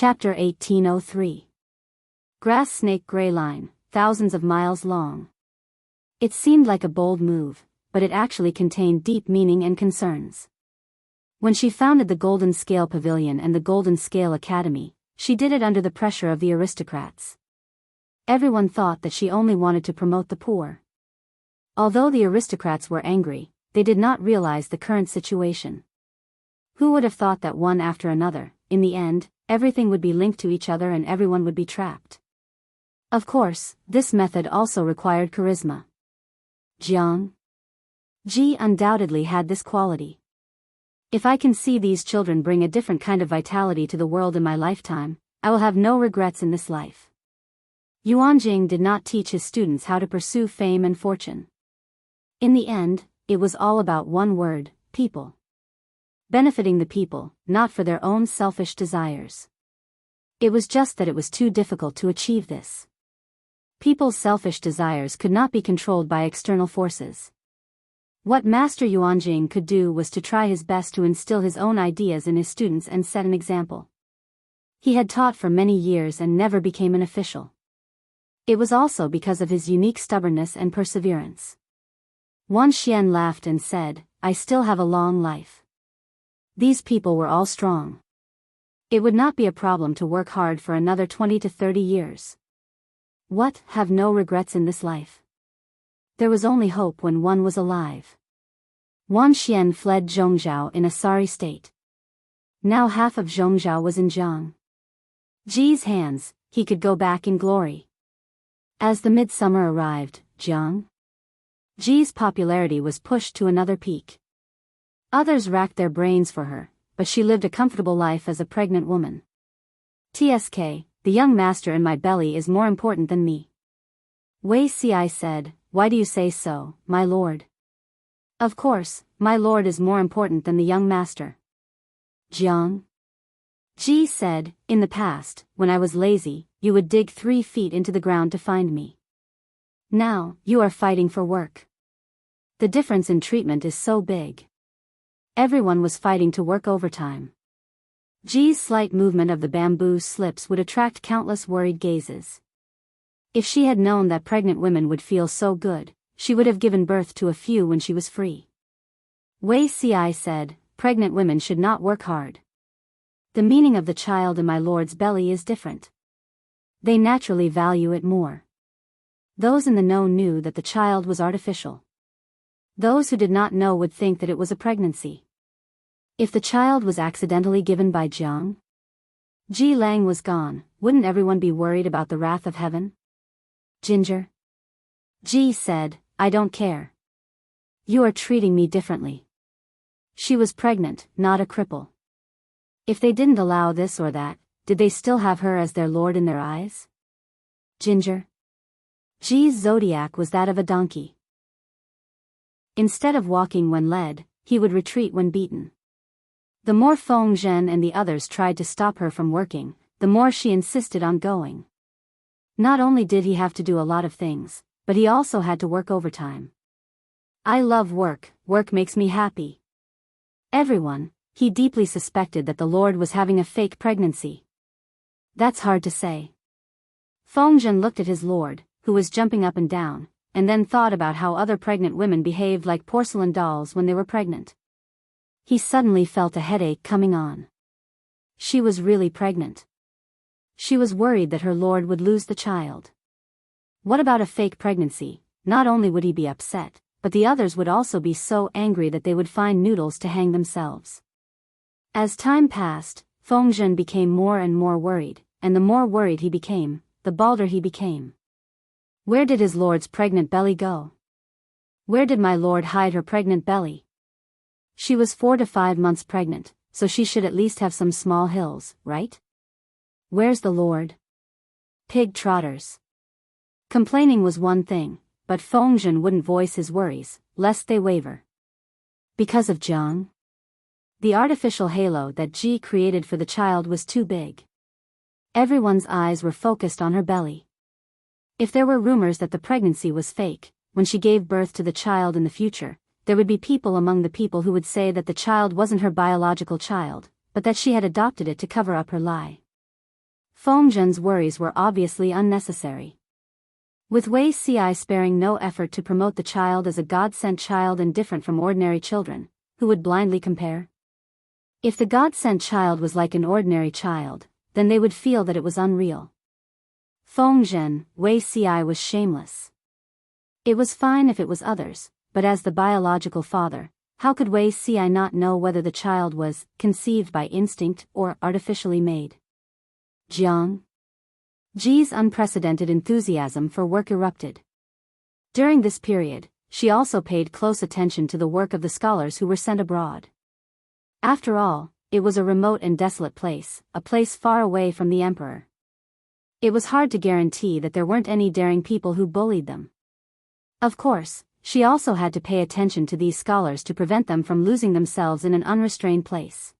Chapter 1803. Grass snake gray line, thousands of miles long. It seemed like a bold move, but it actually contained deep meaning and concerns. When she founded the Golden Scale Pavilion and the Golden Scale Academy, she did it under the pressure of the aristocrats. Everyone thought that she only wanted to promote the poor. Although the aristocrats were angry, they did not realize the current situation. Who would have thought that one after another, in the end, everything would be linked to each other and everyone would be trapped? Of course, this method also required charisma. Jianghu undoubtedly had this quality. If I can see these children bring a different kind of vitality to the world in my lifetime, I will have no regrets in this life. Yuanjing did not teach his students how to pursue fame and fortune. In the end, it was all about one word: people. Benefiting the people, not for their own selfish desires. It was just that it was too difficult to achieve this. People's selfish desires could not be controlled by external forces. What Master Yuanjing could do was to try his best to instill his own ideas in his students and set an example. He had taught for many years and never became an official. It was also because of his unique stubbornness and perseverance. Wan Xian laughed and said, "I still have a long life." These people were all strong. It would not be a problem to work hard for another 20 to 30 years. What, have no regrets in this life? There was only hope when one was alive. Wan Xian fled Zhongzhou in a sorry state. Now half of Zhongzhou was in Ji's hands, he could go back in glory. As the midsummer arrived, Ji's popularity was pushed to another peak. Others racked their brains for her, but she lived a comfortable life as a pregnant woman. "TSK, the young master in my belly is more important than me." Wei Ci said, "Why do you say so, my lord?" "Of course, my lord is more important than the young master." Ji said, "In the past, when I was lazy, you would dig 3 feet into the ground to find me. Now, you are fighting for work. The difference in treatment is so big." Everyone was fighting to work overtime. Ji's slight movement of the bamboo slips would attract countless worried gazes. If she had known that pregnant women would feel so good, she would have given birth to a few when she was free. Wei Ci said, "Pregnant women should not work hard. The meaning of the child in my lord's belly is different. They naturally value it more." Those in the know knew that the child was artificial. Those who did not know would think that it was a pregnancy. If the child was accidentally given by Ji Lang was gone, wouldn't everyone be worried about the wrath of heaven? Ji said, "I don't care. You are treating me differently." She was pregnant, not a cripple. If they didn't allow this or that, did they still have her as their lord in their eyes? Ji's zodiac was that of a donkey. Instead of walking when led, he would retreat when beaten. The more Feng Zhen and the others tried to stop her from working, the more she insisted on going. Not only did he have to do a lot of things, but he also had to work overtime. "I love work, work makes me happy." He deeply suspected that the Lord was having a fake pregnancy. That's hard to say. Feng Zhen looked at his lord, who was jumping up and down, and then thought about how other pregnant women behaved like porcelain dolls when they were pregnant. He suddenly felt a headache coming on. She was really pregnant. She was worried that her lord would lose the child. What about a fake pregnancy? Not only would he be upset, but the others would also be so angry that they would find noodles to hang themselves. As time passed, Feng Zhen became more and more worried, and the more worried he became, the balder he became. Where did his lord's pregnant belly go? Where did my lord hide her pregnant belly? She was 4 to 5 months pregnant, so she should at least have some small hills, right? Where's the lord? Pig trotters. Complaining was one thing, but Feng Zhen wouldn't voice his worries, lest they waver. Because of the artificial halo that Ji created for the child was too big. Everyone's eyes were focused on her belly. If there were rumors that the pregnancy was fake, when she gave birth to the child in the future, there would be people among the people who would say that the child wasn't her biological child, but that she had adopted it to cover up her lie. Feng Zhen's worries were obviously unnecessary. With Wei Ci sparing no effort to promote the child as a God-sent child and different from ordinary children, who would blindly compare? If the God-sent child was like an ordinary child, then they would feel that it was unreal. Feng Zhen, Wei Ci was shameless. It was fine if it was others, but as the biological father, how could Wei Ci not know whether the child was conceived by instinct or artificially made? Jiang. Ji's unprecedented enthusiasm for work erupted. During this period, she also paid close attention to the work of the scholars who were sent abroad. After all, it was a remote and desolate place, a place far away from the emperor. It was hard to guarantee that there weren't any daring people who bullied them. Of course, she also had to pay attention to these scholars to prevent them from losing themselves in an unrestrained place.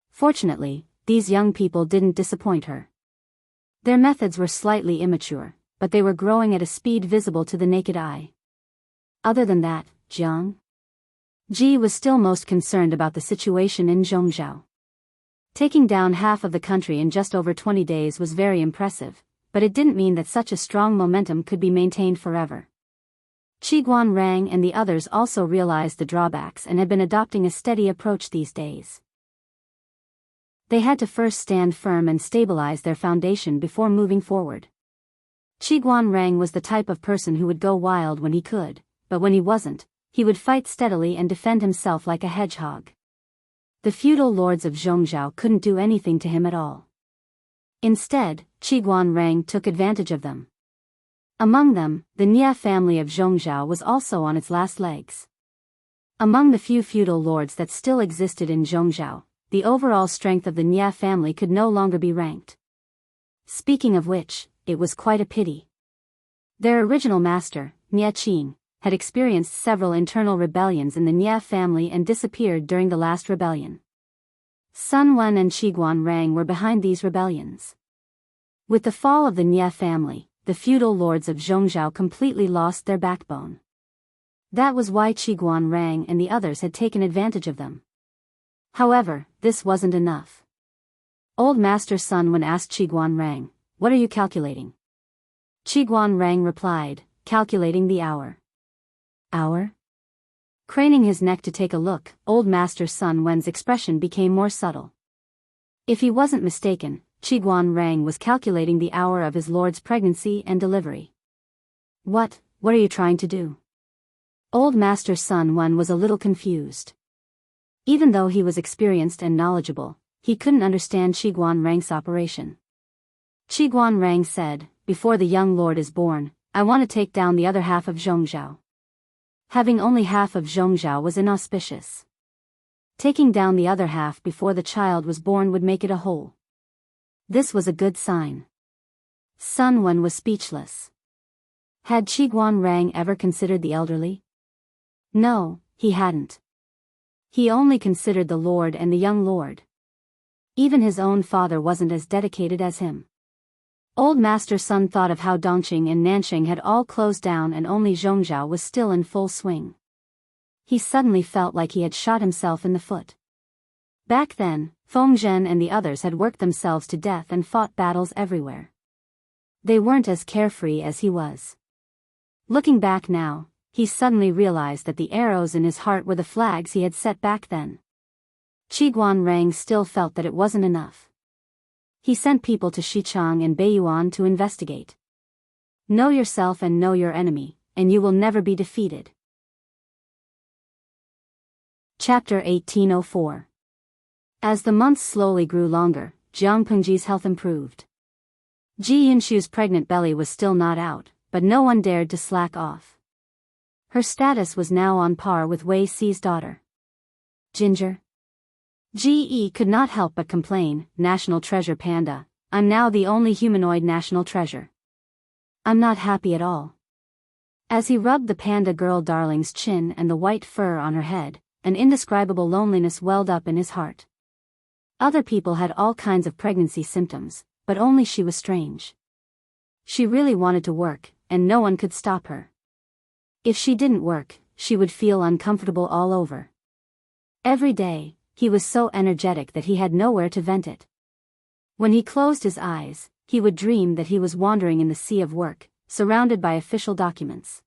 Fortunately, these young people didn't disappoint her. Their methods were slightly immature, but they were growing at a speed visible to the naked eye. Other than that, Ji was still most concerned about the situation in Zhongzhou. Taking down half of the country in just over 20 days was very impressive, but it didn't mean that such a strong momentum could be maintained forever. Qiguan Rang and the others also realized the drawbacks and had been adopting a steady approach these days. They had to first stand firm and stabilize their foundation before moving forward. Qiguan Rang was the type of person who would go wild when he could, but when he wasn't, he would fight steadily and defend himself like a hedgehog. The feudal lords of Zhongzhou couldn't do anything to him at all. Instead, Qiguan Rang took advantage of them. Among them, the Nia family of Zhongzhou was also on its last legs. Among the few feudal lords that still existed in Zhongzhou, the overall strength of the Nia family could no longer be ranked. Speaking of which, it was quite a pity. Their original master, Nia Qing, had experienced several internal rebellions in the Nia family and disappeared during the last rebellion. Sun Wen and Qiguan Rang were behind these rebellions. With the fall of the Nia family, the feudal lords of Zhongzhou completely lost their backbone. That was why Qiguan Rang and the others had taken advantage of them. However, this wasn't enough. Old Master Sun Wen asked Qiguan Rang, "What are you calculating?" Qiguan Rang replied, "Calculating the hour." Hour? Craning his neck to take a look, Old Master Sun Wen's expression became more subtle. If he wasn't mistaken, Qiguan Rang was calculating the hour of his lord's pregnancy and delivery. What are you trying to do? Old Master Sun Wen was a little confused. Even though he was experienced and knowledgeable, he couldn't understand Qiguan Rang's operation. Qiguan Rang said, "Before the young lord is born, I want to take down the other half of Zhongzhou." Having only half of Zhongzhou was inauspicious. Taking down the other half before the child was born would make it a whole. This was a good sign. Sun Wen was speechless. Had Qiguan Rang ever considered the elderly? No, he hadn't. He only considered the lord and the young lord. Even his own father wasn't as dedicated as him. Old Master Sun thought of how Dongqing and Nanxing had all closed down and only Zhongzhou was still in full swing. He suddenly felt like he had shot himself in the foot. Back then, Feng Zhen and the others had worked themselves to death and fought battles everywhere. They weren't as carefree as he was. Looking back now, he suddenly realized that the arrows in his heart were the flags he had set back then. Qiguan Rang still felt that it wasn't enough. He sent people to Xichang and Beiyuan to investigate. Know yourself and know your enemy, and you will never be defeated. Chapter 1804. As the months slowly grew longer, Jiang Pengji's health improved. Ji Yunshu's pregnant belly was still not out, but no one dared to slack off. Her status was now on par with Wei Ci's daughter. Ginger. Ji could not help but complain, "National treasure panda, I'm now the only humanoid national treasure. I'm not happy at all." As he rubbed the panda girl darling's chin and the white fur on her head, an indescribable loneliness welled up in his heart. Other people had all kinds of pregnancy symptoms, but only she was strange. She really wanted to work, and no one could stop her. If she didn't work, she would feel uncomfortable all over. Every day, he was so energetic that he had nowhere to vent it. When he closed his eyes, he would dream that he was wandering in the sea of work, surrounded by official documents.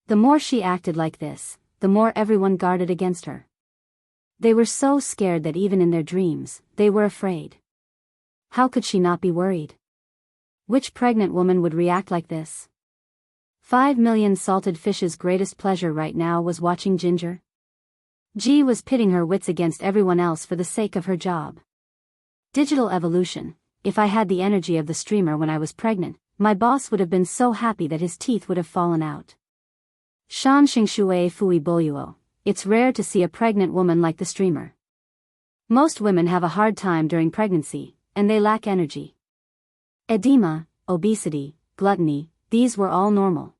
The more she acted like this, the more everyone guarded against her. They were so scared that even in their dreams, they were afraid. How could she not be worried? Which pregnant woman would react like this? 5 million salted fish's greatest pleasure right now was watching Ginger. Ji was pitting her wits against everyone else for the sake of her job. Digital evolution. If I had the energy of the streamer when I was pregnant, my boss would have been so happy that his teeth would have fallen out. Shan Xingshui Fui Boluo. It's rare to see a pregnant woman like the streamer. Most women have a hard time during pregnancy, and they lack energy. Edema, obesity, gluttony, these were all normal.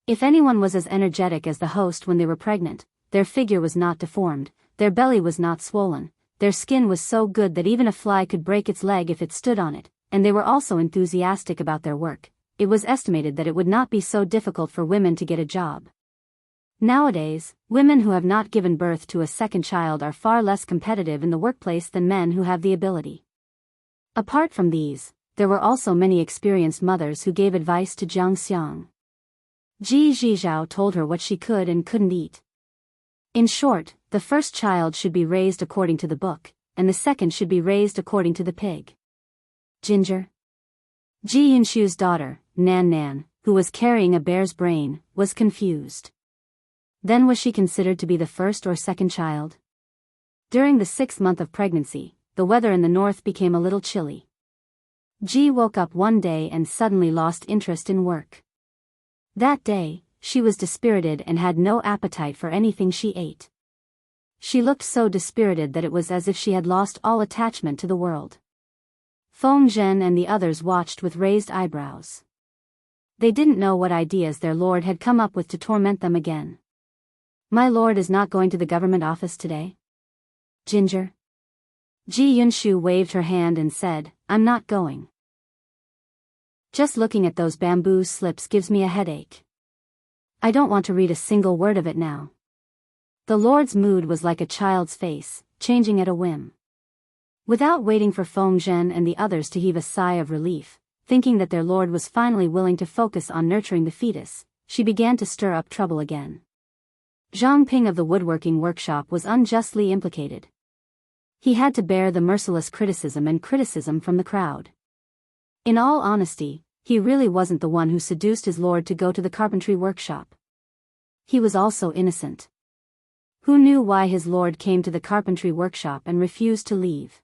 If anyone was as energetic as the host when they were pregnant, their figure was not deformed, their belly was not swollen, their skin was so good that even a fly could break its leg if it stood on it, and they were also enthusiastic about their work. It was estimated that it would not be so difficult for women to get a job. Nowadays, women who have not given birth to a second child are far less competitive in the workplace than men who have the ability. Apart from these, there were also many experienced mothers who gave advice to Jiang Xiang. Ji Zhizhao told her what she could and couldn't eat. In short, the first child should be raised according to the book, and the second should be raised according to the pig. Ginger. Ji Yunshu's daughter, Nan Nan, who was carrying a bear's brain, was confused. Then was she considered to be the first or second child? During the 6th month of pregnancy, the weather in the north became a little chilly. Ji woke up one day and suddenly lost interest in work. That day, she was dispirited and had no appetite for anything she ate. She looked so dispirited that it was as if she had lost all attachment to the world. Feng Zhen and the others watched with raised eyebrows. They didn't know what ideas their lord had come up with to torment them again. My lord is not going to the government office today? Ginger. Ji Yunshu waved her hand and said, I'm not going. Just looking at those bamboo slips gives me a headache. I don't want to read a single word of it now. The lord's mood was like a child's face, changing at a whim. Without waiting for Feng Zhen and the others to heave a sigh of relief, thinking that their lord was finally willing to focus on nurturing the fetus, she began to stir up trouble again. Zhang Ping of the woodworking workshop was unjustly implicated. He had to bear the merciless criticism from the crowd. In all honesty, he really wasn't the one who seduced his lord to go to the carpentry workshop. He was also innocent. Who knew why his lord came to the carpentry workshop and refused to leave?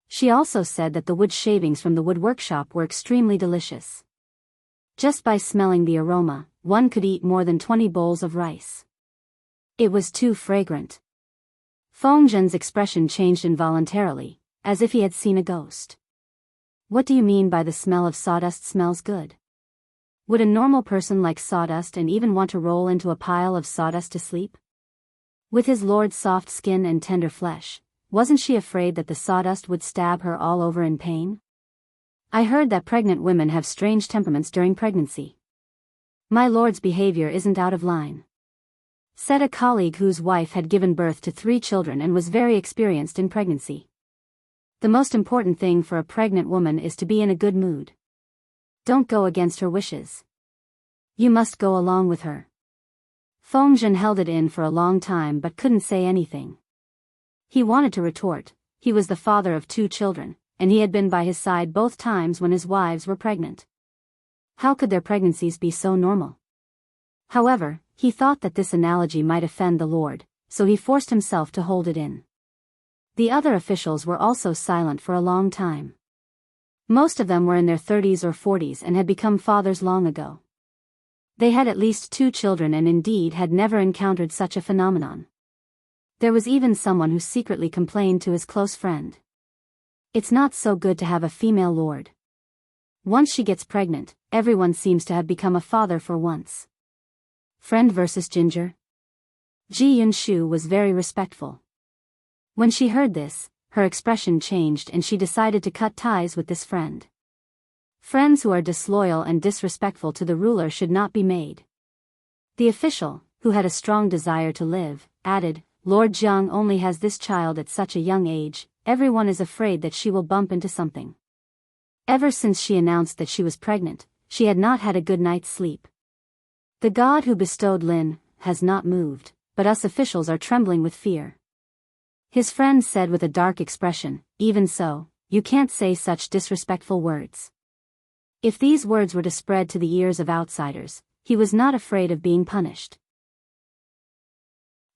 She also said that the wood shavings from the wood workshop were extremely delicious. Just by smelling the aroma, one could eat more than 20 bowls of rice. It was too fragrant. Feng Zhen's expression changed involuntarily, as if he had seen a ghost. What do you mean by the smell of sawdust smells good? Would a normal person like sawdust and even want to roll into a pile of sawdust to sleep? With his lord's soft skin and tender flesh, wasn't she afraid that the sawdust would stab her all over in pain? I heard that pregnant women have strange temperaments during pregnancy. My lord's behavior isn't out of line, said a colleague whose wife had given birth to 3 children and was very experienced in pregnancy. The most important thing for a pregnant woman is to be in a good mood. Don't go against her wishes. You must go along with her. Feng Zhen held it in for a long time but couldn't say anything. He wanted to retort. He was the father of 2 children, and he had been by his side both times when his wives were pregnant. How could their pregnancies be so normal? However, he thought that this analogy might offend the lord, so he forced himself to hold it in. The other officials were also silent for a long time. Most of them were in their 30s or 40s and had become fathers long ago. They had at least 2 children and indeed had never encountered such a phenomenon. There was even someone who secretly complained to his close friend. It's not so good to have a female lord. Once she gets pregnant, everyone seems to have become a father for once. Friend versus Ginger. Ji Yunshu was very respectful. When she heard this, her expression changed and she decided to cut ties with this friend. Friends who are disloyal and disrespectful to the ruler should not be made. The official, who had a strong desire to live, added, Lord Jiang only has this child at such a young age, everyone is afraid that she will bump into something. Ever since she announced that she was pregnant, she had not had a good night's sleep. The god who bestowed Lin has not moved, but us officials are trembling with fear. His friend said with a dark expression, even so, you can't say such disrespectful words. If these words were to spread to the ears of outsiders, he was not afraid of being punished.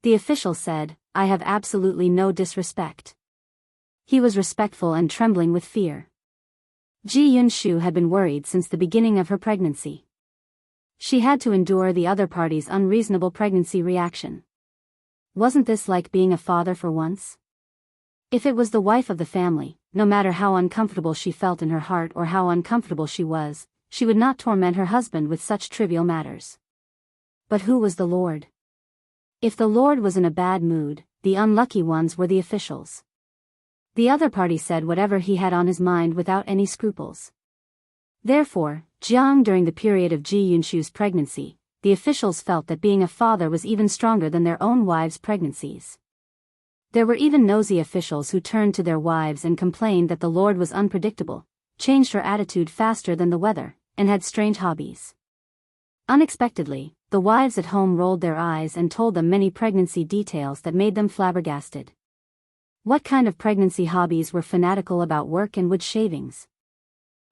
The official said, I have absolutely no disrespect. He was respectful and trembling with fear. Ji Yunshu had been worried since the beginning of her pregnancy. She had to endure the other party's unreasonable pregnancy reaction. Wasn't this like being a father for once? If it was the wife of the family, no matter how uncomfortable she felt in her heart or how uncomfortable she would not torment her husband with such trivial matters. But who was the Lord? If the Lord was in a bad mood, the unlucky ones were the officials. The other party said whatever he had on his mind without any scruples. Therefore, during the period of Ji Yunshu's pregnancy, the officials felt that being a father was even stronger than their own wives' pregnancies. There were even nosy officials who turned to their wives and complained that the Lord was unpredictable, changed her attitude faster than the weather, and had strange hobbies. Unexpectedly, the wives at home rolled their eyes and told them many pregnancy details that made them flabbergasted. What kind of pregnancy hobbies were fanatical about work and wood shavings?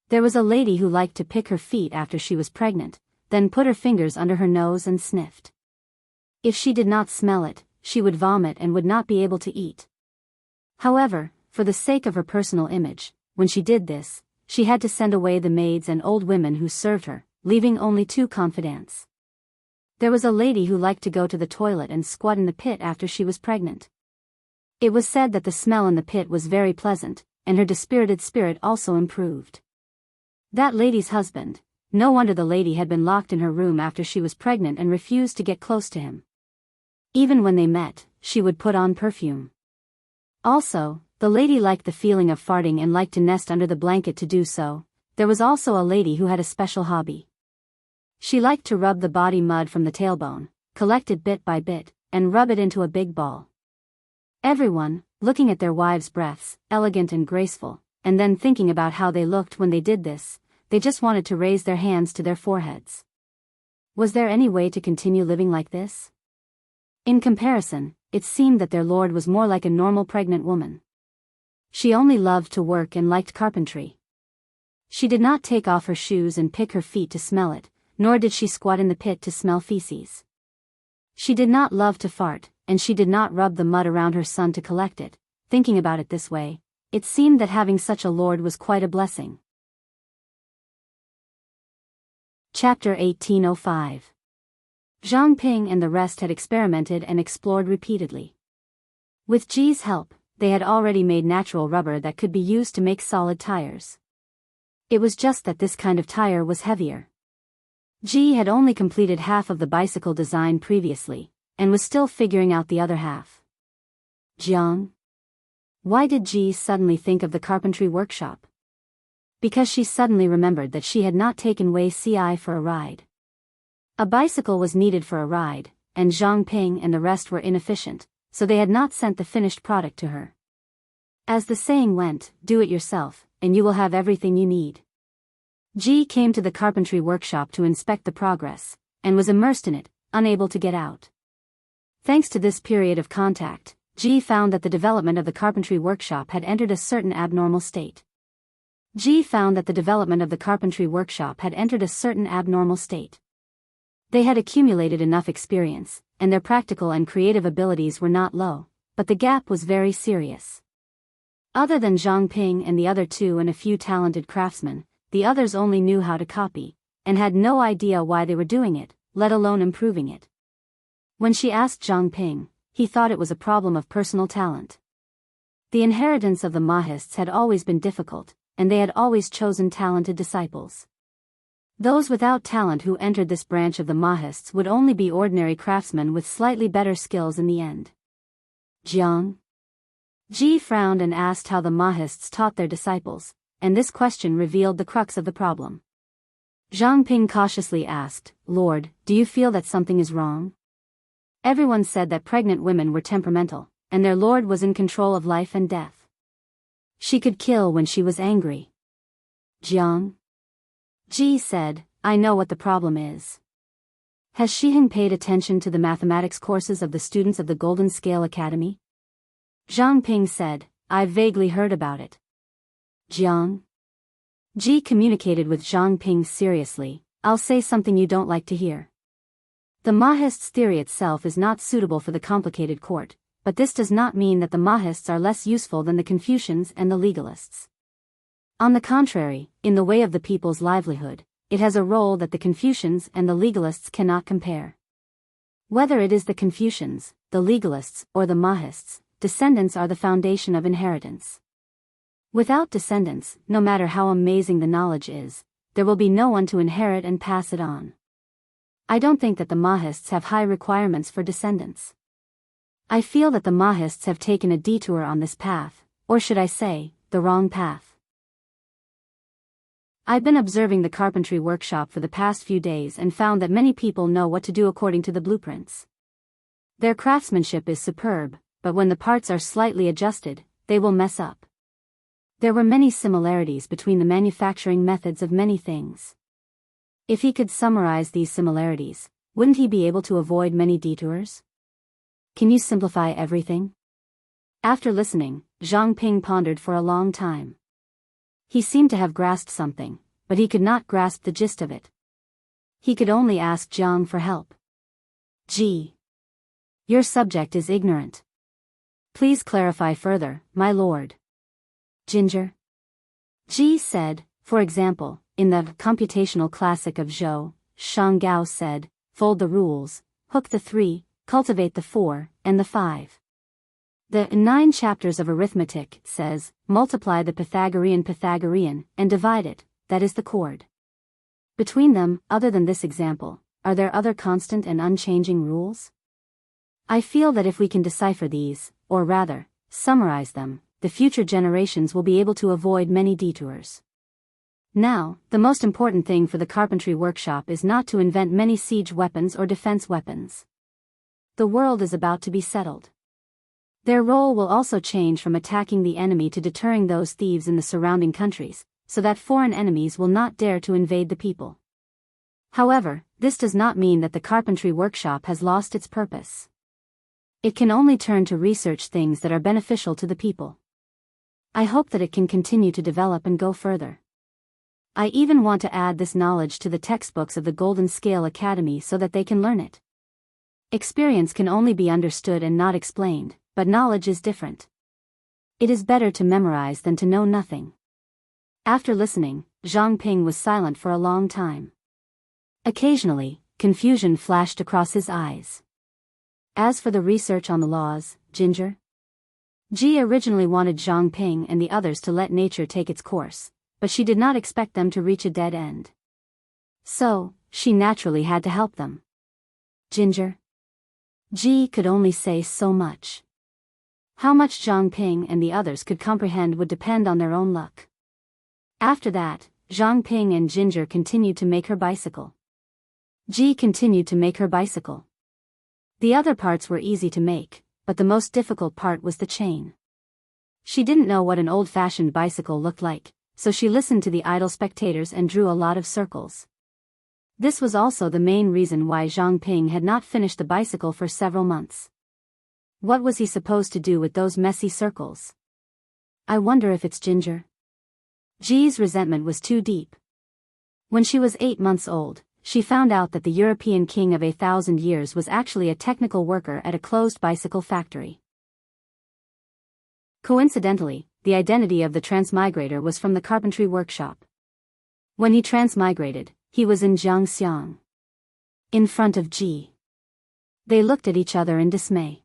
There was a lady who liked to pick her feet after she was pregnant, then put her fingers under her nose and sniffed. If she did not smell it, she would vomit and would not be able to eat. However, for the sake of her personal image, when she did this, she had to send away the maids and old women who served her, leaving only 2 confidants. There was a lady who liked to go to the toilet and squat in the pit after she was pregnant. It was said that the smell in the pit was very pleasant, and her dispirited spirit also improved. That lady's husband, no wonder the lady had been locked in her room after she was pregnant and refused to get close to him. Even when they met, she would put on perfume. Also, the lady liked the feeling of farting and liked to nest under the blanket to do so. There was also a lady who had a special hobby. She liked to rub the body mud from the tailbone, collect it bit by bit, and rub it into a big ball. Everyone, looking at their wives' breaths, elegant and graceful, and then thinking about how they looked when they did this, they just wanted to raise their hands to their foreheads. Was there any way to continue living like this? In comparison, it seemed that their lord was more like a normal pregnant woman. She only loved to work and liked carpentry. She did not take off her shoes and pick her feet to smell it, nor did she squat in the pit to smell feces. She did not love to fart, and she did not rub the mud around her son to collect it. Thinking about it this way, it seemed that having such a lord was quite a blessing. Chapter 1805. Zhang Ping and the rest had experimented and explored repeatedly. With Ji's help, they had already made natural rubber that could be used to make solid tires. It was just that this kind of tire was heavier. Ji had only completed half of the bicycle design previously, and was still figuring out the other half. Jiang? Why did Ji suddenly think of the carpentry workshop? Because she suddenly remembered that she had not taken Wei Ci for a ride. A bicycle was needed for a ride, and Zhang Ping and the rest were inefficient, so they had not sent the finished product to her. As the saying went, do it yourself, and you will have everything you need. Ji came to the carpentry workshop to inspect the progress, and was immersed in it, unable to get out. Thanks to this period of contact, Ji found that the development of the carpentry workshop had entered a certain abnormal state. They had accumulated enough experience, and their practical and creative abilities were not low, but the gap was very serious. Other than Zhang Ping and the other 2 and a few talented craftsmen, the others only knew how to copy, and had no idea why they were doing it, let alone improving it. When she asked Zhang Ping, he thought it was a problem of personal talent. The inheritance of the Mahists had always been difficult, and they had always chosen talented disciples. Those without talent who entered this branch of the Mahists would only be ordinary craftsmen with slightly better skills in the end. Jiang? Ji frowned and asked how the Mahists taught their disciples, and this question revealed the crux of the problem. Zhang Ping cautiously asked, Lord, do you feel that something is wrong? Everyone said that pregnant women were temperamental, and their lord was in control of life and death. She could kill when she was angry. Jiang? Ji said, I know what the problem is. Has Shiheng paid attention to the mathematics courses of the students of the Golden Scale Academy? Zhang Ping said, I've vaguely heard about it. Jiang? Ji communicated with Zhang Ping seriously, I'll say something you don't like to hear. The Mahists theory itself is not suitable for the complicated court, but this does not mean that the Mahists are less useful than the Confucians and the legalists. On the contrary, in the way of the people's livelihood, it has a role that the Confucians and the legalists cannot compare. Whether it is the Confucians, the legalists, or the Mahists, descendants are the foundation of inheritance. Without descendants, no matter how amazing the knowledge is, there will be no one to inherit and pass it on. I don't think that the Mahists have high requirements for descendants. I feel that the Mahists have taken a detour on this path, or should I say, the wrong path. I've been observing the carpentry workshop for the past few days and found that many people know what to do according to the blueprints. Their craftsmanship is superb, but when the parts are slightly adjusted, they will mess up. There were many similarities between the manufacturing methods of many things. If he could summarize these similarities, wouldn't he be able to avoid many detours? Can you simplify everything? After listening, Zhang Ping pondered for a long time. He seemed to have grasped something, but he could not grasp the gist of it. He could only ask Jiang for help. Ji. Your subject is ignorant. Please clarify further, my lord. Ginger. Ji said, for example, in the computational classic of Zhou, Shanggao said, fold the rules, hook the 3, cultivate the 4, and the 5. The 9 chapters of arithmetic says, multiply the Pythagorean, and divide it, that is the chord. Between them, other than this example, are there other constant and unchanging rules? I feel that if we can decipher these, or rather, summarize them, the future generations will be able to avoid many detours. Now, the most important thing for the carpentry workshop is not to invent many siege weapons or defense weapons. The world is about to be settled. Their role will also change from attacking the enemy to deterring those thieves in the surrounding countries, so that foreign enemies will not dare to invade the people. However, this does not mean that the carpentry workshop has lost its purpose. It can only turn to research things that are beneficial to the people. I hope that it can continue to develop and go further. I even want to add this knowledge to the textbooks of the Golden Scale Academy so that they can learn it. Experience can only be understood and not explained, but knowledge is different. It is better to memorize than to know nothing. After listening, Zhang Ping was silent for a long time. Occasionally, confusion flashed across his eyes. As for the research on the laws, Ginger? Ji originally wanted Zhang Ping and the others to let nature take its course, but she did not expect them to reach a dead end. So, she naturally had to help them. Ginger? Ji could only say so much. How much Zhang Ping and the others could comprehend would depend on their own luck. After that, Zhang Ping and Ginger continued to make her bicycle. Ji continued to make her bicycle. The other parts were easy to make, but the most difficult part was the chain. She didn't know what an old-fashioned bicycle looked like, so she listened to the idle spectators and drew a lot of circles. This was also the main reason why Zhang Ping had not finished the bicycle for several months. What was he supposed to do with those messy circles? I wonder if it's Ginger. Ji's resentment was too deep. When she was 8 months old, she found out that the European king of 1,000 years was actually a technical worker at a closed bicycle factory. Coincidentally, the identity of the transmigrator was from the carpentry workshop. When he transmigrated, he was in Jiangxiang. In front of Ji. They looked at each other in dismay.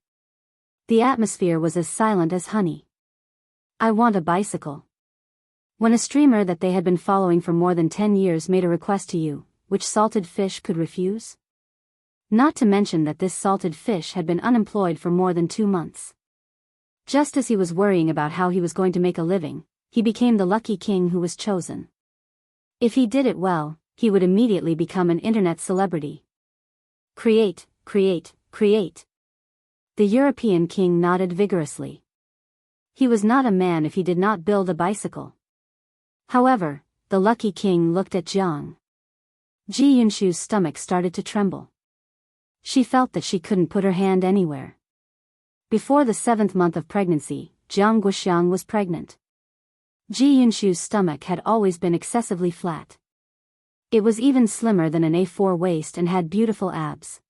The atmosphere was as silent as honey. I want a bicycle. When a streamer that they had been following for more than 10 years made a request to you, which salted fish could refuse? Not to mention that this salted fish had been unemployed for more than 2 months. Just as he was worrying about how he was going to make a living, he became the lucky king who was chosen. If he did it well, he would immediately become an internet celebrity. Create, create, create. The European king nodded vigorously. He was not a man if he did not build a bicycle. However, the lucky king looked at Jiang. Ji Yunshu's stomach started to tremble. She felt that she couldn't put her hand anywhere. Before the 7th month of pregnancy, Jiang Guxiang was pregnant. Ji Yunshu's stomach had always been excessively flat. It was even slimmer than an A4 waist and had beautiful abs.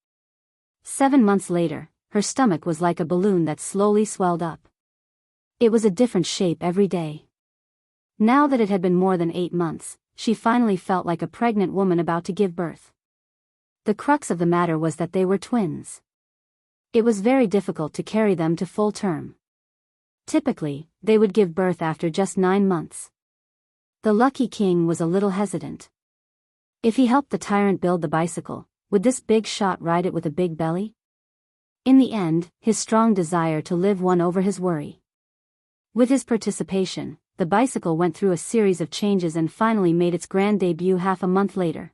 7 months later, her stomach was like a balloon that slowly swelled up. It was a different shape every day. Now that it had been more than 8 months, she finally felt like a pregnant woman about to give birth. The crux of the matter was that they were twins. It was very difficult to carry them to full term. Typically, they would give birth after just 9 months. The lucky king was a little hesitant. If he helped the tyrant build the bicycle, would this big shot ride it with a big belly? In the end, his strong desire to live won over his worry. With his participation, the bicycle went through a series of changes and finally made its grand debut half a month later.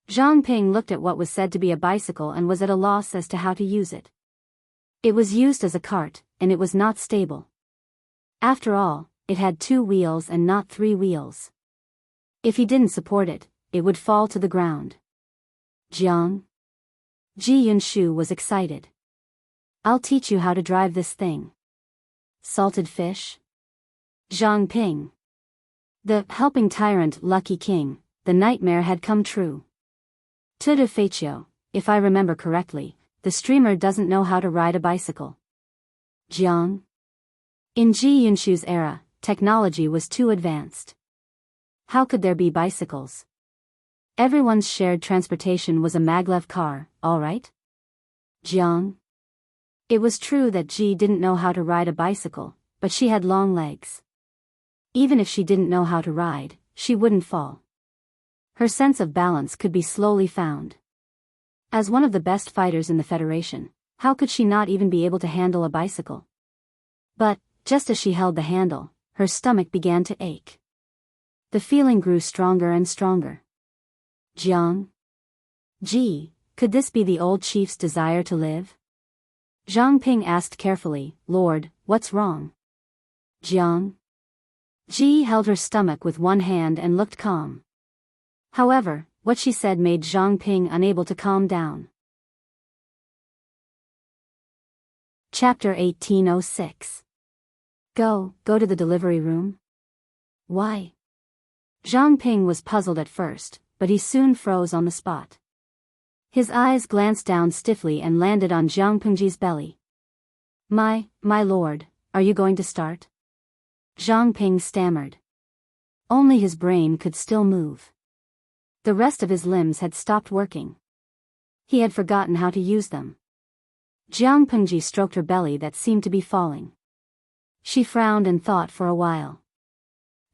Zhang Ping looked at what was said to be a bicycle and was at a loss as to how to use it. It was used as a cart, and it was not stable. After all, it had 2 wheels and not 3 wheels. If he didn't support it, it would fall to the ground. Jiang? Ji Yunshu was excited. I'll teach you how to drive this thing. Salted fish? Zhang Ping. The helping tyrant lucky king, the nightmare had come true. Tout de fait, if I remember correctly, the streamer doesn't know how to ride a bicycle. Jiang? In Ji Yunshu's era, technology was too advanced. How could there be bicycles? Everyone's shared transportation was a maglev car, alright? Jiang? It was true that Ji didn't know how to ride a bicycle, but she had long legs. Even if she didn't know how to ride, she wouldn't fall. Her sense of balance could be slowly found. As one of the best fighters in the Federation, how could she not even be able to handle a bicycle? But, just as she held the handle, her stomach began to ache. The feeling grew stronger and stronger. Jiang? Ji, could this be the old chief's desire to live? Zhang Ping asked carefully, Lord, what's wrong? Jiang? Ji held her stomach with one hand and looked calm. However, what she said made Zhang Ping unable to calm down. Chapter 1806. Go to the delivery room? Why? Zhang Ping was puzzled at first, but he soon froze on the spot. His eyes glanced down stiffly and landed on Jiang Pengji's belly. My lord, are you going to start? Zhang Ping stammered. Only his brain could still move. The rest of his limbs had stopped working. He had forgotten how to use them. Jiang Pengji stroked her belly that seemed to be falling. She frowned and thought for a while.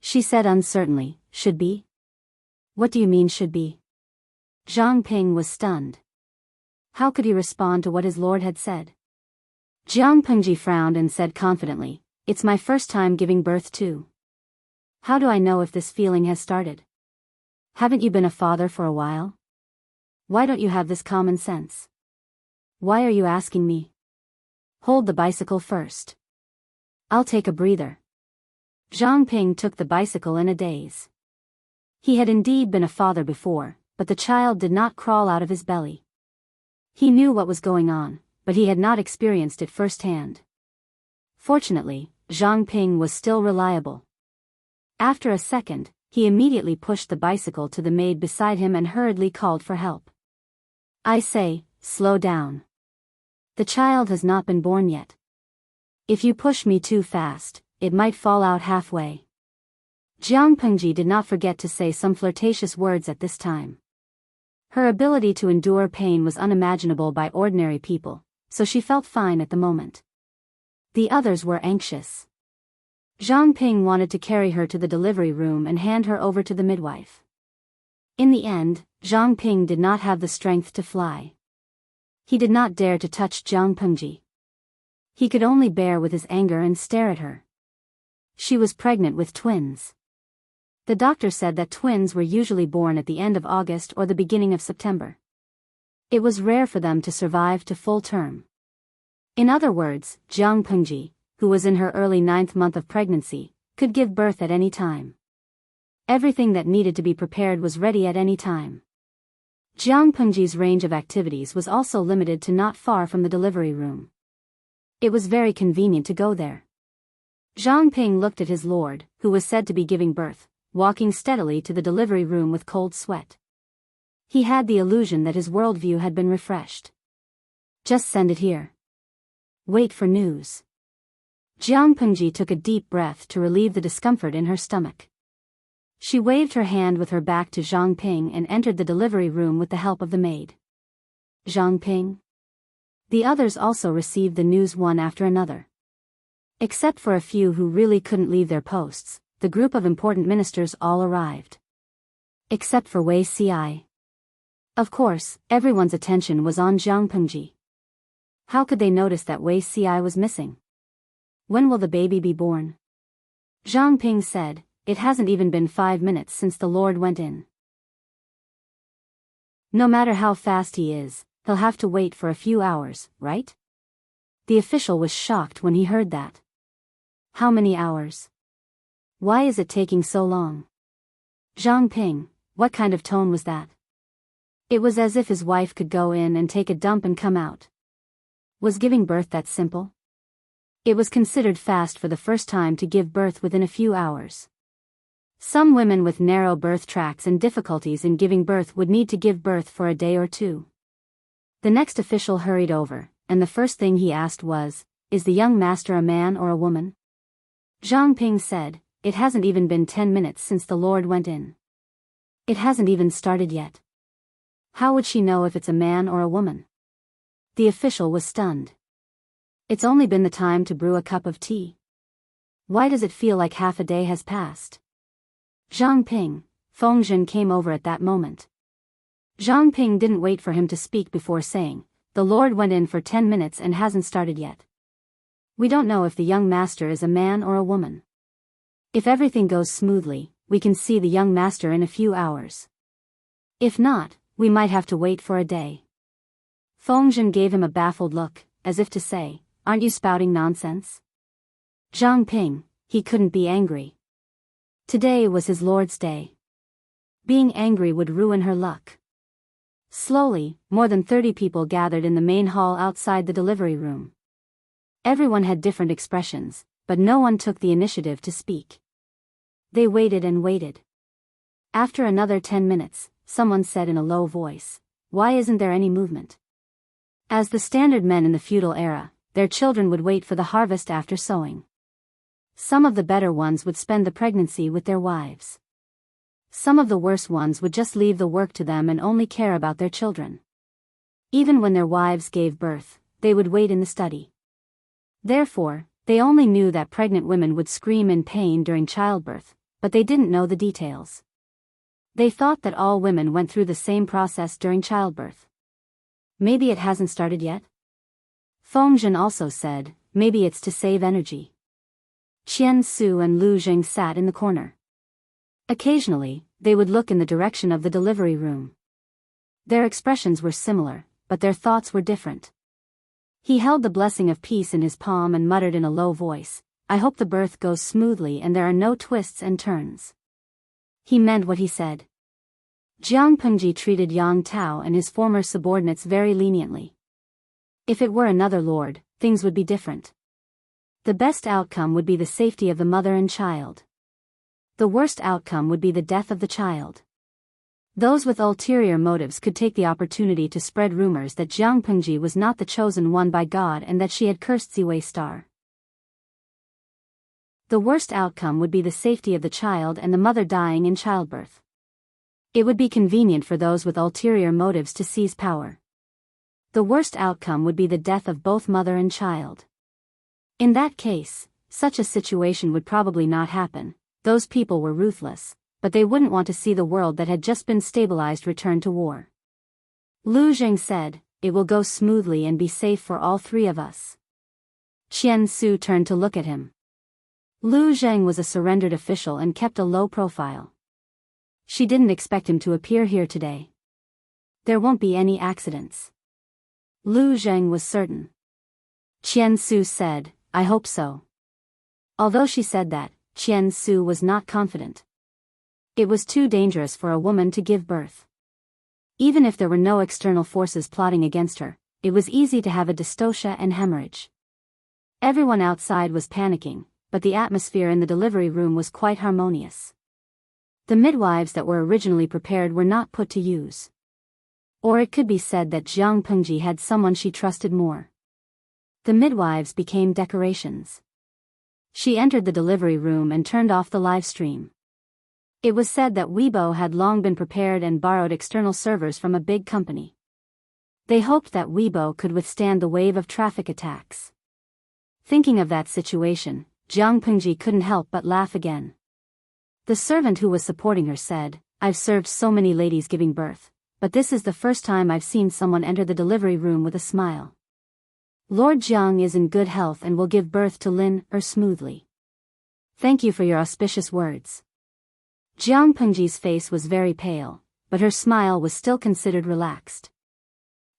She said uncertainly, should be? What do you mean should be? Zhang Ping was stunned. How could he respond to what his lord had said? Jiang Pengji frowned and said confidently, it's my first time giving birth too. How do I know if this feeling has started? Haven't you been a father for a while? Why don't you have this common sense? Why are you asking me? Hold the bicycle first. I'll take a breather. Zhang Ping took the bicycle in a daze. He had indeed been a father before, but the child did not crawl out of his belly. He knew what was going on, but he had not experienced it firsthand. Fortunately, Zhang Ping was still reliable. After a second, he immediately pushed the bicycle to the maid beside him and hurriedly called for help. I say, slow down. The child has not been born yet. If you push me too fast, it might fall out halfway. Jiang Pengji did not forget to say some flirtatious words at this time. Her ability to endure pain was unimaginable by ordinary people, so she felt fine at the moment. The others were anxious. Zhang Ping wanted to carry her to the delivery room and hand her over to the midwife. In the end, Zhang Ping did not have the strength to fly. He did not dare to touch Jiang Pengji. He could only bear with his anger and stare at her. She was pregnant with twins. The doctor said that twins were usually born at the end of August or the beginning of September. It was rare for them to survive to full term. In other words, Jiang Pengji, who was in her early 9th month of pregnancy, could give birth at any time. Everything that needed to be prepared was ready at any time. Jianghu's range of activities was also limited to not far from the delivery room. It was very convenient to go there. Zhang Ping looked at his lord, who was said to be giving birth, walking steadily to the delivery room with cold sweat. He had the illusion that his worldview had been refreshed. Just send it here. Wait for news. Jianghu took a deep breath to relieve the discomfort in her stomach. She waved her hand with her back to Zhang Ping and entered the delivery room with the help of the maid. Zhang Ping. The others also received the news one after another. Except for a few who really couldn't leave their posts, the group of important ministers all arrived. Except for Wei Ci. Of course, everyone's attention was on Jianghu. How could they notice that Wei Ci was missing? When will the baby be born? Zhang Ping said, it hasn't even been 5 minutes since the Lord went in. No matter how fast he is, he'll have to wait for a few hours, right? The official was shocked when he heard that. How many hours? Why is it taking so long? Zhang Ping, what kind of tone was that? It was as if his wife could go in and take a dump and come out. Was giving birth that simple? It was considered fast for the first time to give birth within a few hours. Some women with narrow birth tracts and difficulties in giving birth would need to give birth for a day or two. The next official hurried over, and the first thing he asked was, is the young master a man or a woman? Zhang Ping said, it hasn't even been 10 minutes since the Lord went in. It hasn't even started yet. How would she know if it's a man or a woman? The official was stunned. It's only been the time to brew a cup of tea. Why does it feel like half a day has passed? Zhang Ping, Fengzhen came over at that moment. Zhang Ping didn't wait for him to speak before saying, the Lord went in for 10 minutes and hasn't started yet. We don't know if the young master is a man or a woman. If everything goes smoothly, we can see the young master in a few hours. If not, we might have to wait for a day. Fengzhen gave him a baffled look, as if to say, aren't you spouting nonsense? Zhang Ping, he couldn't be angry. Today was his Lord's day. Being angry would ruin her luck. Slowly, more than 30 people gathered in the main hall outside the delivery room. Everyone had different expressions, but no one took the initiative to speak. They waited and waited. After another 10 minutes, someone said in a low voice, why isn't there any movement? As the standard men in the feudal era, their children would wait for the harvest after sowing. Some of the better ones would spend the pregnancy with their wives. Some of the worse ones would just leave the work to them and only care about their children. Even when their wives gave birth, they would wait in the study. Therefore, they only knew that pregnant women would scream in pain during childbirth, but they didn't know the details. They thought that all women went through the same process during childbirth. Maybe it hasn't started yet? Fengzhen also said, maybe it's to save energy. Qian Su and Lu Jing sat in the corner. Occasionally, they would look in the direction of the delivery room. Their expressions were similar, but their thoughts were different. He held the blessing of peace in his palm and muttered in a low voice, I hope the birth goes smoothly and there are no twists and turns. He meant what he said. Jianghu treated Yang Tao and his former subordinates very leniently. If it were another lord, things would be different. The best outcome would be the safety of the mother and child. The worst outcome would be the death of the child. Those with ulterior motives could take the opportunity to spread rumors that Jianghu was not the chosen one by God and that she had cursed Ziwei Star. The worst outcome would be the safety of the child and the mother dying in childbirth. It would be convenient for those with ulterior motives to seize power. The worst outcome would be the death of both mother and child. In that case, such a situation would probably not happen. Those people were ruthless, but they wouldn't want to see the world that had just been stabilized return to war. Lu Jing said, it will go smoothly and be safe for all three of us. Qian Su turned to look at him. Lu Jing was a surrendered official and kept a low profile. She didn't expect him to appear here today. There won't be any accidents. Lu Jing was certain. Qian Su said, I hope so. Although she said that, Qian Su was not confident. It was too dangerous for a woman to give birth. Even if there were no external forces plotting against her, it was easy to have a dystocia and hemorrhage. Everyone outside was panicking, but the atmosphere in the delivery room was quite harmonious. The midwives that were originally prepared were not put to use. Or it could be said that Jiang Pengji had someone she trusted more. The midwives became decorations. She entered the delivery room and turned off the live stream. It was said that Weibo had long been prepared and borrowed external servers from a big company. They hoped that Weibo could withstand the wave of traffic attacks. Thinking of that situation, Jiang Pengji couldn't help but laugh again. The servant who was supporting her said, "I've served so many ladies giving birth, but this is the first time I've seen someone enter the delivery room with a smile. Lord Jiang is in good health and will give birth to Lin smoothly. Thank you for your auspicious words." Jiang Pengji's face was very pale, but her smile was still considered relaxed.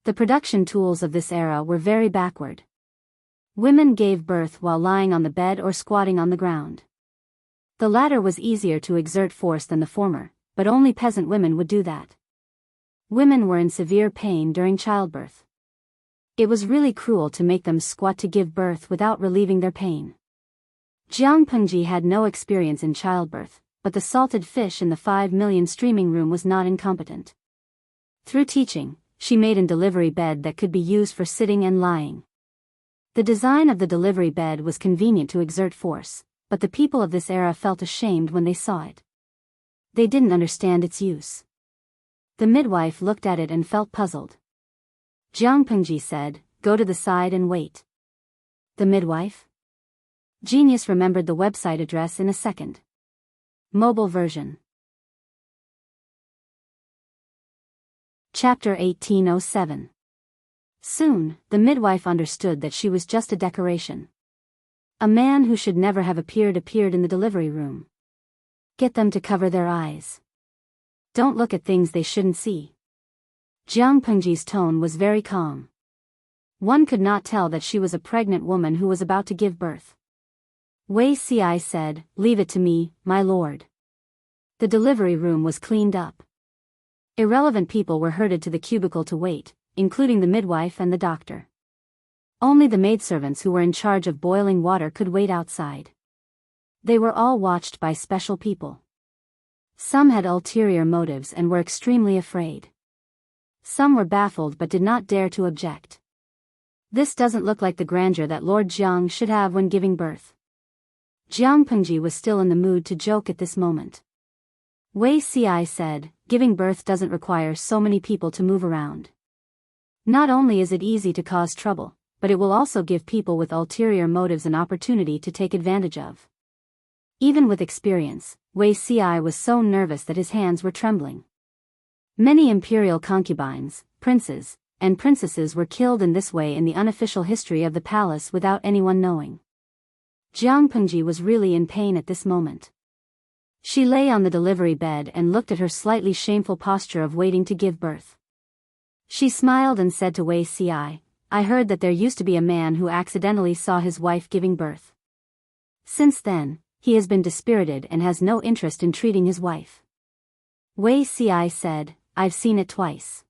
The production tools of this era were very backward. Women gave birth while lying on the bed or squatting on the ground. The latter was easier to exert force than the former, but only peasant women would do that. Women were in severe pain during childbirth. It was really cruel to make them squat to give birth without relieving their pain. Jiang Pengji had no experience in childbirth, but the salted fish in the 5 million streaming room was not incompetent. Through teaching, she made a delivery bed that could be used for sitting and lying. The design of the delivery bed was convenient to exert force, but the people of this era felt ashamed when they saw it. They didn't understand its use. The midwife looked at it and felt puzzled. Jiang Pengji said, "Go to the side and wait." The midwife? Genius remembered the website address in a second. Mobile version. Chapter 1807. Soon, the midwife understood that she was just a decoration. A man who should never have appeared in the delivery room. Get them to cover their eyes. Don't look at things they shouldn't see. Jiang Pengji's tone was very calm. One could not tell that she was a pregnant woman who was about to give birth. Wei Ci said, "Leave it to me, my lord." The delivery room was cleaned up. Irrelevant people were herded to the cubicle to wait, including the midwife and the doctor. Only the maidservants who were in charge of boiling water could wait outside. They were all watched by special people. Some had ulterior motives and were extremely afraid. Some were baffled but did not dare to object. This doesn't look like the grandeur that Lord Jiang should have when giving birth. Jiang Pengji was still in the mood to joke at this moment. Wei Ci said, "Giving birth doesn't require so many people to move around. Not only is it easy to cause trouble, but it will also give people with ulterior motives an opportunity to take advantage of." Even with experience, Wei Ci was so nervous that his hands were trembling. Many imperial concubines, princes, and princesses were killed in this way in the unofficial history of the palace without anyone knowing. Jiang Pengji was really in pain at this moment. She lay on the delivery bed and looked at her slightly shameful posture of waiting to give birth. She smiled and said to Wei Ci, "I heard that there used to be a man who accidentally saw his wife giving birth. Since then, he has been dispirited and has no interest in treating his wife." Wei Ci said, "I've seen it twice.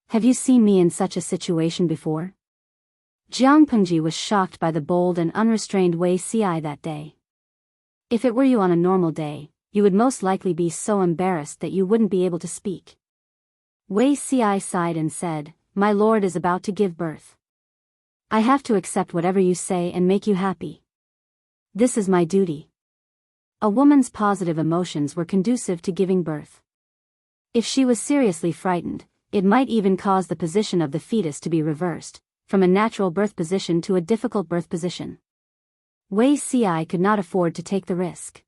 Have you seen me in such a situation before?" Jiang Pengji was shocked by the bold and unrestrained Wei Ci that day. If it were you on a normal day, you would most likely be so embarrassed that you wouldn't be able to speak. Wei Ci sighed and said, "My lord is about to give birth. I have to accept whatever you say and make you happy. This is my duty." A woman's positive emotions were conducive to giving birth. If she was seriously frightened, it might even cause the position of the fetus to be reversed, from a natural birth position to a difficult birth position. Wei Ci could not afford to take the risk.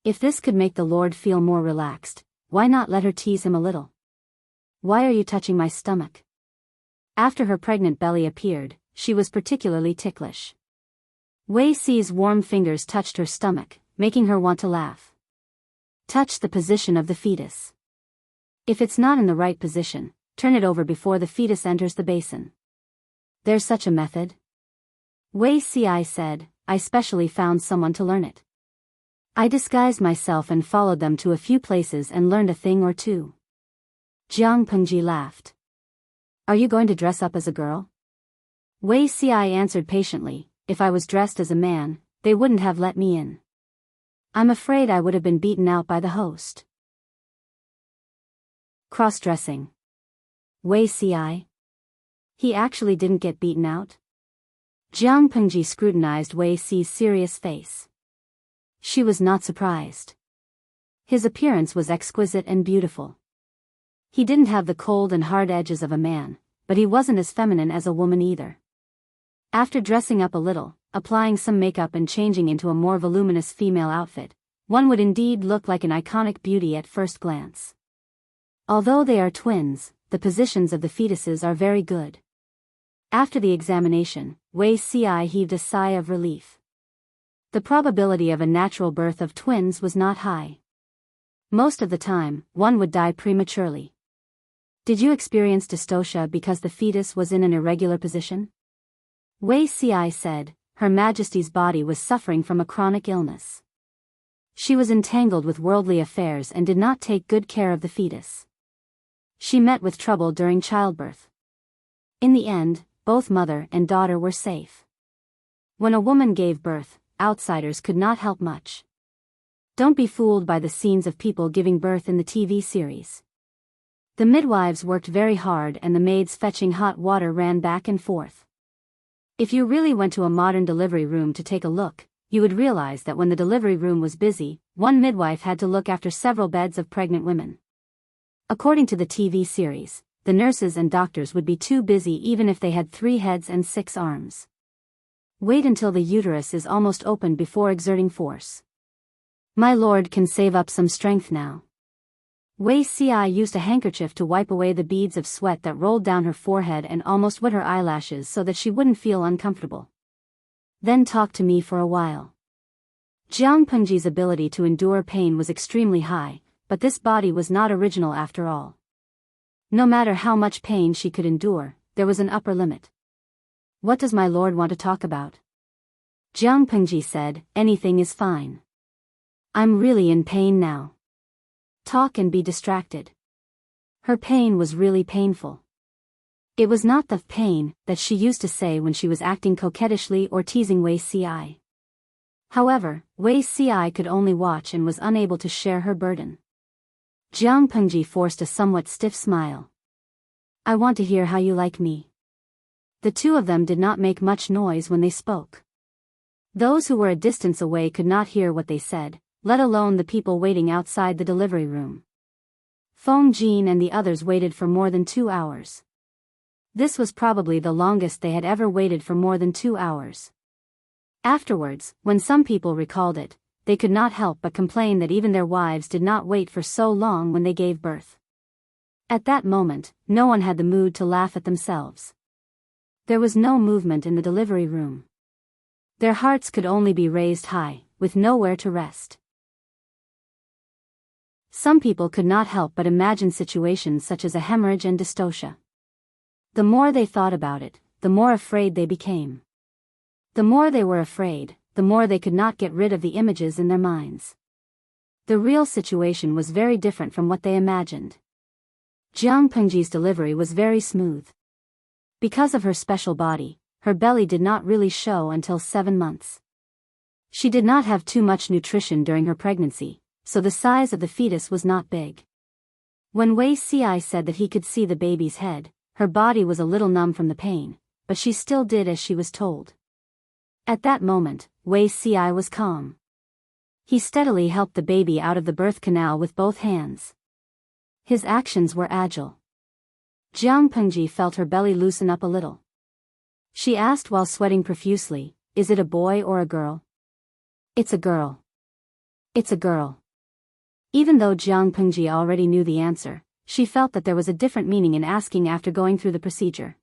If this could make the lord feel more relaxed, why not let her tease him a little? "Why are you touching my stomach?" After her pregnant belly appeared, she was particularly ticklish. Wei Ci's warm fingers touched her stomach, making her want to laugh. Touch the position of the fetus. If it's not in the right position, turn it over before the fetus enters the basin. There's such a method? Wei Ci said, I specially found someone to learn it. I disguised myself and followed them to a few places and learned a thing or two. Jiang Pengji laughed. Are you going to dress up as a girl? Wei Ci answered patiently, if I was dressed as a man, they wouldn't have let me in. I'm afraid I would have been beaten out by the host. Cross-dressing. Wei Ci? He actually didn't get beaten out? Jiang Pengji scrutinized Wei Ci's serious face. She was not surprised. His appearance was exquisite and beautiful. He didn't have the cold and hard edges of a man, but he wasn't as feminine as a woman either. After dressing up a little, applying some makeup and changing into a more voluminous female outfit, one would indeed look like an iconic beauty at first glance. Although they are twins, the positions of the fetuses are very good. After the examination, Wei Ci heaved a sigh of relief. The probability of a natural birth of twins was not high. Most of the time, one would die prematurely. Did you experience dystocia because the fetus was in an irregular position? Wei Ci said, Her Majesty's body was suffering from a chronic illness. She was entangled with worldly affairs and did not take good care of the fetus. She met with trouble during childbirth. In the end, both mother and daughter were safe. When a woman gave birth, outsiders could not help much. Don't be fooled by the scenes of people giving birth in the TV series. The midwives worked very hard and the maids fetching hot water ran back and forth. If you really went to a modern delivery room to take a look, you would realize that when the delivery room was busy, one midwife had to look after several beds of pregnant women. According to the TV series, the nurses and doctors would be too busy even if they had 3 heads and 6 arms. Wait until the uterus is almost open before exerting force. My lord can save up some strength now. Wei Ci used a handkerchief to wipe away the beads of sweat that rolled down her forehead and almost wet her eyelashes so that she wouldn't feel uncomfortable. Then talk to me for a while. Jiang Pengji's ability to endure pain was extremely high, but this body was not original after all. No matter how much pain she could endure, there was an upper limit. What does my lord want to talk about? Jiang Pengji said, anything is fine. I'm really in pain now. Talk and be distracted. Her pain was really painful. It was not the pain that she used to say when she was acting coquettishly or teasing Wei Ci. However, Wei Ci could only watch and was unable to share her burden. Jiang Pengji forced a somewhat stiff smile. I want to hear how you like me. The two of them did not make much noise when they spoke. Those who were a distance away could not hear what they said, let alone the people waiting outside the delivery room. Feng Jin and the others waited for more than 2 hours. This was probably the longest they had ever waited for more than 2 hours. Afterwards, when some people recalled it, they could not help but complain that even their wives did not wait for so long when they gave birth. At that moment, no one had the mood to laugh at themselves. There was no movement in the delivery room. Their hearts could only be raised high, with nowhere to rest. Some people could not help but imagine situations such as a hemorrhage and dystocia. The more they thought about it, the more afraid they became. The more they were afraid, the more they could not get rid of the images in their minds. The real situation was very different from what they imagined. Jiang Pengji's delivery was very smooth. Because of her special body, her belly did not really show until 7 months. She did not have too much nutrition during her pregnancy, so the size of the fetus was not big. When Wei Ci said that he could see the baby's head, her body was a little numb from the pain, but she still did as she was told. At that moment, Wei Ci was calm. He steadily helped the baby out of the birth canal with both hands. His actions were agile. Jiang Pengji felt her belly loosen up a little. She asked while sweating profusely, is it a boy or a girl? It's a girl. It's a girl. Even though Jiang Pengji already knew the answer, she felt that there was a different meaning in asking after going through the procedure.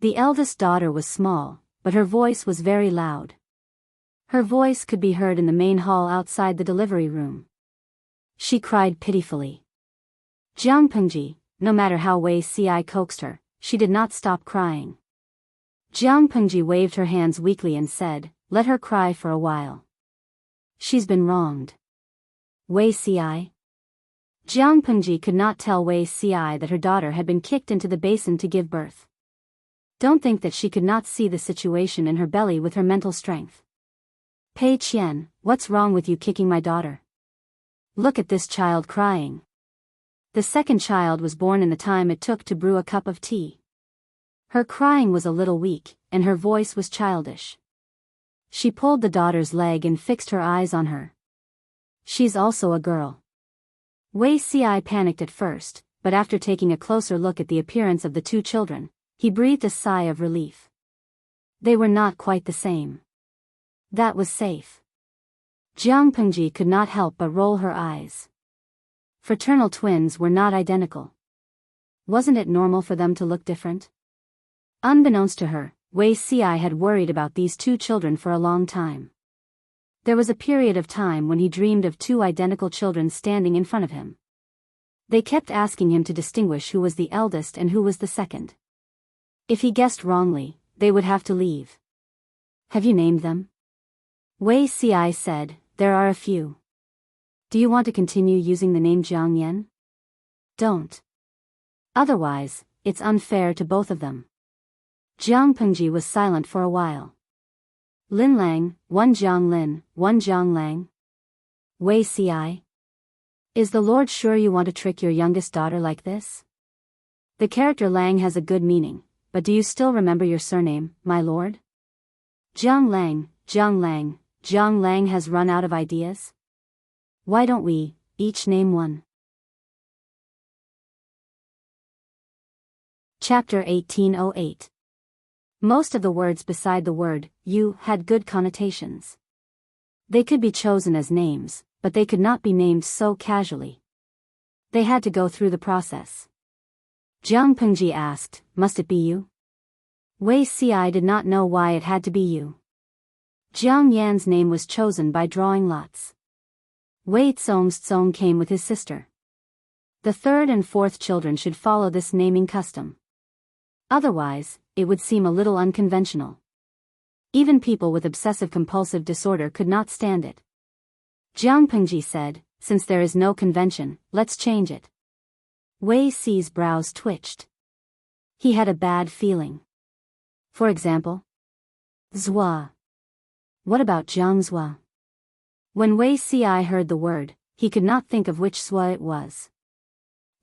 The eldest daughter was small, but her voice was very loud. Her voice could be heard in the main hall outside the delivery room. She cried pitifully. Jiang Pengji, no matter how Wei Ci coaxed her, she did not stop crying. Jiang Pengji waved her hands weakly and said, "Let her cry for a while. She's been wronged." Wei Ci. Jiang Pengji could not tell Wei Ci that her daughter had been kicked into the basin to give birth. Don't think that she could not see the situation in her belly with her mental strength. "Pei Qian, what's wrong with you kicking my daughter? Look at this child crying." The second child was born in the time it took to brew a cup of tea. Her crying was a little weak, and her voice was childish. She pulled the daughter's leg and fixed her eyes on her. "She's also a girl." Wei Ci panicked at first, but after taking a closer look at the appearance of the two children, he breathed a sigh of relief. They were not quite the same. That was safe. Jiang Pengji could not help but roll her eyes. Fraternal twins were not identical. Wasn't it normal for them to look different? Unbeknownst to her, Wei Ci had worried about these two children for a long time. There was a period of time when he dreamed of two identical children standing in front of him. They kept asking him to distinguish who was the eldest and who was the second. If he guessed wrongly, they would have to leave. "Have you named them?" Wei Ci said, "There are a few." "Do you want to continue using the name Jiang Yan?" "Don't. Otherwise, it's unfair to both of them." Jiang Pengji was silent for a while. "Lin Lang, one Jiang Lin, one Jiang Lang." Wei Ci. "Is the Lord sure you want to trick your youngest daughter like this? The character Lang has a good meaning, but do you still remember your surname, my lord?" "Jiang Lang, Jiang Lang, Jiang Lang has run out of ideas? Why don't we each name one?" Chapter 1808. Most of the words beside the word "you" had good connotations. They could be chosen as names, but they could not be named so casually. They had to go through the process. Jiang Pengji asked, "Must it be you?" Wei Ci did not know why it had to be you. Jiang Yan's name was chosen by drawing lots. Wei Tsong came with his sister. The third and fourth children should follow this naming custom. Otherwise, it would seem a little unconventional. Even people with obsessive-compulsive disorder could not stand it. Jiang Pengji said, "Since there is no convention, let's change it." Wei Ci's brows twitched. He had a bad feeling. For example? Zhua. What about Jiang Zhua? When Wei Ci heard the word, he could not think of which Zhua it was.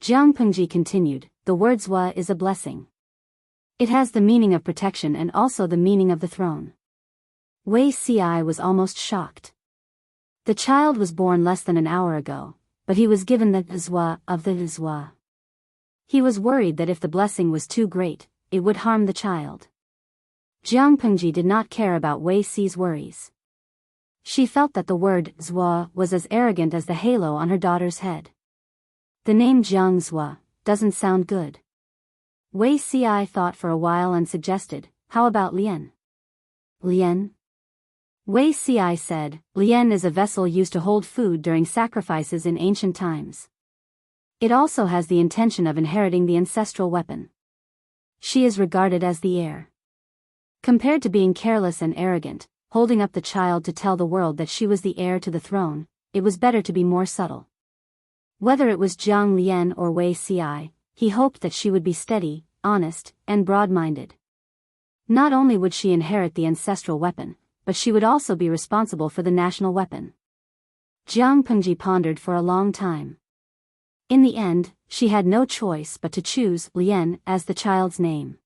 Jiang Pengji continued, "The word Zhua is a blessing. It has the meaning of protection and also the meaning of the throne." Wei Ci was almost shocked. The child was born less than an hour ago, but he was given the Zhua of the Zhua. He was worried that if the blessing was too great, it would harm the child. Jiang Pengji did not care about Wei Ci's worries. She felt that the word Zhua was as arrogant as the halo on her daughter's head. The name Jiang Zhua doesn't sound good. Wei Ci thought for a while and suggested, "How about Lian?" "Lian?" Wei Ci said, "Lian is a vessel used to hold food during sacrifices in ancient times. It also has the intention of inheriting the ancestral weapon. She is regarded as the heir." Compared to being careless and arrogant, holding up the child to tell the world that she was the heir to the throne, it was better to be more subtle. Whether it was Jiang Lian or Wei Ci, he hoped that she would be steady, honest, and broad-minded. Not only would she inherit the ancestral weapon, but she would also be responsible for the national weapon. Jiang Pengji pondered for a long time. In the end, she had no choice but to choose Lian as the child's name.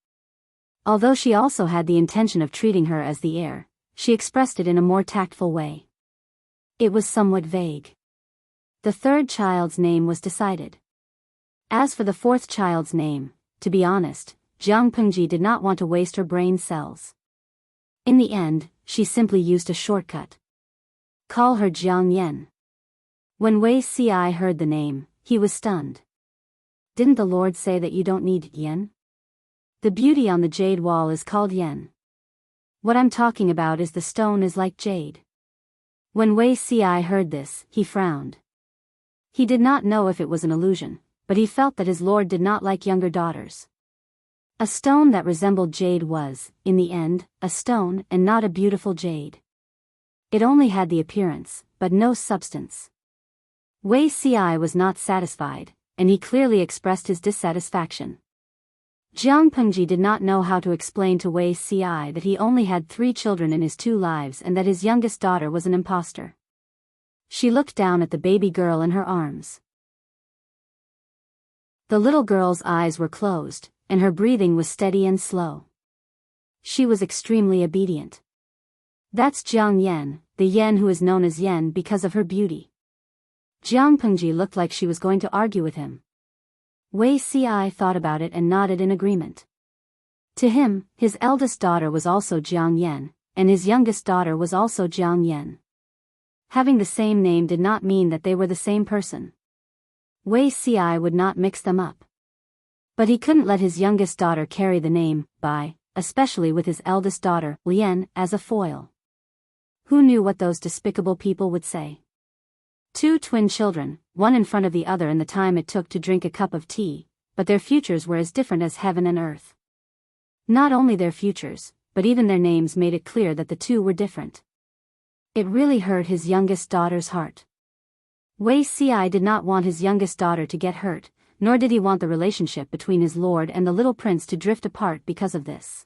Although she also had the intention of treating her as the heir, she expressed it in a more tactful way. It was somewhat vague. The third child's name was decided. As for the fourth child's name, to be honest, Jiang Pengji did not want to waste her brain cells. In the end, she simply used a shortcut. Call her Jiang Yan. When Wei Ci heard the name, he was stunned. Didn't the Lord say that you don't need Yan? The beauty on the jade wall is called Yan. What I'm talking about is the stone is like jade. When Wei Ci heard this, he frowned. He did not know if it was an illusion, but he felt that his lord did not like younger daughters. A stone that resembled jade was, in the end, a stone and not a beautiful jade. It only had the appearance, but no substance. Wei Ci was not satisfied, and he clearly expressed his dissatisfaction. Jiang Pengji did not know how to explain to Wei Ci that he only had 3 children in his 2 lives and that his youngest daughter was an impostor. She looked down at the baby girl in her arms. The little girl's eyes were closed, and her breathing was steady and slow. She was extremely obedient. That's Jiang Yan, the Yan who is known as Yan because of her beauty. Jiang Pengji looked like she was going to argue with him. Wei Ci thought about it and nodded in agreement. To him, his eldest daughter was also Jiang Yan, and his youngest daughter was also Jiang Yan. Having the same name did not mean that they were the same person. Wei Ci would not mix them up. But he couldn't let his youngest daughter carry the name, Bai, especially with his eldest daughter, Lian, as a foil. Who knew what those despicable people would say? 2 twin children, one in front of the other in the time it took to drink a cup of tea, but their futures were as different as heaven and earth. Not only their futures, but even their names made it clear that the 2 were different. It really hurt his youngest daughter's heart. Wei Ci did not want his youngest daughter to get hurt, nor did he want the relationship between his lord and the little prince to drift apart because of this.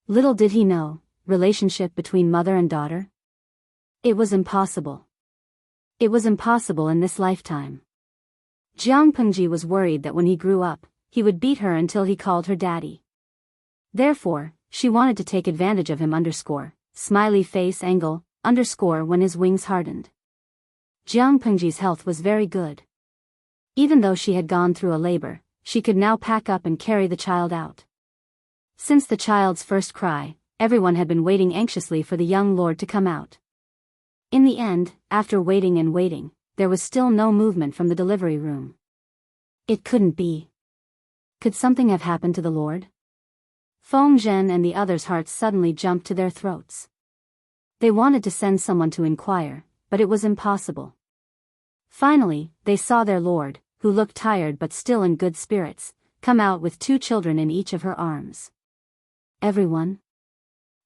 Little did he know, relationship between mother and daughter? It was impossible. It was impossible in this lifetime. Jiang Pengji was worried that when he grew up, he would beat her until he called her daddy. Therefore, she wanted to take advantage of him smiley face angle, when his wings hardened. Jiang Pengji's health was very good. Even though she had gone through a labor, she could now pack up and carry the child out. Since the child's first cry, everyone had been waiting anxiously for the young lord to come out. In the end, after waiting and waiting, there was still no movement from the delivery room. It couldn't be. Could something have happened to the lord? Feng Zhen and the others' hearts suddenly jumped to their throats. They wanted to send someone to inquire, but it was impossible. Finally, they saw their lord, who looked tired but still in good spirits, come out with 2 children in each of her arms. Everyone?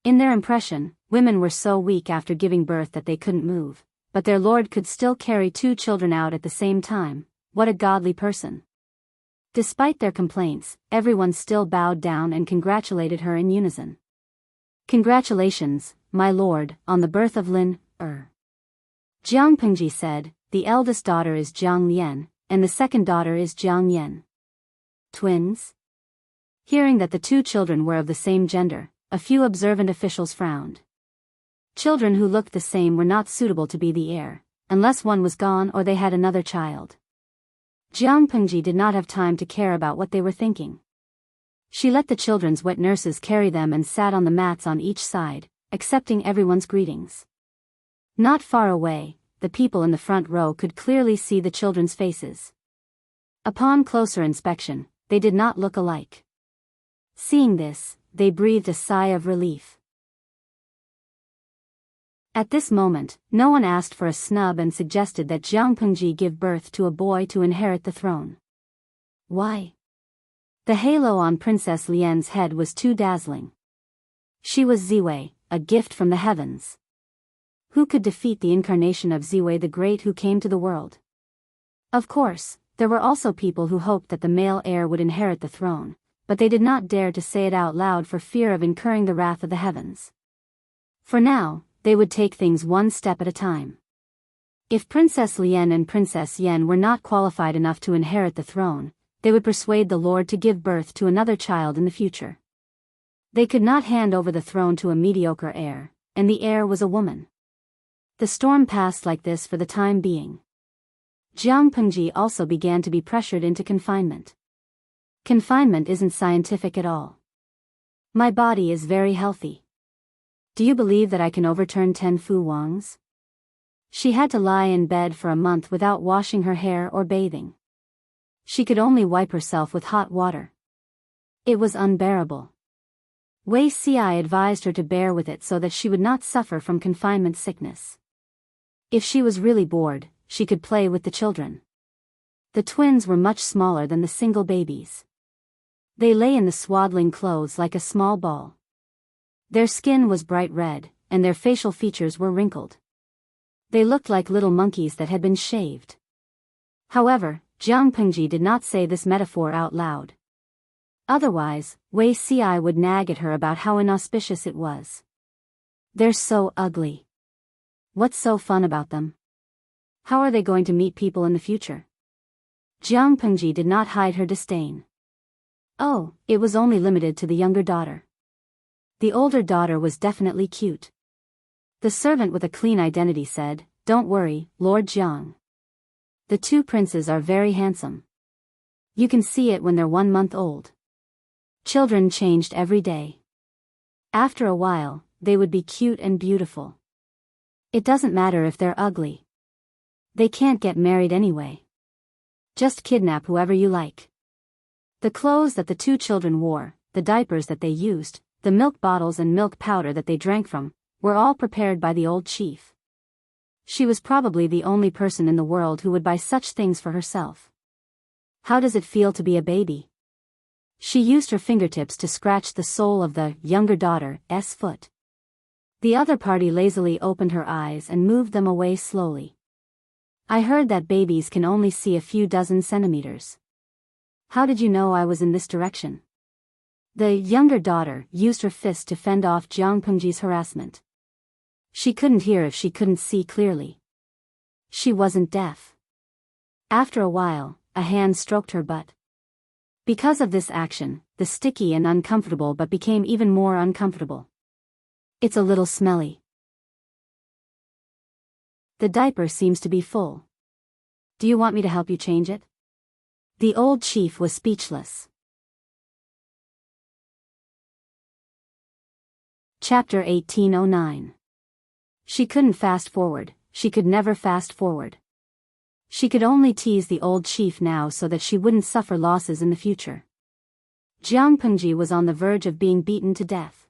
In their impression, women were so weak after giving birth that they couldn't move, but their lord could still carry 2 children out at the same time. What a godly person. Despite their complaints, everyone still bowed down and congratulated her in unison. Congratulations, my lord, on the birth of Lin, Jiang Pengji said, the eldest daughter is Jiang Lian, and the second daughter is Jiang Yan. Twins? Hearing that the 2 children were of the same gender, a few observant officials frowned. Children who looked the same were not suitable to be the heir, unless one was gone or they had another child. Jiang Pengji did not have time to care about what they were thinking. She let the children's wet nurses carry them and sat on the mats on each side, accepting everyone's greetings. Not far away, the people in the front row could clearly see the children's faces. Upon closer inspection, they did not look alike. Seeing this, they breathed a sigh of relief. At this moment, no one asked for a snub and suggested that Jiang Pengji give birth to a boy to inherit the throne. Why? The halo on Princess Lian's head was too dazzling. She was Ziwei, a gift from the heavens. Who could defeat the incarnation of Ziwei the Great who came to the world? Of course, there were also people who hoped that the male heir would inherit the throne, but they did not dare to say it out loud for fear of incurring the wrath of the heavens. For now, they would take things one step at a time. If Princess Lian and Princess Yan were not qualified enough to inherit the throne, they would persuade the Lord to give birth to another child in the future. They could not hand over the throne to a mediocre heir, and the heir was a woman. The storm passed like this for the time being. Jiang Pengji also began to be pressured into confinement. Confinement isn't scientific at all. My body is very healthy. Do you believe that I can overturn 10 Fu Wangs? She had to lie in bed for a month without washing her hair or bathing. She could only wipe herself with hot water. It was unbearable. Wei Ci advised her to bear with it so that she would not suffer from confinement sickness. If she was really bored, she could play with the children. The twins were much smaller than the single babies. They lay in the swaddling clothes like a small ball. Their skin was bright red, and their facial features were wrinkled. They looked like little monkeys that had been shaved. However, Jiang Pengji did not say this metaphor out loud. Otherwise, Wei Ci would nag at her about how inauspicious it was. They're so ugly. What's so fun about them? How are they going to meet people in the future? Jiang Pengji did not hide her disdain. Oh, it was only limited to the younger daughter. The older daughter was definitely cute. The servant with a clean identity said, "Don't worry, Lord Jiang. The two princes are very handsome. You can see it when they're 1 month old." Children changed every day. After a while, they would be cute and beautiful. It doesn't matter if they're ugly. They can't get married anyway. Just kidnap whoever you like. The clothes that the two children wore, the diapers that they used, the milk bottles and milk powder that they drank from, were all prepared by the old chief. She was probably the only person in the world who would buy such things for herself. How does it feel to be a baby? She used her fingertips to scratch the sole of the younger daughter's foot. The other party lazily opened her eyes and moved them away slowly. I heard that babies can only see a few dozen centimeters. How did you know I was in this direction? The younger daughter used her fist to fend off Jiang Pengji's harassment. She couldn't hear if she couldn't see clearly. She wasn't deaf. After a while, a hand stroked her butt. Because of this action, the sticky and uncomfortable but became even more uncomfortable. It's a little smelly. The diaper seems to be full. Do you want me to help you change it? The old chief was speechless. Chapter 1809. She couldn't fast forward, she could never fast forward. She could only tease the old chief now so that she wouldn't suffer losses in the future. Jiang Pengji was on the verge of being beaten to death.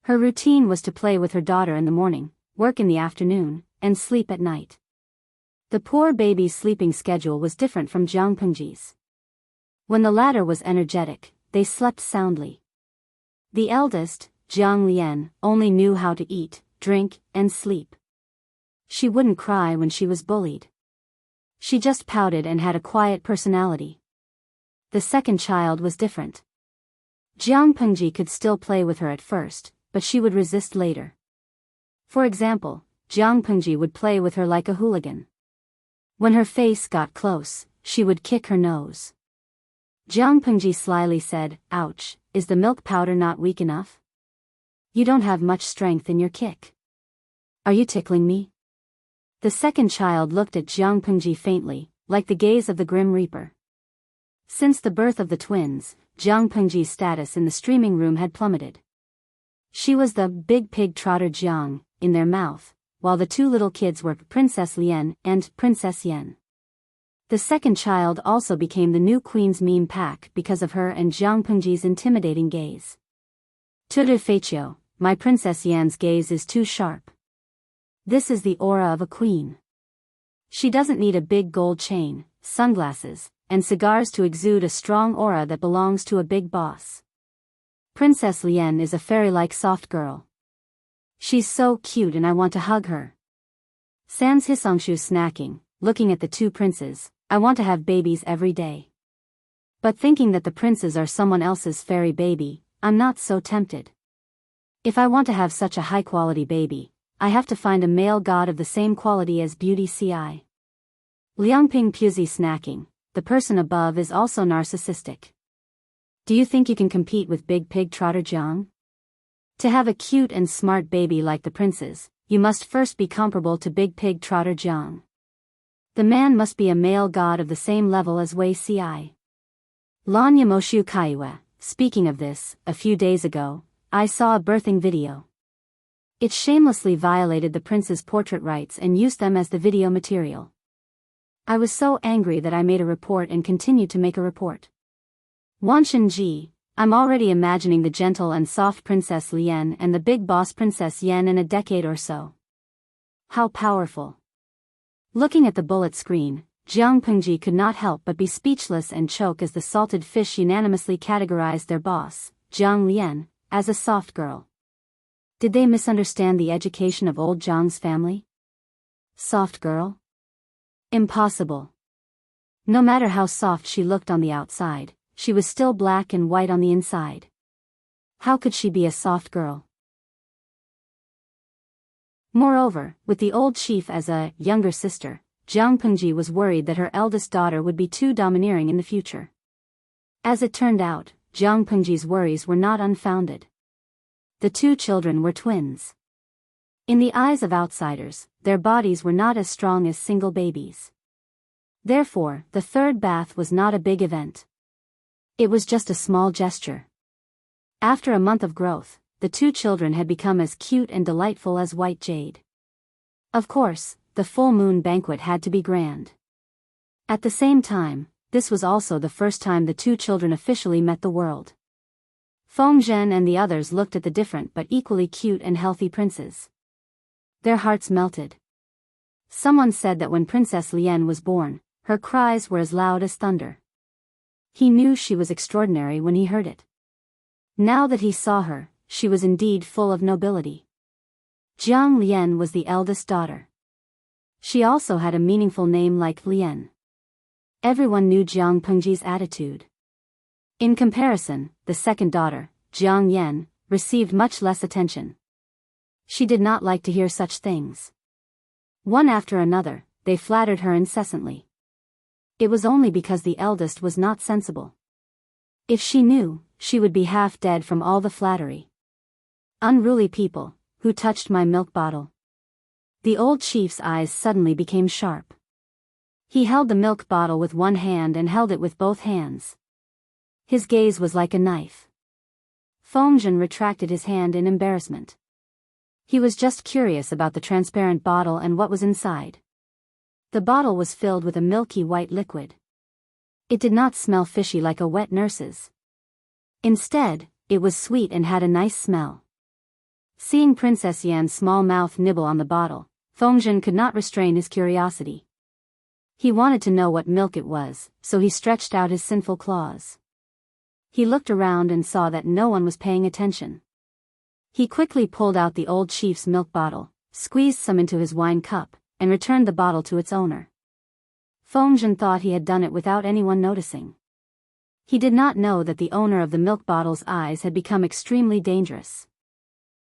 Her routine was to play with her daughter in the morning, work in the afternoon, and sleep at night. The poor baby's sleeping schedule was different from Jiang Pengji's. When the latter was energetic, they slept soundly. The eldest, Jiang Lian, only knew how to eat, drink, and sleep. She wouldn't cry when she was bullied. She just pouted and had a quiet personality. The second child was different. Jiang Pengji could still play with her at first, but she would resist later. For example, Jiang Pengji would play with her like a hooligan. When her face got close, she would kick her nose. Jiang Pengji slyly said, "Ouch, is the milk powder not weak enough? You don't have much strength in your kick. Are you tickling me?" The second child looked at Jiang Pengji faintly, like the gaze of the Grim Reaper. Since the birth of the twins, Jiang Pengji's status in the streaming room had plummeted. She was the big pig trotter Jiang, in their mouth, while the two little kids were Princess Lian and Princess Yan. The second child also became the new queen's meme pack because of her and Jiang Pengji's intimidating gaze. Tutu Feichio, my Princess Yan's gaze is too sharp. This is the aura of a queen. She doesn't need a big gold chain, sunglasses, and cigars to exude a strong aura that belongs to a big boss. Princess Lian is a fairy-like soft girl. She's so cute and I want to hug her. Sans Hisongshu snacking, looking at the two princes, I want to have babies every day. But thinking that the princes are someone else's fairy baby, I'm not so tempted. If I want to have such a high-quality baby, I have to find a male god of the same quality as Beauty Ci. Liangping Puzi snacking, the person above is also narcissistic. Do you think you can compete with Big Pig Trotter Jiang? To have a cute and smart baby like the princes, you must first be comparable to Big Pig Trotter Jiang. The man must be a male god of the same level as Wei Ci. Lan Yamoshu Kaiwa, speaking of this, a few days ago, I saw a birthing video. It shamelessly violated the prince's portrait rights and used them as the video material. I was so angry that I made a report and continued to make a report. Wanshan Ji, I'm already imagining the gentle and soft Princess Lian and the big boss Princess Yan in a decade or so. How powerful. Looking at the bullet screen, Jiang Pengji could not help but be speechless and choke as the salted fish unanimously categorized their boss, Jiang Lian, as a soft girl. Did they misunderstand the education of old Jiang's family? Soft girl? Impossible. No matter how soft she looked on the outside, she was still black and white on the inside. How could she be a soft girl? Moreover, with the old chief as a younger sister, Jiang Pengji was worried that her eldest daughter would be too domineering in the future. As it turned out, Jiang Pengji's worries were not unfounded. The two children were twins. In the eyes of outsiders, their bodies were not as strong as single babies. Therefore, the third bath was not a big event. It was just a small gesture. After a month of growth, the two children had become as cute and delightful as white jade. Of course, the full moon banquet had to be grand. At the same time, this was also the first time the two children officially met the world. Feng Zhen and the others looked at the different but equally cute and healthy princes. Their hearts melted. Someone said that when Princess Lian was born, her cries were as loud as thunder. He knew she was extraordinary when he heard it. Now that he saw her, she was indeed full of nobility. Jiang Lian was the eldest daughter. She also had a meaningful name like Lian. Everyone knew Jiang Pengji's attitude. In comparison, the second daughter, Jiang Yan, received much less attention. She did not like to hear such things. One after another, they flattered her incessantly. It was only because the eldest was not sensible. If she knew, she would be half dead from all the flattery. Unruly people, who touched my milk bottle? The old chief's eyes suddenly became sharp. He held the milk bottle with one hand and held it with both hands. His gaze was like a knife. Feng Zhen retracted his hand in embarrassment. He was just curious about the transparent bottle and what was inside. The bottle was filled with a milky white liquid. It did not smell fishy like a wet nurse's. Instead, it was sweet and had a nice smell. Seeing Princess Yan's small mouth nibble on the bottle, Feng Zhen could not restrain his curiosity. He wanted to know what milk it was, so he stretched out his sinful claws. He looked around and saw that no one was paying attention. He quickly pulled out the old chief's milk bottle, squeezed some into his wine cup, and returned the bottle to its owner. Feng Zhen thought he had done it without anyone noticing. He did not know that the owner of the milk bottle's eyes had become extremely dangerous.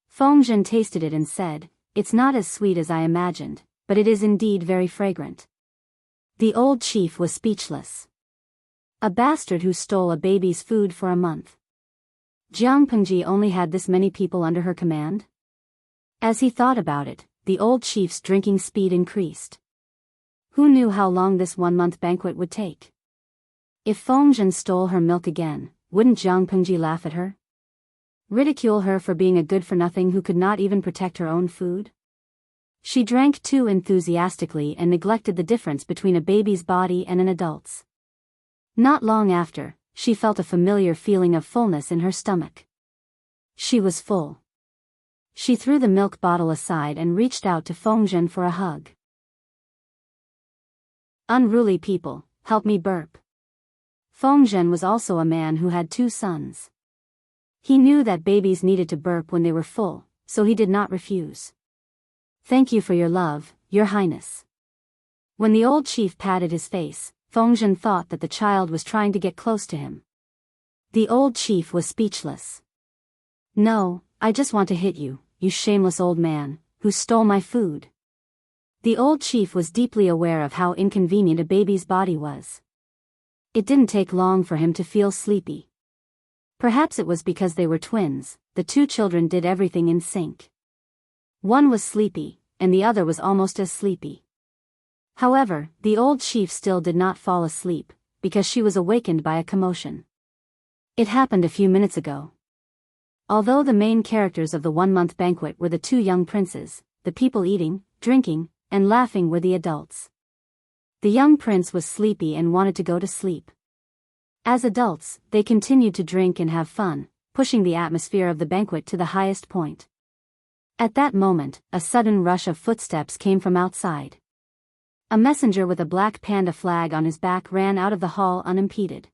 Feng Zhen tasted it and said, "It's not as sweet as I imagined, but it is indeed very fragrant." The old chief was speechless. A bastard who stole a baby's food for a month. Jiang Pengji only had this many people under her command? As he thought about it, the old chief's drinking speed increased. Who knew how long this one-month banquet would take? If Feng Zhen stole her milk again, wouldn't Jiang Pengji laugh at her? Ridicule her for being a good-for-nothing who could not even protect her own food? She drank too enthusiastically and neglected the difference between a baby's body and an adult's. Not long after, she felt a familiar feeling of fullness in her stomach. She was full. She threw the milk bottle aside and reached out to Feng Zhen for a hug. Unruly people, help me burp. Feng Zhen was also a man who had two sons. He knew that babies needed to burp when they were full, so he did not refuse. Thank you for your love, Your Highness. When the old chief patted his face, Feng Zhen thought that the child was trying to get close to him. The old chief was speechless. No, I just want to hit you, you shameless old man, who stole my food. The old chief was deeply aware of how inconvenient a baby's body was. It didn't take long for him to feel sleepy. Perhaps it was because they were twins, the two children did everything in sync. One was sleepy, and the other was almost as sleepy. However, the old chief still did not fall asleep, because she was awakened by a commotion. It happened a few minutes ago. Although the main characters of the one-month banquet were the two young princes, the people eating, drinking, and laughing were the adults. The young prince was sleepy and wanted to go to sleep. As adults, they continued to drink and have fun, pushing the atmosphere of the banquet to the highest point. At that moment, a sudden rush of footsteps came from outside. A messenger with a black panda flag on his back ran out of the hall unimpeded.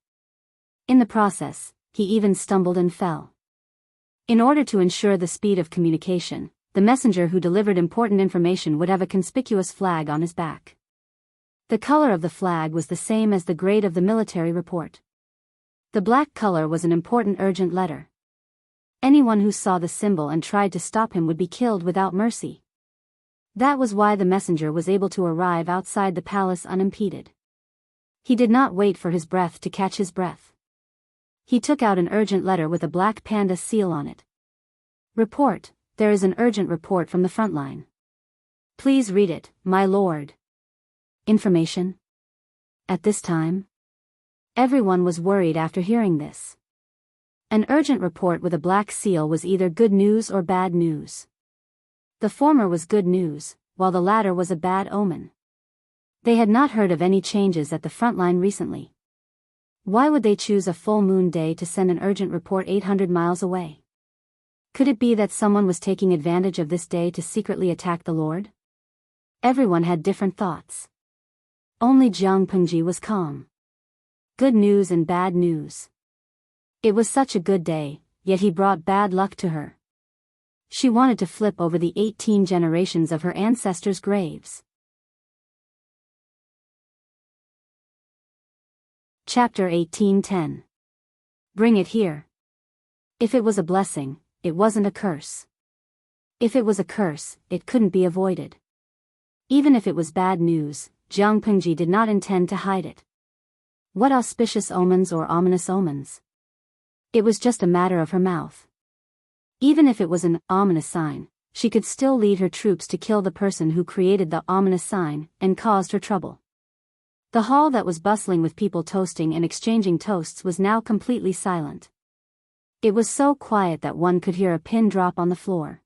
In the process, he even stumbled and fell. In order to ensure the speed of communication, the messenger who delivered important information would have a conspicuous flag on his back. The color of the flag was the same as the grade of the military report. The black color was an important urgent letter. Anyone who saw the symbol and tried to stop him would be killed without mercy. That was why the messenger was able to arrive outside the palace unimpeded. He did not wait for his breath to catch his breath. He took out an urgent letter with a black panda seal on it. Report, there is an urgent report from the front line. Please read it, my lord. Information? At this time? Everyone was worried after hearing this. An urgent report with a black seal was either good news or bad news. The former was good news, while the latter was a bad omen. They had not heard of any changes at the front line recently. Why would they choose a full moon day to send an urgent report 800 miles away? Could it be that someone was taking advantage of this day to secretly attack the Lord? Everyone had different thoughts. Only Jiang Pengji was calm. Good news and bad news. It was such a good day, yet he brought bad luck to her. She wanted to flip over the 18 generations of her ancestors' graves. Chapter 18:10. Bring it here. If it was a blessing, it wasn't a curse. If it was a curse, it couldn't be avoided. Even if it was bad news, Jiang Pengji did not intend to hide it. What auspicious omens or ominous omens? It was just a matter of her mouth. Even if it was an ominous sign, she could still lead her troops to kill the person who created the ominous sign and caused her trouble. The hall that was bustling with people toasting and exchanging toasts was now completely silent. It was so quiet that one could hear a pin drop on the floor.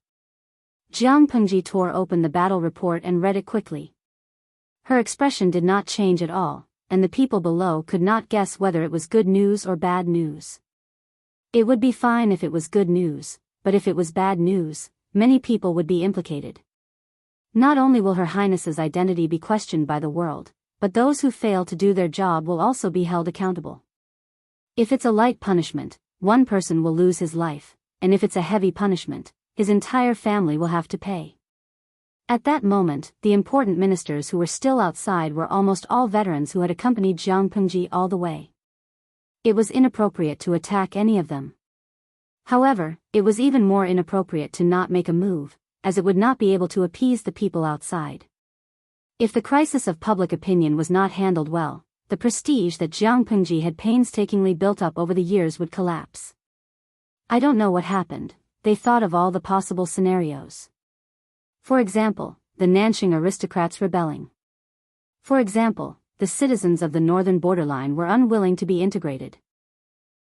Jiang Pengji tore open the battle report and read it quickly. Her expression did not change at all, and the people below could not guess whether it was good news or bad news. It would be fine if it was good news, but if it was bad news, many people would be implicated. Not only will Her Highness's identity be questioned by the world, but those who fail to do their job will also be held accountable. If it's a light punishment, one person will lose his life, and if it's a heavy punishment, his entire family will have to pay. At that moment, the important ministers who were still outside were almost all veterans who had accompanied Jiang Pengji all the way. It was inappropriate to attack any of them. However, it was even more inappropriate to not make a move, as it would not be able to appease the people outside. If the crisis of public opinion was not handled well, the prestige that Jiang Pengji had painstakingly built up over the years would collapse. I don't know what happened. They thought of all the possible scenarios. For example, the Nanxing aristocrats rebelling. For example, the citizens of the northern borderline were unwilling to be integrated.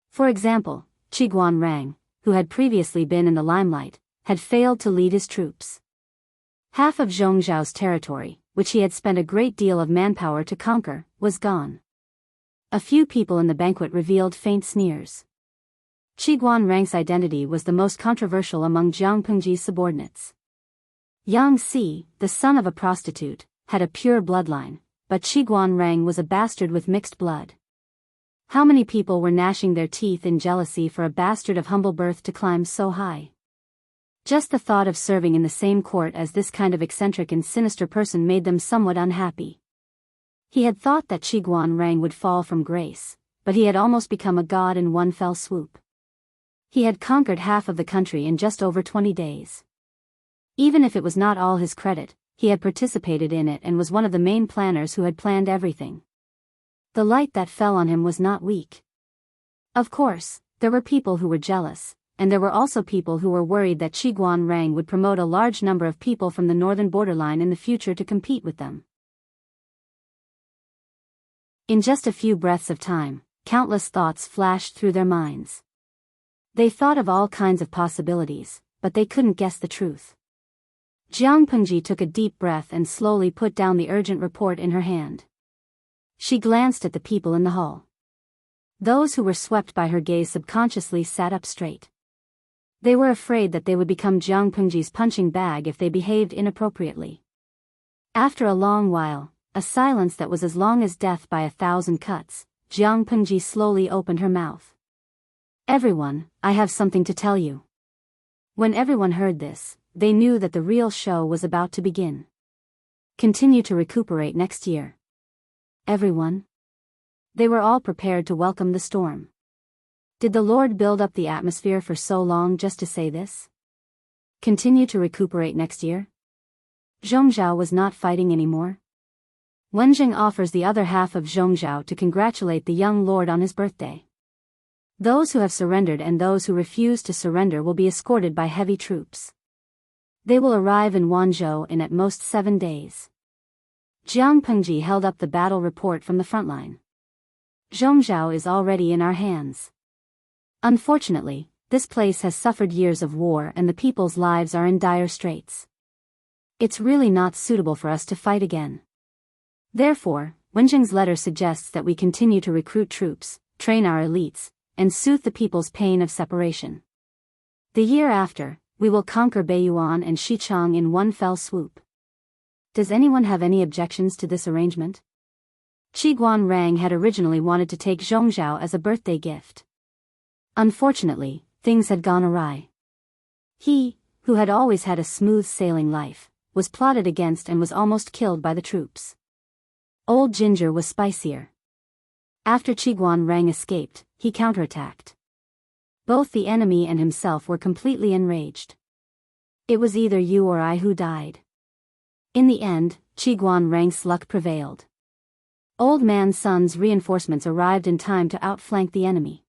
For example, Qiguan Rang, who had previously been in the limelight, had failed to lead his troops. Half of Zhongzhao's territory, which he had spent a great deal of manpower to conquer, was gone. A few people in the banquet revealed faint sneers. Qiguan Rang's identity was the most controversial among Jiang Pengji's subordinates. Yang Si, the son of a prostitute, had a pure bloodline, but Qiguan Rang was a bastard with mixed blood. How many people were gnashing their teeth in jealousy for a bastard of humble birth to climb so high? Just the thought of serving in the same court as this kind of eccentric and sinister person made them somewhat unhappy. He had thought that Qiguan Rang would fall from grace, but he had almost become a god in one fell swoop. He had conquered half of the country in just over 20 days. Even if it was not all his credit, he had participated in it and was one of the main planners who had planned everything. The light that fell on him was not weak. Of course, there were people who were jealous, and there were also people who were worried that Qiguan Rang would promote a large number of people from the northern borderline in the future to compete with them. In just a few breaths of time, countless thoughts flashed through their minds. They thought of all kinds of possibilities, but they couldn't guess the truth. Jiang Pengji took a deep breath and slowly put down the urgent report in her hand. She glanced at the people in the hall. Those who were swept by her gaze subconsciously sat up straight. They were afraid that they would become Jiang Pengji's punching bag if they behaved inappropriately. After a long while, a silence that was as long as death by 1,000 cuts, Jiang Pengji slowly opened her mouth. Everyone, I have something to tell you. When everyone heard this, they knew that the real show was about to begin. Continue to recuperate next year. Everyone? They were all prepared to welcome the storm. Did the Lord build up the atmosphere for so long just to say this? Continue to recuperate next year? Zhongzhao was not fighting anymore. Wenjing offers the other half of Zhongzhao to congratulate the young lord on his birthday. Those who have surrendered and those who refuse to surrender will be escorted by heavy troops. They will arrive in Wanzhou in at most 7 days. Jiang Pengji held up the battle report from the front line. Zhongzhao is already in our hands. Unfortunately, this place has suffered years of war and the people's lives are in dire straits. It's really not suitable for us to fight again. Therefore, Wenjing's letter suggests that we continue to recruit troops, train our elites, and soothe the people's pain of separation. The year after, we will conquer Beiyuan and Xichang in one fell swoop. Does anyone have any objections to this arrangement? Qiguan Rang had originally wanted to take Zhongzhao as a birthday gift. Unfortunately, things had gone awry. He, who had always had a smooth sailing life, was plotted against and was almost killed by the troops. Old Ginger was spicier. After Qiguan Rang escaped, he counterattacked. Both the enemy and himself were completely enraged. It was either you or I who died. In the end, Qiguan Rang's luck prevailed. Old Man Sun's reinforcements arrived in time to outflank the enemy.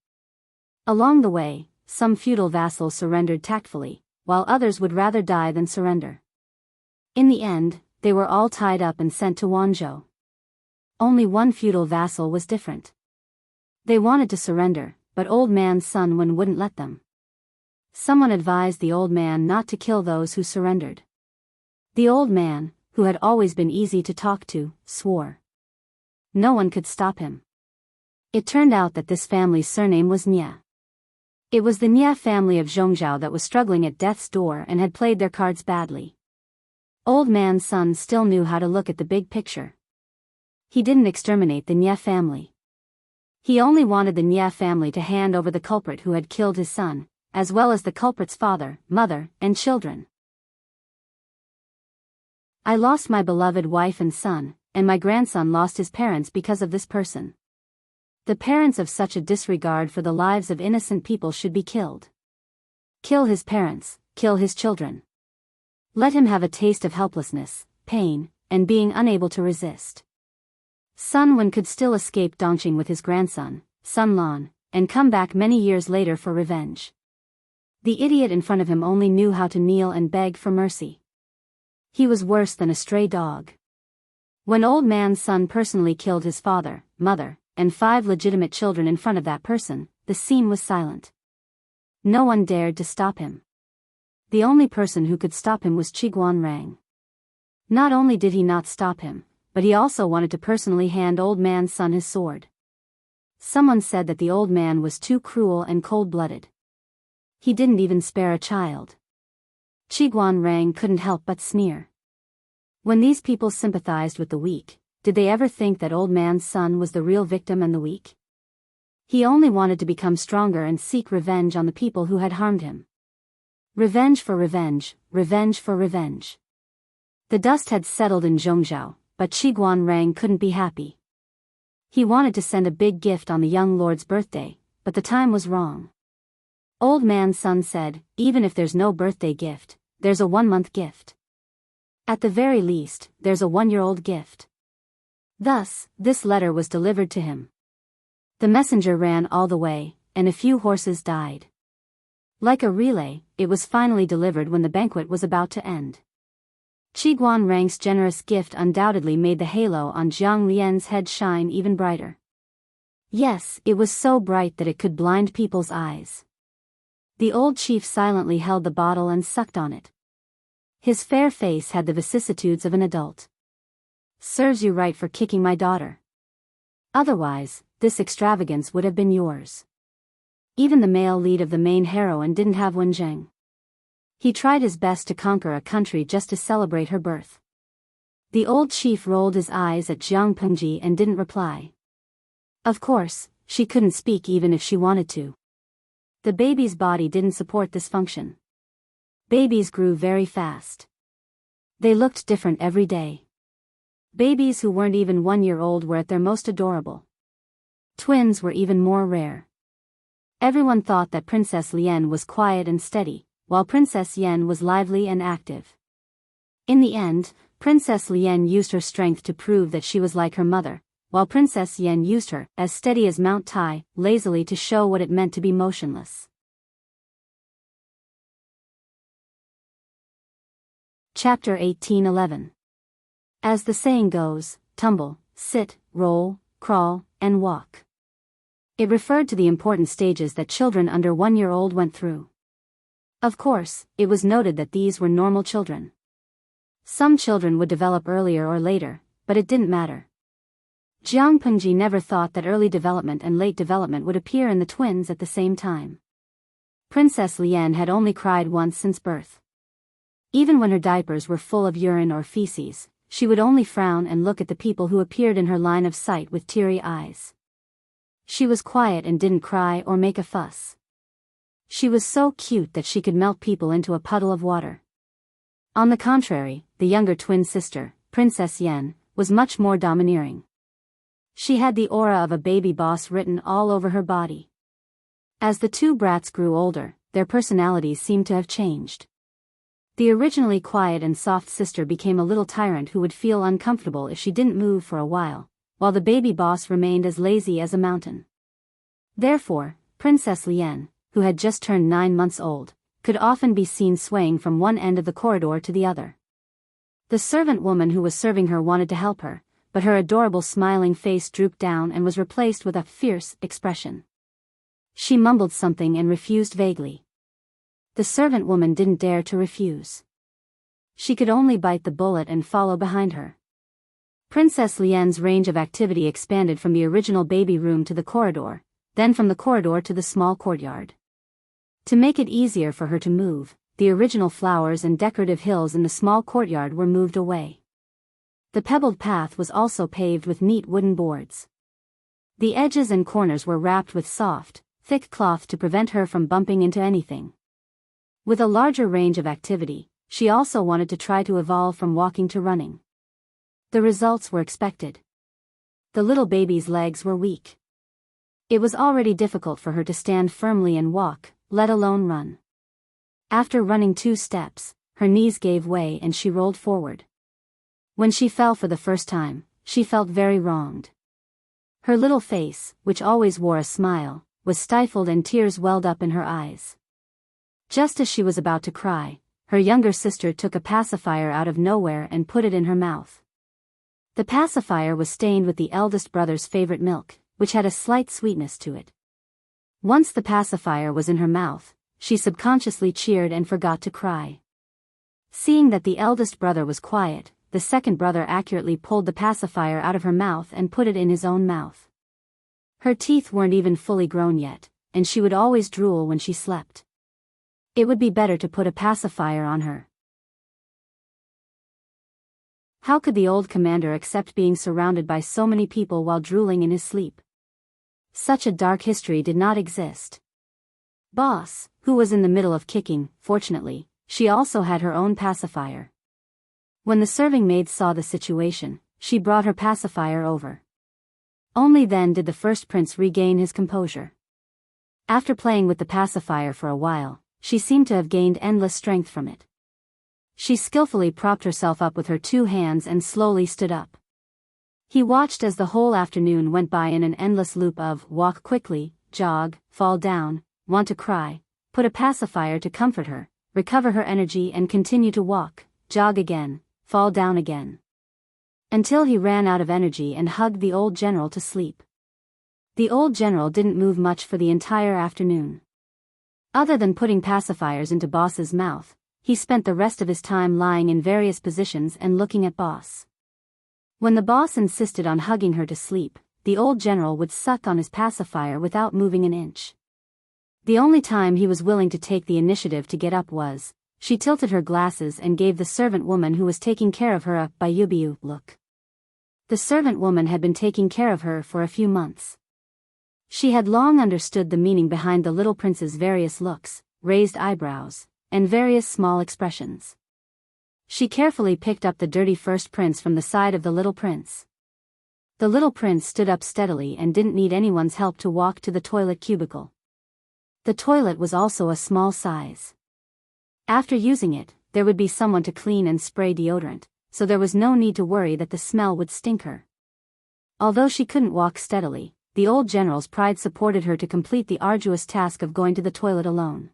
Along the way, some feudal vassals surrendered tactfully, while others would rather die than surrender. In the end, they were all tied up and sent to Wanzhou. Only one feudal vassal was different. They wanted to surrender, but Old Man Sun wouldn't let them. Someone advised the old man not to kill those who surrendered. The old man, who had always been easy to talk to, swore. No one could stop him. It turned out that this family's surname was Nie. It was the Nie family of Zhongzhao that was struggling at death's door and had played their cards badly. Old Man Sun still knew how to look at the big picture. He didn't exterminate the Nie family. He only wanted the Nie family to hand over the culprit who had killed his son, as well as the culprit's father, mother, and children. I lost my beloved wife and son, and my grandson lost his parents because of this person. The parents of such a disregard for the lives of innocent people should be killed. Kill his parents, kill his children. Let him have a taste of helplessness, pain, and being unable to resist. Sun Wen could still escape Dongqing with his grandson, Sun Lan, and come back many years later for revenge. The idiot in front of him only knew how to kneel and beg for mercy. He was worse than a stray dog. When Old Man Sun personally killed his father, mother, and 5 legitimate children in front of that person, the scene was silent. No one dared to stop him. The only person who could stop him was Qiguan Rang. Not only did he not stop him, but he also wanted to personally hand Old Man Sun his sword. Someone said that the old man was too cruel and cold-blooded. He didn't even spare a child. Qiguan Rang couldn't help but sneer. When these people sympathized with the weak, did they ever think that Old Man Sun was the real victim and the weak? He only wanted to become stronger and seek revenge on the people who had harmed him. Revenge for revenge, revenge for revenge. The dust had settled in Zhongzhao, but Qiguan Rang couldn't be happy. He wanted to send a big gift on the young lord's birthday, but the time was wrong. Old Man Sun said, even if there's no birthday gift, there's a 1-month gift. At the very least, there's a 1-year-old gift. Thus, this letter was delivered to him. The messenger ran all the way, and a few horses died. Like a relay, it was finally delivered when the banquet was about to end. Qiguan Rang's generous gift undoubtedly made the halo on Jiang Lian's head shine even brighter. Yes, it was so bright that it could blind people's eyes. The old chief silently held the bottle and sucked on it. His fair face had the vicissitudes of an adult. Serves you right for kicking my daughter. Otherwise, this extravagance would have been yours. Even the male lead of the main heroine didn't have Wenjing. He tried his best to conquer a country just to celebrate her birth. The old chief rolled his eyes at Jianghu and didn't reply. Of course, she couldn't speak even if she wanted to. The baby's body didn't support this function. Babies grew very fast. They looked different every day. Babies who weren't even 1 year old were at their most adorable. Twins were even more rare. Everyone thought that Princess Lian was quiet and steady, while Princess Yen was lively and active. In the end, Princess Lian used her strength to prove that she was like her mother, while Princess Yen used her, as steady as Mount Tai, lazily to show what it meant to be motionless. Chapter 1811. As the saying goes, tumble, sit, roll, crawl, and walk. It referred to the important stages that children under 1 year old went through. Of course, it was noted that these were normal children. Some children would develop earlier or later, but it didn't matter. Jianghu never thought that early development and late development would appear in the twins at the same time. Princess Lian had only cried once since birth. Even when her diapers were full of urine or feces, she would only frown and look at the people who appeared in her line of sight with teary eyes. She was quiet and didn't cry or make a fuss. She was so cute that she could melt people into a puddle of water. On the contrary, the younger twin sister, Princess Yen, was much more domineering. She had the aura of a baby boss written all over her body. As the two brats grew older, their personalities seemed to have changed. The originally quiet and soft sister became a little tyrant who would feel uncomfortable if she didn't move for a while the baby boss remained as lazy as a mountain. Therefore, Princess Lian, who had just turned 9 months old, could often be seen swaying from one end of the corridor to the other. The servant woman who was serving her wanted to help her, but her adorable smiling face drooped down and was replaced with a fierce expression. She mumbled something and refused vaguely. The servant woman didn't dare to refuse. She could only bite the bullet and follow behind her. Princess Lian's range of activity expanded from the original baby room to the corridor, then from the corridor to the small courtyard. To make it easier for her to move, the original flowers and decorative hills in the small courtyard were moved away. The pebbled path was also paved with neat wooden boards. The edges and corners were wrapped with soft, thick cloth to prevent her from bumping into anything. With a larger range of activity, she also wanted to try to evolve from walking to running. The results were expected. The little baby's legs were weak. It was already difficult for her to stand firmly and walk, let alone run. After running 2 steps, her knees gave way and she rolled forward. When she fell for the first time, she felt very wronged. Her little face, which always wore a smile, was stifled and tears welled up in her eyes. Just as she was about to cry, her younger sister took a pacifier out of nowhere and put it in her mouth. The pacifier was stained with the eldest brother's favorite milk, which had a slight sweetness to it. Once the pacifier was in her mouth, she subconsciously cheered and forgot to cry. Seeing that the eldest brother was quiet, the second brother accurately pulled the pacifier out of her mouth and put it in his own mouth. Her teeth weren't even fully grown yet, and she would always drool when she slept. It would be better to put a pacifier on her. How could the old commander accept being surrounded by so many people while drooling in his sleep? Such a dark history did not exist. Boss, who was in the middle of kicking, fortunately, she also had her own pacifier. When the serving maid saw the situation, she brought her pacifier over. Only then did the first prince regain his composure. After playing with the pacifier for a while, she seemed to have gained endless strength from it. She skillfully propped herself up with her 2 hands and slowly stood up. He watched as the whole afternoon went by in an endless loop of walk quickly, jog, fall down, want to cry, put a pacifier to comfort her, recover her energy and continue to walk, jog again, fall down again. Until he ran out of energy and hugged the old general to sleep. The old general didn't move much for the entire afternoon. Other than putting pacifiers into Boss's mouth, he spent the rest of his time lying in various positions and looking at Boss. When the boss insisted on hugging her to sleep, the old general would suck on his pacifier without moving an inch. The only time he was willing to take the initiative to get up was, she tilted her glasses and gave the servant woman who was taking care of her a Biyao look. The servant woman had been taking care of her for a few months. She had long understood the meaning behind the little prince's various looks, raised eyebrows, and various small expressions. She carefully picked up the dirty first prince from the side of the little prince. The little prince stood up steadily and didn't need anyone's help to walk to the toilet cubicle. The toilet was also a small size. After using it, there would be someone to clean and spray deodorant, so there was no need to worry that the smell would stink her. Although she couldn't walk steadily, the old general's pride supported her to complete the arduous task of going to the toilet alone.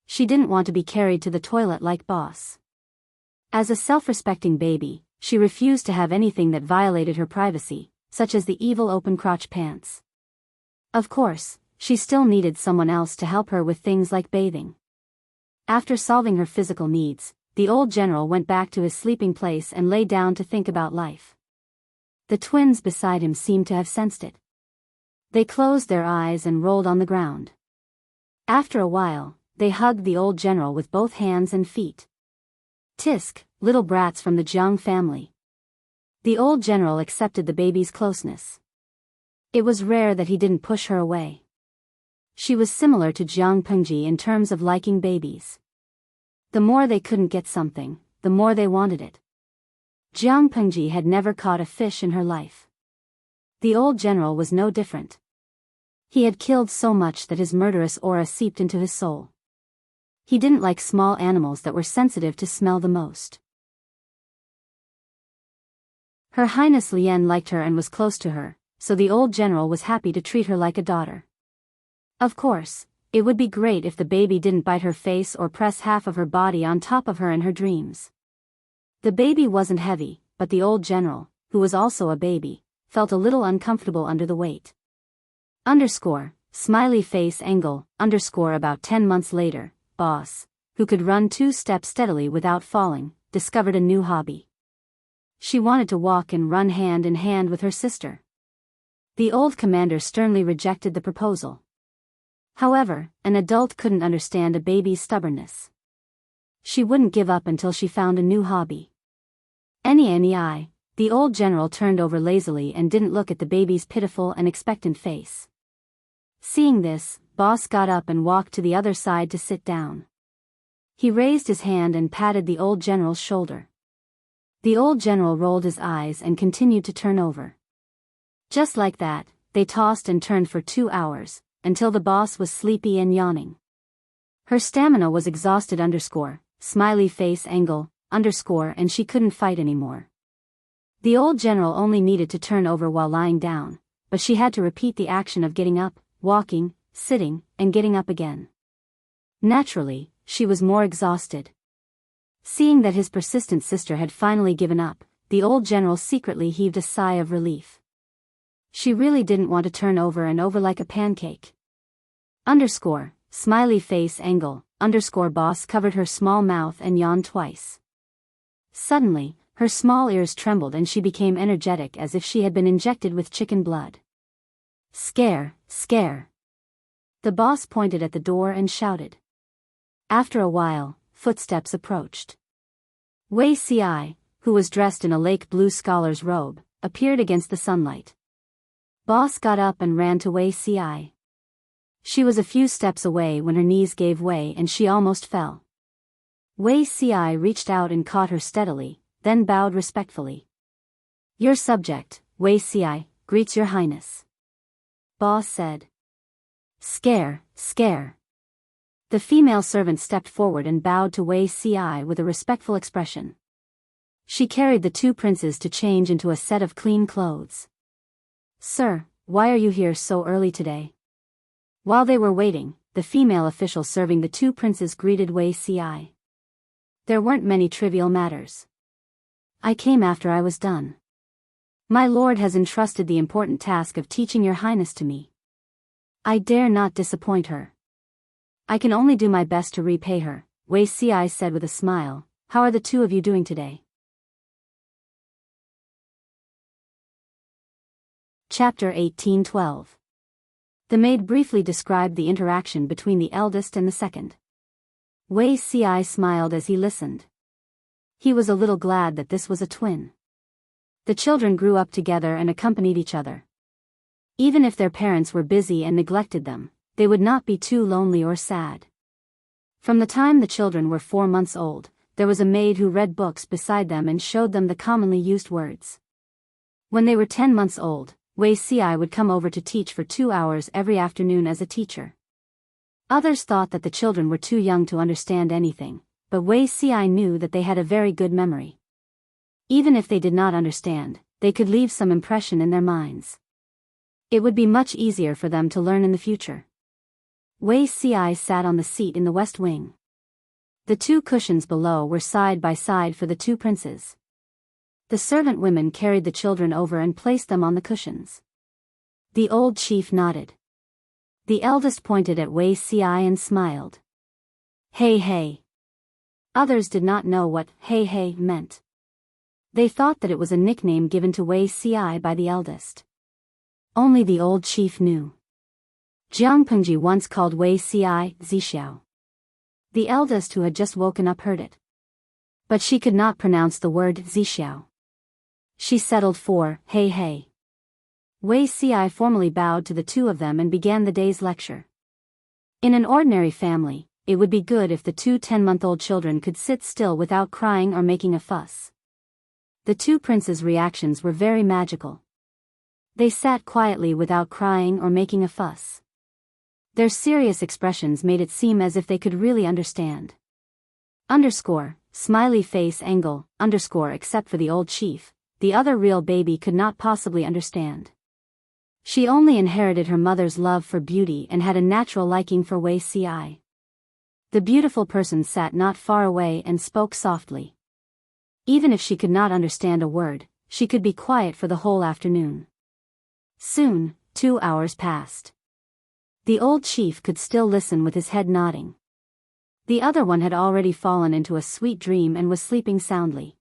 She didn't want to be carried to the toilet like boss. As a self-respecting baby, she refused to have anything that violated her privacy, such as the evil open-crotch pants. Of course, she still needed someone else to help her with things like bathing. After solving her physical needs, the old general went back to his sleeping place and lay down to think about life. The twins beside him seemed to have sensed it. They closed their eyes and rolled on the ground. After a while, they hugged the old general with both hands and feet. Tisk, little brats from the Jianghu family. The old general accepted the baby's closeness. It was rare that he didn't push her away. She was similar to Jianghu in terms of liking babies. The more they couldn't get something, the more they wanted it. Jianghu had never caught a fish in her life. The old general was no different. He had killed so much that his murderous aura seeped into his soul. He didn't like small animals that were sensitive to smell the most. Her Highness Lian liked her and was close to her, so the old general was happy to treat her like a daughter. Of course, it would be great if the baby didn't bite her face or press half of her body on top of her in her dreams. The baby wasn't heavy, but the old general, who was also a baby, felt a little uncomfortable under the weight. Smiley face angle, about 10 months later, boss, who could run 2 steps steadily without falling, discovered a new hobby. She wanted to walk and run hand in hand with her sister. The old commander sternly rejected the proposal. However, an adult couldn't understand a baby's stubbornness. She wouldn't give up until she found a new hobby. The old general turned over lazily and didn't look at the baby's pitiful and expectant face. Seeing this, boss got up and walked to the other side to sit down. He raised his hand and patted the old general's shoulder. The old general rolled his eyes and continued to turn over. Just like that, they tossed and turned for 2 hours, until the boss was sleepy and yawning. Her stamina was exhausted smiley face angle, and she couldn't fight anymore. The old general only needed to turn over while lying down, but she had to repeat the action of getting up, walking, sitting, and getting up again. Naturally, she was more exhausted. Seeing that his persistent sister had finally given up, the old general secretly heaved a sigh of relief. She really didn't want to turn over and over like a pancake. Smiley face angle, boss covered her small mouth and yawned twice. Suddenly, her small ears trembled and she became energetic as if she had been injected with chicken blood. Scare. The boss pointed at the door and shouted. After a while, footsteps approached. Wei Ci, who was dressed in a lake blue scholar's robe, appeared against the sunlight. Boss got up and ran to Wei Ci. She was a few steps away when her knees gave way and she almost fell. Wei Ci reached out and caught her steadily, then bowed respectfully. Your subject, Wei Ci, greets your highness. Boss said. Scare. The female servant stepped forward and bowed to Wei Ci with a respectful expression. She carried the 2 princes to change into a set of clean clothes. Sir, why are you here so early today? While they were waiting, the female official serving the 2 princes greeted Wei Ci. There weren't many trivial matters. I came after I was done. My lord has entrusted the important task of teaching your highness to me. I dare not disappoint her. I can only do my best to repay her, Wei Ci said with a smile. How are the 2 of you doing today? Chapter 1812. The maid briefly described the interaction between the eldest and the second. Wei Ci smiled as he listened. He was a little glad that this was a twin. The children grew up together and accompanied each other. Even if their parents were busy and neglected them, they would not be too lonely or sad. From the time the children were 4 months old, there was a maid who read books beside them and showed them the commonly used words. When they were 10 months old, Wei Ci would come over to teach for 2 hours every afternoon as a teacher. Others thought that the children were too young to understand anything, but Wei Ci knew that they had a very good memory. Even if they did not understand, they could leave some impression in their minds. It would be much easier for them to learn in the future. Wei Ci sat on the seat in the west wing. The 2 cushions below were side by side for the 2 princes. The servant women carried the children over and placed them on the cushions. The old chief nodded. The eldest pointed at Wei Ci and smiled. Hey hey. Others did not know what hey hey meant. They thought that it was a nickname given to Wei Ci by the eldest. Only the old chief knew. Jianghu once called Wei Ci Zixiao. The eldest, who had just woken up, heard it. But she could not pronounce the word Zixiao. She settled for hey hey. Wei Ci formally bowed to the 2 of them and began the day's lecture. In an ordinary family, it would be good if the 2 10-month-old children could sit still without crying or making a fuss. The 2 princes' reactions were very magical. They sat quietly without crying or making a fuss. Their serious expressions made it seem as if they could really understand. Smiley face angle, except for the old chief, the other real baby could not possibly understand. She only inherited her mother's love for beauty and had a natural liking for Wei Ci. The beautiful person sat not far away and spoke softly. Even if she could not understand a word, she could be quiet for the whole afternoon. Soon, 2 hours passed. The old chief could still listen with his head nodding. The other one had already fallen into a sweet dream and was sleeping soundly.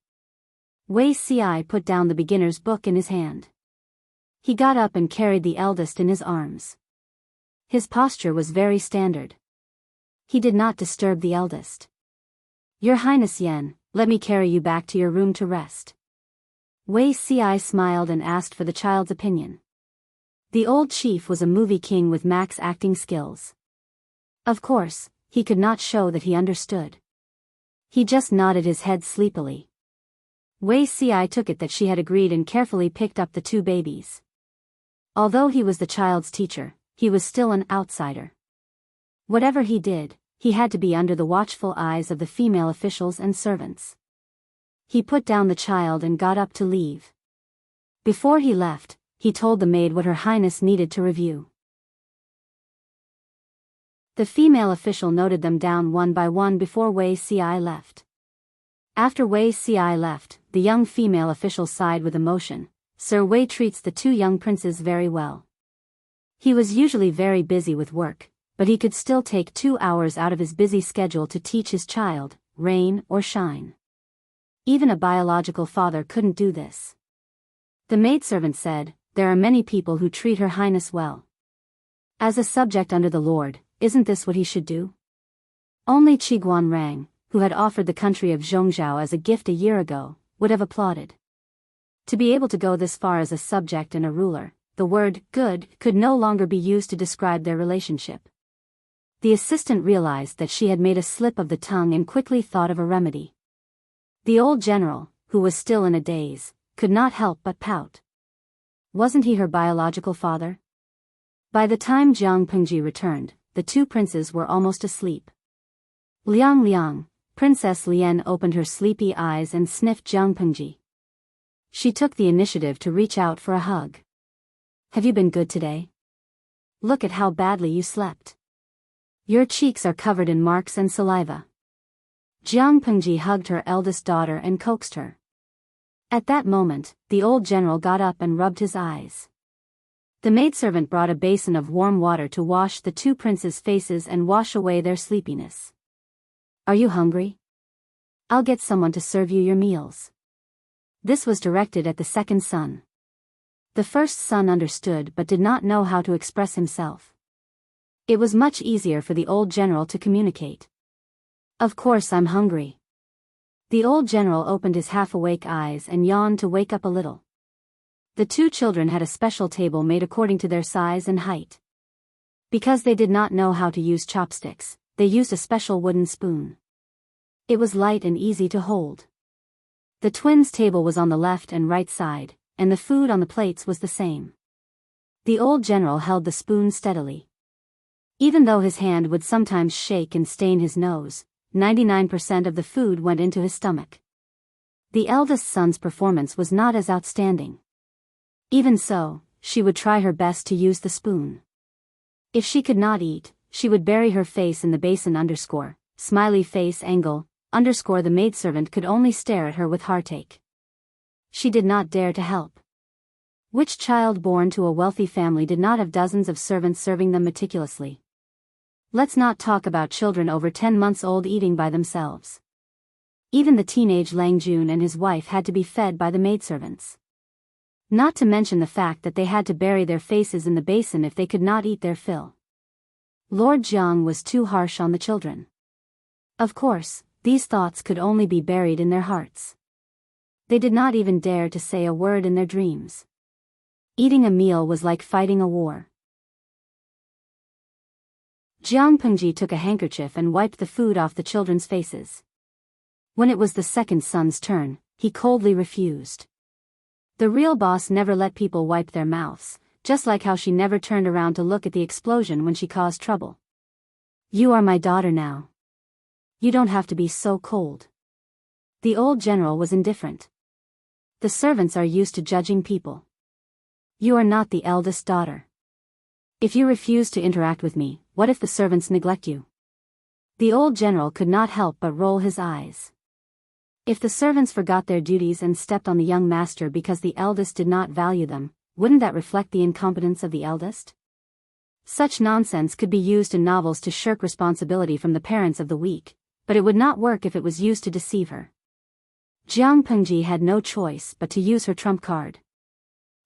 Wei Ci put down the beginner's book in his hand. He got up and carried the eldest in his arms. His posture was very standard. He did not disturb the eldest. Your Highness Yan, let me carry you back to your room to rest. Wei Ci smiled and asked for the child's opinion. The old chief was a movie king with max acting skills. Of course, he could not show that he understood. He just nodded his head sleepily. Wei Ci took it that she had agreed and carefully picked up the 2 babies. Although he was the child's teacher, he was still an outsider. Whatever he did, he had to be under the watchful eyes of the female officials and servants. He put down the child and got up to leave. Before he left, he told the maid what Her Highness needed to review. The female official noted them down one by one before Wei Ci left. After Wei Ci left, the young female official sighed with emotion. Sir Wei treats the 2 young princes very well. He was usually very busy with work, but he could still take 2 hours out of his busy schedule to teach his child, rain or shine. Even a biological father couldn't do this. The maidservant said, there are many people who treat Her Highness well. As a subject under the Lord, isn't this what he should do? Only Qiguan Rang, who had offered the country of Zhongzhou as a gift a year ago, would have applauded. To be able to go this far as a subject and a ruler, the word good could no longer be used to describe their relationship. The assistant realized that she had made a slip of the tongue and quickly thought of a remedy. The old general, who was still in a daze, could not help but pout. Wasn't he her biological father? By the time Jianghu returned, the 2 princes were almost asleep. Liang, Princess Lian opened her sleepy eyes and sniffed Jianghu. She took the initiative to reach out for a hug. Have you been good today? Look at how badly you slept. Your cheeks are covered in marks and saliva. Jianghu hugged her eldest daughter and coaxed her. At that moment, the old general got up and rubbed his eyes. The maidservant brought a basin of warm water to wash the 2 princes' faces and wash away their sleepiness. Are you hungry? I'll get someone to serve you your meals. This was directed at the second son. The first son understood but did not know how to express himself. It was much easier for the old general to communicate. Of course I'm hungry. The old general opened his half-awake eyes and yawned to wake up a little. The two children had a special table made according to their size and height. Because they did not know how to use chopsticks, they used a special wooden spoon. It was light and easy to hold. The twins' table was on the left and right side, and the food on the plates was the same. The old general held the spoon steadily. Even though his hand would sometimes shake and stain his nose, 99% of the food went into his stomach. The eldest son's performance was not as outstanding. Even so, she would try her best to use the spoon. If she could not eat, she would bury her face in the basin _ smiley face angle, _ the maidservant could only stare at her with heartache. She did not dare to help. Which child born to a wealthy family did not have dozens of servants serving them meticulously? Let's not talk about children over 10 months old eating by themselves. Even the teenage Lang Jun and his wife had to be fed by the maidservants. Not to mention the fact that they had to bury their faces in the basin if they could not eat their fill. Lord Jiang was too harsh on the children. Of course, these thoughts could only be buried in their hearts. They did not even dare to say a word in their dreams. Eating a meal was like fighting a war. Jiang Pengji took a handkerchief and wiped the food off the children's faces. When it was the second son's turn, he coldly refused. The real boss never let people wipe their mouths, just like how she never turned around to look at the explosion when she caused trouble. You are my daughter now. You don't have to be so cold. The old general was indifferent. The servants are used to judging people. You are not the eldest daughter. If you refuse to interact with me, what if the servants neglect you? The old general could not help but roll his eyes. If the servants forgot their duties and stepped on the young master because the eldest did not value them, wouldn't that reflect the incompetence of the eldest? Such nonsense could be used in novels to shirk responsibility from the parents of the weak, but it would not work if it was used to deceive her. Jiang Pengji had no choice but to use her trump card.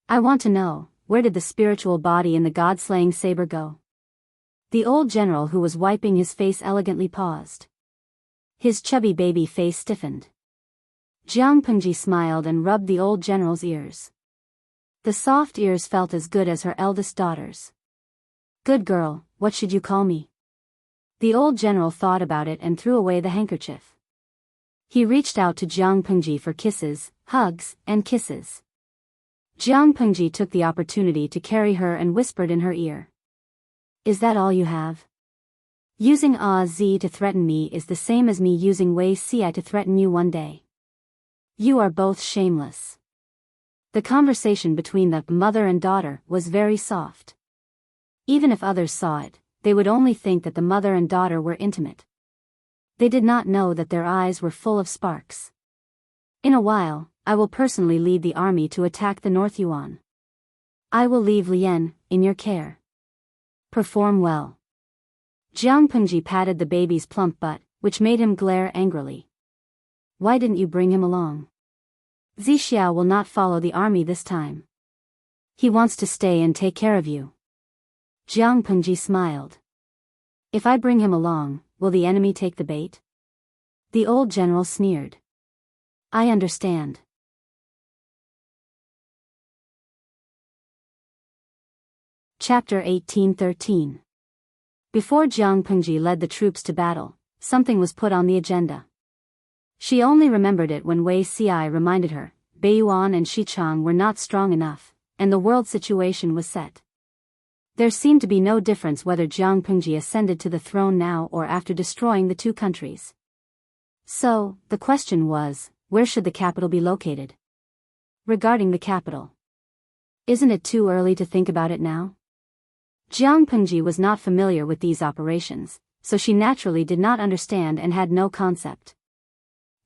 I want to know, where did the spiritual body in the god-slaying saber go? The old general who was wiping his face elegantly paused. His chubby baby face stiffened. Jiang Pengji smiled and rubbed the old general's ears. The soft ears felt as good as her eldest daughter's. Good girl, what should you call me? The old general thought about it and threw away the handkerchief. He reached out to Jiang Pengji for kisses, hugs, and kisses. Jiang Pengji took the opportunity to carry her and whispered in her ear. Is that all you have? Using Z to threaten me is the same as me using Wei Ci to threaten you one day. You are both shameless. The conversation between the mother and daughter was very soft. Even if others saw it, they would only think that the mother and daughter were intimate. They did not know that their eyes were full of sparks. In a while, I will personally lead the army to attack the North Yuan. I will leave Lian in your care. Perform well. Jiang Pengji patted the baby's plump butt, which made him glare angrily. Why didn't you bring him along? Zixiao will not follow the army this time. He wants to stay and take care of you. Jiang Pengji smiled. If I bring him along, will the enemy take the bait? The old general sneered. I understand. Chapter 1813. Before Jiang Pengji led the troops to battle, something was put on the agenda. She only remembered it when Wei Ci reminded her, Beiyuan and Xichang were not strong enough, and the world situation was set. There seemed to be no difference whether Jiang Pengji ascended to the throne now or after destroying the two countries. So, the question was, where should the capital be located? Regarding the capital. Isn't it too early to think about it now? Jiang Pengji was not familiar with these operations, so she naturally did not understand and had no concept.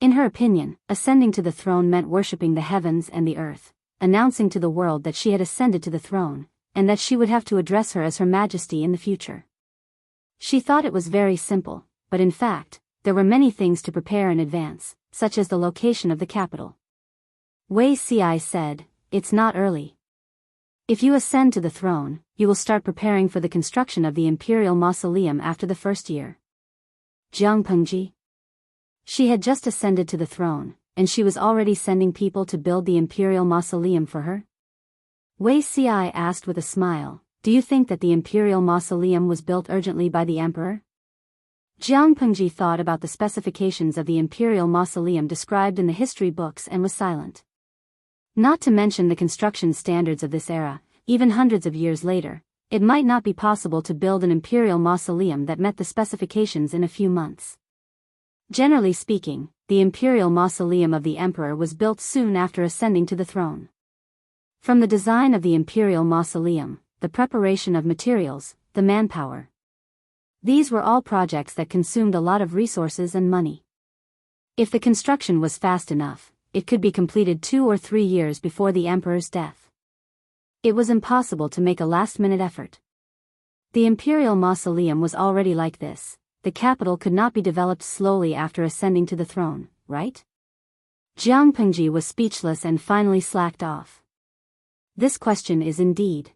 In her opinion, ascending to the throne meant worshipping the heavens and the earth, announcing to the world that she had ascended to the throne, and that she would have to address her as Her Majesty in the future. She thought it was very simple, but in fact, there were many things to prepare in advance, such as the location of the capital. Wei Ci said, it's not early. If you ascend to the throne, you will start preparing for the construction of the imperial mausoleum after the first year. Jiang Pengji? She had just ascended to the throne, and she was already sending people to build the imperial mausoleum for her? Wei Xiai asked with a smile, "Do you think that the imperial mausoleum was built urgently by the emperor?" Jiang Pengji thought about the specifications of the imperial mausoleum described in the history books and was silent. Not to mention the construction standards of this era, even hundreds of years later, it might not be possible to build an imperial mausoleum that met the specifications in a few months. Generally speaking, the imperial mausoleum of the emperor was built soon after ascending to the throne. From the design of the imperial mausoleum, the preparation of materials, the manpower. These were all projects that consumed a lot of resources and money. If the construction was fast enough, it could be completed 2 or 3 years before the emperor's death. It was impossible to make a last-minute effort. The imperial mausoleum was already like this. The capital could not be developed slowly after ascending to the throne, right? Jiang Pengji was speechless and finally slacked off. This question is indeed.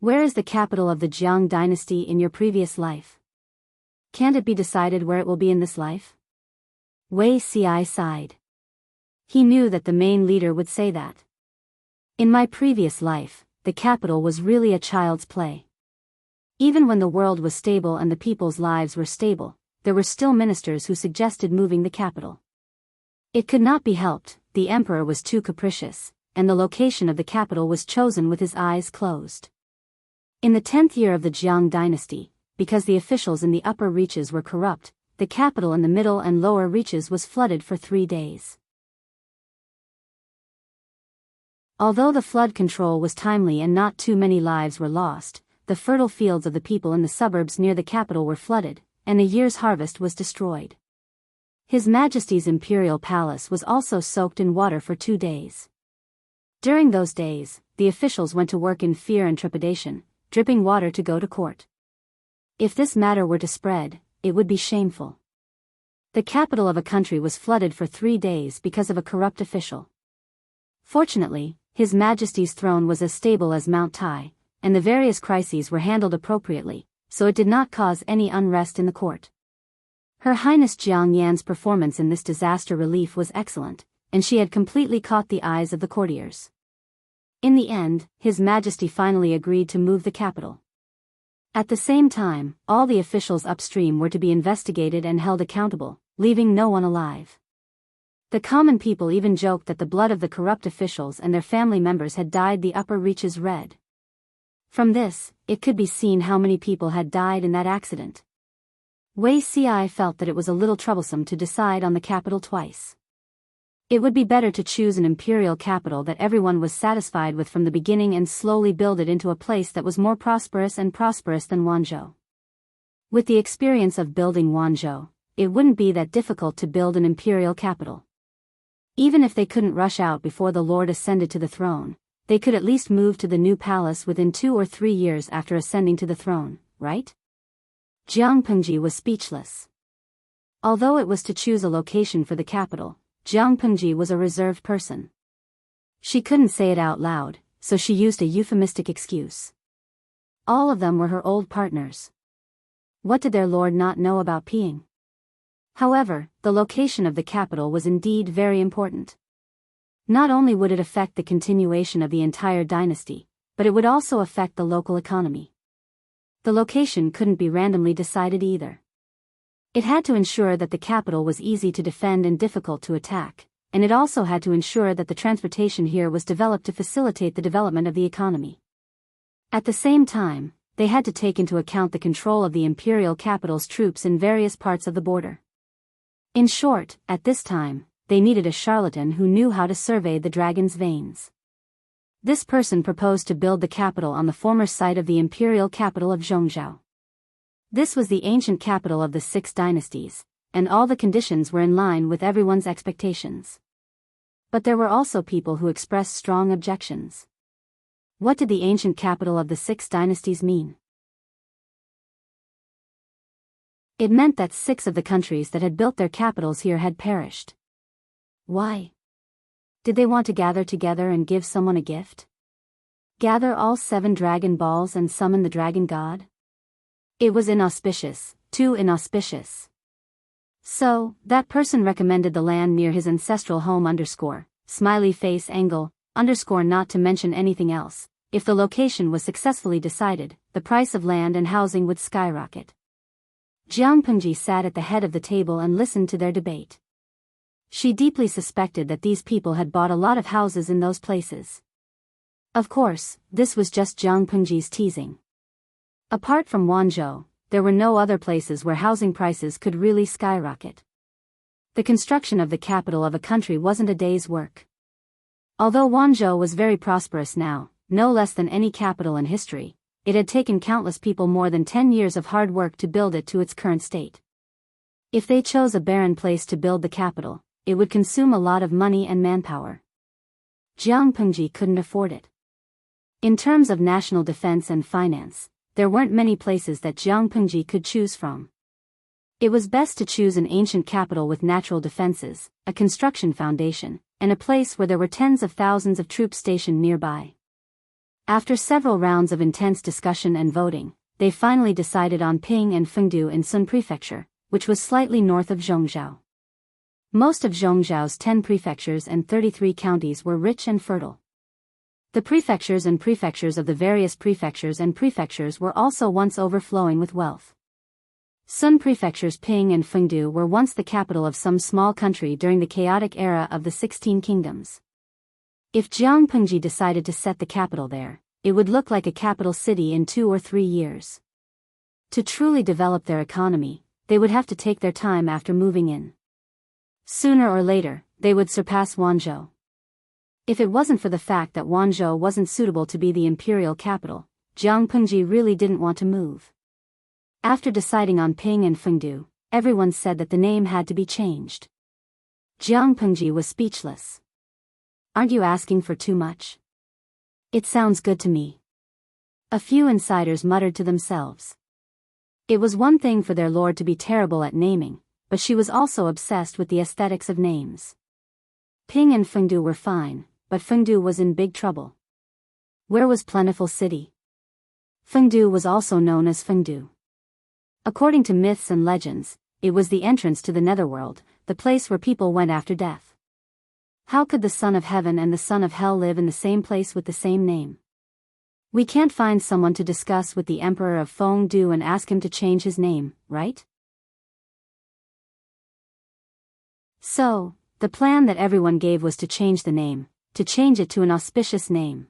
Where is the capital of the Jiang dynasty in your previous life? Can't it be decided where it will be in this life? Wei Xiai sighed. He knew that the main leader would say that. In my previous life, the capital was really a child's play. Even when the world was stable and the people's lives were stable, there were still ministers who suggested moving the capital. It could not be helped, the emperor was too capricious, and the location of the capital was chosen with his eyes closed. In the 10th year of the Jiang dynasty, because the officials in the upper reaches were corrupt, the capital in the middle and lower reaches was flooded for 3 days. Although the flood control was timely and not too many lives were lost, the fertile fields of the people in the suburbs near the capital were flooded, and a year's harvest was destroyed. His Majesty's imperial palace was also soaked in water for 2 days. During those days, the officials went to work in fear and trepidation, dripping water to go to court. If this matter were to spread, it would be shameful. The capital of a country was flooded for 3 days because of a corrupt official. Fortunately, His Majesty's throne was as stable as Mount Tai, and the various crises were handled appropriately, so it did not cause any unrest in the court. Her Highness Jiang Yan's performance in this disaster relief was excellent, and she had completely caught the eyes of the courtiers. In the end, His Majesty finally agreed to move the capital. At the same time, all the officials upstream were to be investigated and held accountable, leaving no one alive. The common people even joked that the blood of the corrupt officials and their family members had dyed the upper reaches red. From this, it could be seen how many people had died in that accident. Wei Xiai felt that it was a little troublesome to decide on the capital twice. It would be better to choose an imperial capital that everyone was satisfied with from the beginning and slowly build it into a place that was more prosperous than Wanzhou. With the experience of building Wanzhou, it wouldn't be that difficult to build an imperial capital. Even if they couldn't rush out before the Lord ascended to the throne, they could at least move to the new palace within 2 or 3 years after ascending to the throne, right? Jiang Pengji was speechless. Although it was to choose a location for the capital, Jiang Pengji was a reserved person. She couldn't say it out loud, so she used a euphemistic excuse. All of them were her old partners. What did their lord not know about peeing? However, the location of the capital was indeed very important. Not only would it affect the continuation of the entire dynasty, but it would also affect the local economy. The location couldn't be randomly decided either. It had to ensure that the capital was easy to defend and difficult to attack, and it also had to ensure that the transportation here was developed to facilitate the development of the economy. At the same time, they had to take into account the control of the imperial capital's troops in various parts of the border. In short, at this time, they needed a charlatan who knew how to survey the dragon's veins. This person proposed to build the capital on the former site of the imperial capital of Zhongzhou. This was the ancient capital of the 6 dynasties, and all the conditions were in line with everyone's expectations. But there were also people who expressed strong objections. What did the ancient capital of the 6 dynasties mean? It meant that 6 of the countries that had built their capitals here had perished. Why? Did they want to gather together and give someone a gift? Gather all 7 dragon balls and summon the dragon god? It was inauspicious, too inauspicious. So, that person recommended the land near his ancestral home smiley face angle, not to mention anything else. If the location was successfully decided, the price of land and housing would skyrocket. Jiang Pengji sat at the head of the table and listened to their debate. She deeply suspected that these people had bought a lot of houses in those places. Of course, this was just Jiang Pengji's teasing. Apart from Wanzhou, there were no other places where housing prices could really skyrocket. The construction of the capital of a country wasn't a day's work. Although Wanzhou was very prosperous now, no less than any capital in history, it had taken countless people more than 10 years of hard work to build it to its current state. If they chose a barren place to build the capital, it would consume a lot of money and manpower. Jiang Pengji couldn't afford it. In terms of national defense and finance, there weren't many places that Jiang Pengji could choose from. It was best to choose an ancient capital with natural defenses, a construction foundation, and a place where there were tens of thousands of troops stationed nearby. After several rounds of intense discussion and voting, they finally decided on Ping and Fengdu in Sun Prefecture, which was slightly north of Zhongzhou. Most of Zhongzhou's 10 prefectures and 33 counties were rich and fertile. The prefectures and prefectures of the various prefectures and prefectures were also once overflowing with wealth. Sun Prefecture's Ping and Fengdu were once the capital of some small country during the chaotic era of the 16 kingdoms. If Jiang Pengji decided to set the capital there, it would look like a capital city in 2 or 3 years. To truly develop their economy, they would have to take their time after moving in. Sooner or later, they would surpass Wanzhou. If it wasn't for the fact that Wanzhou wasn't suitable to be the imperial capital, Jiang Pengji really didn't want to move. After deciding on Ping and Fengdu, everyone said that the name had to be changed. Jiang Pengji was speechless. Aren't you asking for too much? It sounds good to me. A few insiders muttered to themselves. It was one thing for their lord to be terrible at naming, but she was also obsessed with the aesthetics of names. Ping and Fengdu were fine, but Fengdu was in big trouble. Where was Plentiful City? Fengdu was also known as Fengdu. According to myths and legends, it was the entrance to the netherworld, the place where people went after death. How could the Son of Heaven and the Son of Hell live in the same place with the same name? We can't find someone to discuss with the Emperor of Fengdu and ask him to change his name, right? So, the plan that everyone gave was to change the name, to change it to an auspicious name.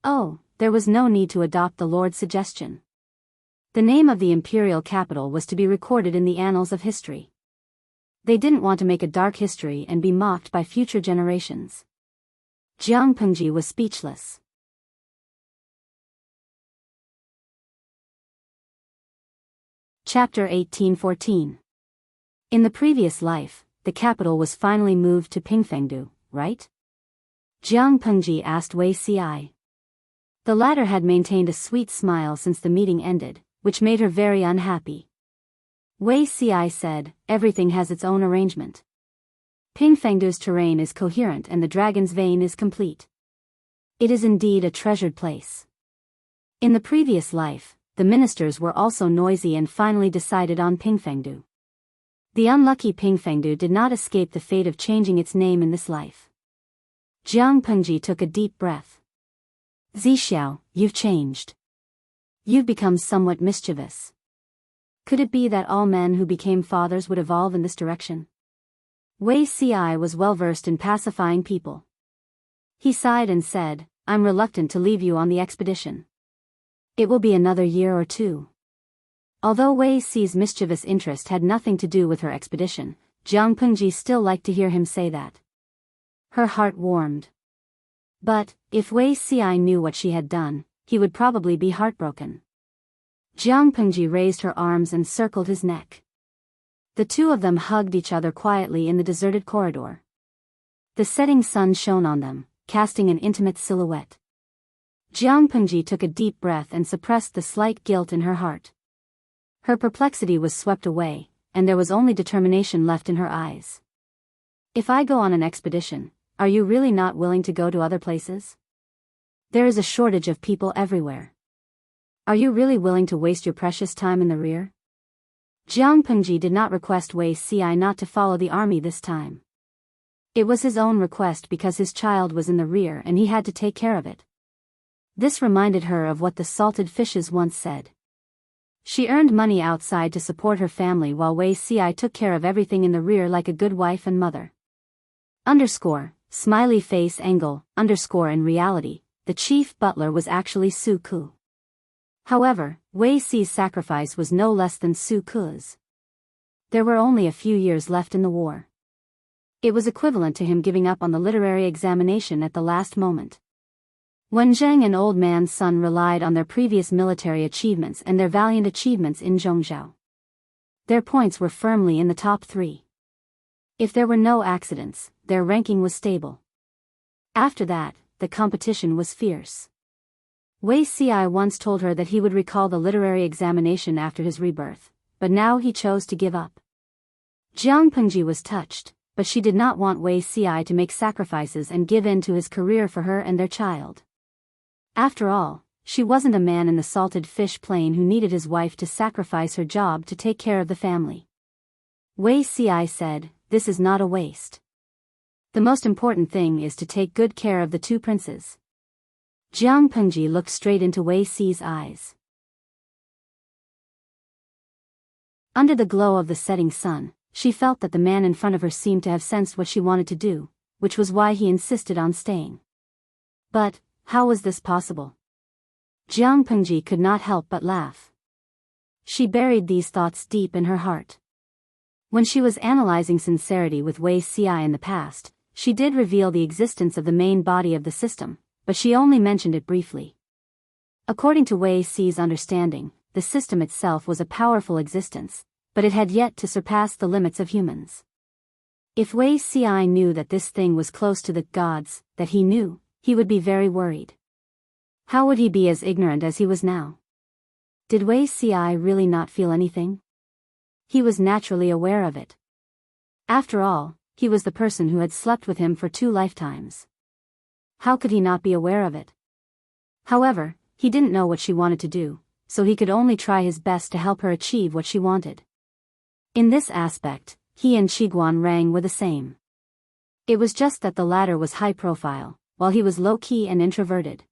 Oh, there was no need to adopt the Lord's suggestion. The name of the imperial capital was to be recorded in the annals of history. They didn't want to make a dark history and be mocked by future generations. Jiang Pengji was speechless. Chapter 1814. In the previous life, the capital was finally moved to Pingfengdu, right? Jiang Pengji asked Wei Ci. The latter had maintained a sweet smile since the meeting ended, which made her very unhappy. Wei Ci said, everything has its own arrangement. Pingfengdu's terrain is coherent and the dragon's vein is complete. It is indeed a treasured place. In the previous life, the ministers were also noisy and finally decided on Pingfengdu. The unlucky Pingfengdu did not escape the fate of changing its name in this life. Jiang Pengji took a deep breath. Zixiao, you've changed. You've become somewhat mischievous. Could it be that all men who became fathers would evolve in this direction? Wei Ci was well versed in pacifying people. He sighed and said, I'm reluctant to leave you on the expedition. It will be another year or 2. Although Wei Ci's mischievous interest had nothing to do with her expedition, Jiang Pengji still liked to hear him say that. Her heart warmed. But, if Wei Ci knew what she had done, he would probably be heartbroken. Jiang Pengji raised her arms and circled his neck. The two of them hugged each other quietly in the deserted corridor. The setting sun shone on them, casting an intimate silhouette. Jiang Pengji took a deep breath and suppressed the slight guilt in her heart. Her perplexity was swept away, and there was only determination left in her eyes. If I go on an expedition, are you really not willing to go to other places? There is a shortage of people everywhere. Are you really willing to waste your precious time in the rear? Jiang Pengji did not request Wei Ci not to follow the army this time. It was his own request because his child was in the rear and he had to take care of it. This reminded her of what the salted fishes once said. She earned money outside to support her family while Wei Ci took care of everything in the rear like a good wife and mother. Smiley face angle, in reality, the chief butler was actually Su Ku. However, Wei Ci's sacrifice was no less than Su Ku's. There were only a few years left in the war. It was equivalent to him giving up on the literary examination at the last moment. Wen Zheng, an old man's son, relied on their previous military achievements and their valiant achievements in Zhongzhou. Their points were firmly in the top 3. If there were no accidents, their ranking was stable. After that, the competition was fierce. Wei Ci once told her that he would recall the literary examination after his rebirth, but now he chose to give up. Jiang Pengji was touched, but she did not want Wei Ci to make sacrifices and give in to his career for her and their child. After all, she wasn't a man in the salted fish plain who needed his wife to sacrifice her job to take care of the family. Wei Ci said, "This is not a waste. The most important thing is to take good care of the 2 princes." Jiang Pengji looked straight into Wei Ci's eyes. Under the glow of the setting sun, she felt that the man in front of her seemed to have sensed what she wanted to do, which was why he insisted on staying. But how was this possible? Jiang Pengji could not help but laugh. She buried these thoughts deep in her heart. When she was analyzing sincerity with Wei Ci in the past, she did reveal the existence of the main body of the system, but she only mentioned it briefly. According to Wei Ci's understanding, the system itself was a powerful existence, but it had yet to surpass the limits of humans. If Wei Ci knew that this thing was close to the gods that he knew, he would be very worried. How would he be as ignorant as he was now? Did Wei Ci really not feel anything? He was naturally aware of it. After all, he was the person who had slept with him for 2 lifetimes. How could he not be aware of it? However, he didn't know what she wanted to do, so he could only try his best to help her achieve what she wanted. In this aspect, he and Qiguan Rang were the same. It was just that the latter was high profile, while he was low-key and introverted.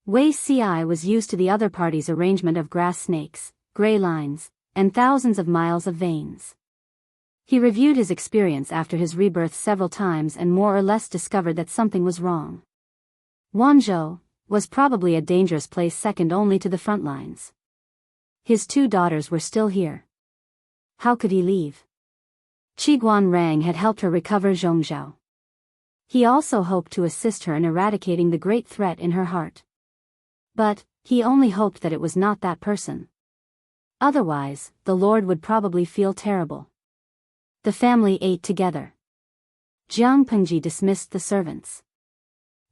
Wei Ci was used to the other party's arrangement of grass snakes, gray lines, and thousands of miles of veins. He reviewed his experience after his rebirth several times and more or less discovered that something was wrong. Wanzhou was probably a dangerous place second only to the front lines. His 2 daughters were still here. How could he leave? Qiguan Rang had helped her recover Zhongzhou. He also hoped to assist her in eradicating the great threat in her heart. But he only hoped that it was not that person. Otherwise, the Lord would probably feel terrible. The family ate together. Jiang Pengji dismissed the servants.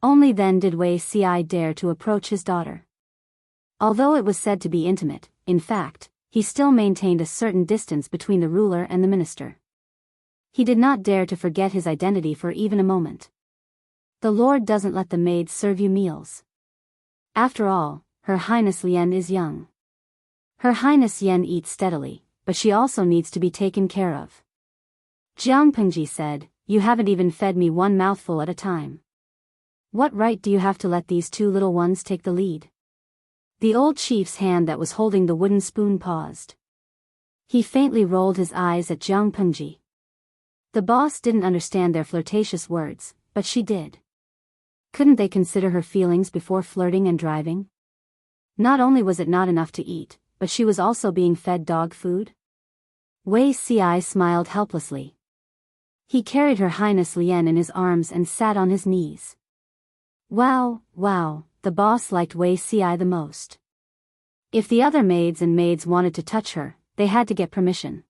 Only then did Wei Ci dare to approach his daughter. Although it was said to be intimate, in fact, he still maintained a certain distance between the ruler and the minister. He did not dare to forget his identity for even a moment. The Lord doesn't let the maids serve you meals. After all, Her Highness Lien is young. Her Highness Yen eats steadily, but she also needs to be taken care of. Jiang Pengji said, "You haven't even fed me 1 mouthful at a time. What right do you have to let these 2 little ones take the lead?" The old chief's hand that was holding the wooden spoon paused. He faintly rolled his eyes at Jiang Pengji. The boss didn't understand their flirtatious words, but she did. Couldn't they consider her feelings before flirting and driving? Not only was it not enough to eat, but she was also being fed dog food? Wei Ci smiled helplessly. He carried Her Highness Lien in his arms and sat on his knees. Wow, the boss liked Wei Ci the most. If the other maids wanted to touch her, they had to get permission.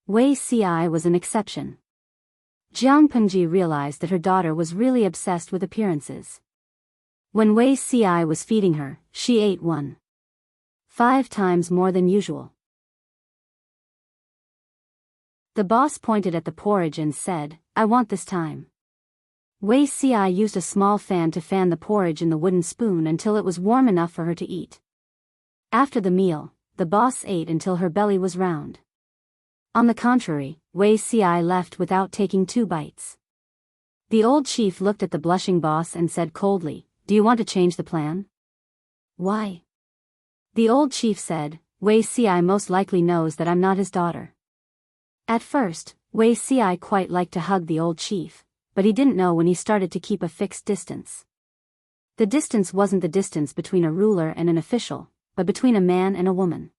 Wei Ci was an exception. Jiang Pengji realized that her daughter was really obsessed with appearances. When Wei Ci was feeding her, she ate 1.5 times more than usual. The boss pointed at the porridge and said, "I want this time." Wei Ci used a small fan to fan the porridge in the wooden spoon until it was warm enough for her to eat. After the meal, the boss ate until her belly was round. On the contrary, Wei Ci left without taking 2 bites. The old chief looked at the blushing boss and said coldly, "Do you want to change the plan?" "Why?" The old chief said, "Wei Ci most likely knows that I'm not his daughter." At first, Wei Ci quite liked to hug the old chief, but he didn't know when he started to keep a fixed distance. The distance wasn't the distance between a ruler and an official, but between a man and a woman.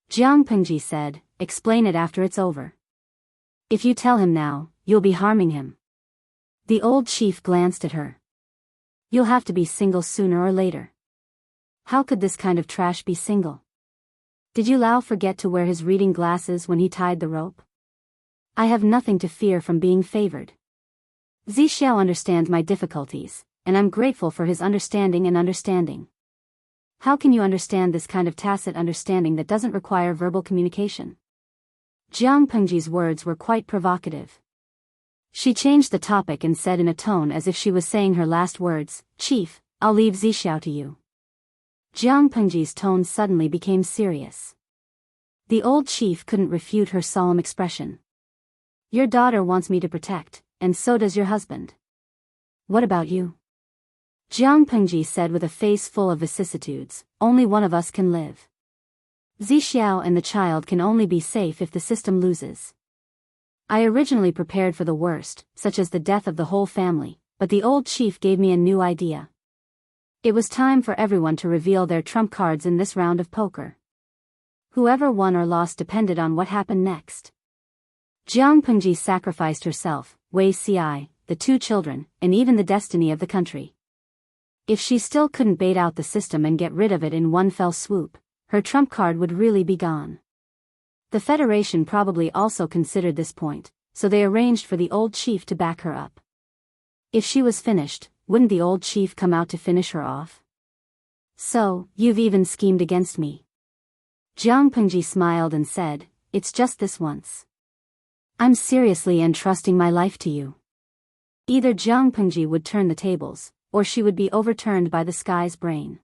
Jiang Pengji said, "Explain it after it's over. If you tell him now, you'll be harming him." The old chief glanced at her. "You'll have to be single sooner or later." How could this kind of trash be single? Did you Lao forget to wear his reading glasses when he tied the rope? I have nothing to fear from being favored. Zixiao understands my difficulties, and I'm grateful for his understanding and understanding. How can you understand this kind of tacit understanding that doesn't require verbal communication? Jiang Pengji's words were quite provocative. She changed the topic and said in a tone as if she was saying her last words, "Chief, I'll leave Zixiao to you." Jiang Pengji's tone suddenly became serious. The old chief couldn't refute her solemn expression. "Your daughter wants me to protect, and so does your husband. What about you?" Jiang Pengji said with a face full of vicissitudes, "Only one of us can live. Zixiao and the child can only be safe if the system loses. I originally prepared for the worst, such as the death of the whole family, but the old chief gave me a new idea. It was time for everyone to reveal their trump cards in this round of poker. Whoever won or lost depended on what happened next." Jiang Pengji sacrificed herself, Wei Ci, the 2 children, and even the destiny of the country. If she still couldn't bait out the system and get rid of it in one fell swoop, her trump card would really be gone. The Federation probably also considered this point, so they arranged for the old chief to back her up. If she was finished, wouldn't the old chief come out to finish her off? "So, you've even schemed against me." Jiang Pengji smiled and said, "It's just this once. I'm seriously entrusting my life to you." Either Jiang Pengji would turn the tables, or she would be overturned by the sky's brain.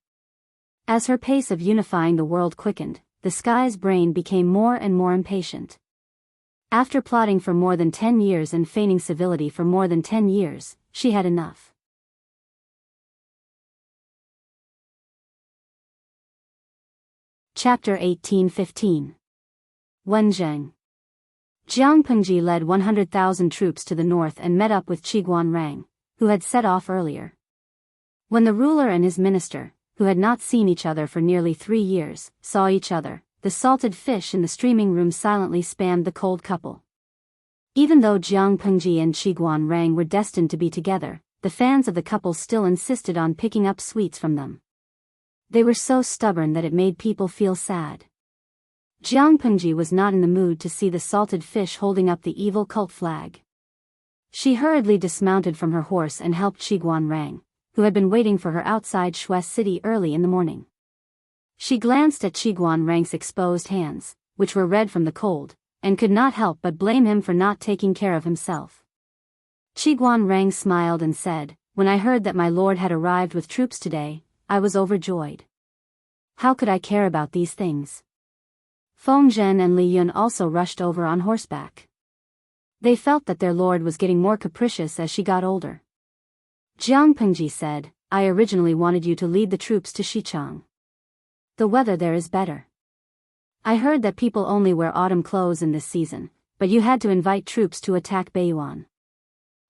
As her pace of unifying the world quickened, the sky's brain became more and more impatient. After plotting for more than 10 years and feigning civility for more than 10 years, she had enough. Chapter 1815. Wenzheng. Jiang Pengji led 100,000 troops to the north and met up with Qiguan Rang, who had set off earlier. When the ruler and his minister, who had not seen each other for nearly 3 years, saw each other, the salted fish in the streaming room silently spammed the cold couple. Even though Jiang Pengji and Qiguan Rang were destined to be together, the fans of the couple still insisted on picking up sweets from them. They were so stubborn that it made people feel sad. Jiang Pengji was not in the mood to see the salted fish holding up the evil cult flag. She hurriedly dismounted from her horse and helped Qiguan Rang, who had been waiting for her outside Shui City early in the morning. She glanced at Qiguan Rang's exposed hands, which were red from the cold, and could not help but blame him for not taking care of himself. Qiguan Rang smiled and said, "When I heard that my lord had arrived with troops today, I was overjoyed. How could I care about these things?" Feng Zhen and Li Yun also rushed over on horseback. They felt that their lord was getting more capricious as she got older. Jiang Pengji said, "I originally wanted you to lead the troops to Xichang. The weather there is better. I heard that people only wear autumn clothes in this season, but you had to invite troops to attack Beiyuan.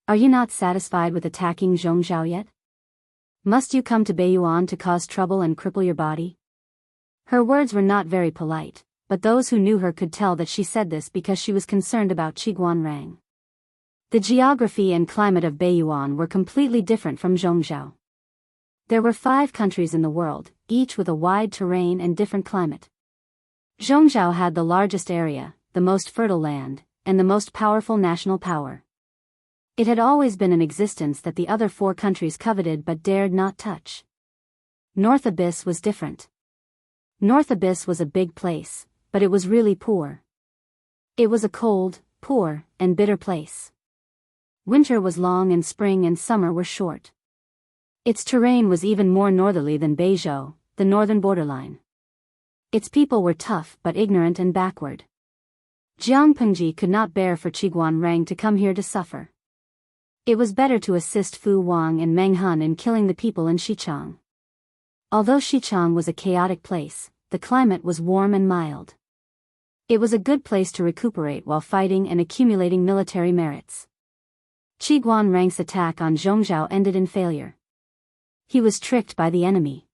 Are you not satisfied with attacking Zhongzhou yet? Must you come to Beiyuan to cause trouble and cripple your body?" Her words were not very polite, but those who knew her could tell that she said this because she was concerned about Qiguan Rang. The geography and climate of Beiyuan were completely different from Zhongzhou. There were 5 countries in the world, each with a wide terrain and different climate. Zhongzhou had the largest area, the most fertile land, and the most powerful national power. It had always been in existence that the other 4 countries coveted but dared not touch. North Abyss was different. North Abyss was a big place, but it was really poor. It was a cold, poor, and bitter place. Winter was long and spring and summer were short. Its terrain was even more northerly than Biyao, the northern borderline. Its people were tough but ignorant and backward. Jiang Pengji could not bear for Qiguan Rang to come here to suffer. It was better to assist Fu Wang and Meng Hun in killing the people in Xichang. Although Xichang was a chaotic place, the climate was warm and mild. It was a good place to recuperate while fighting and accumulating military merits. Qiguan Rang's attack on Zhongzhou ended in failure. He was tricked by the enemy.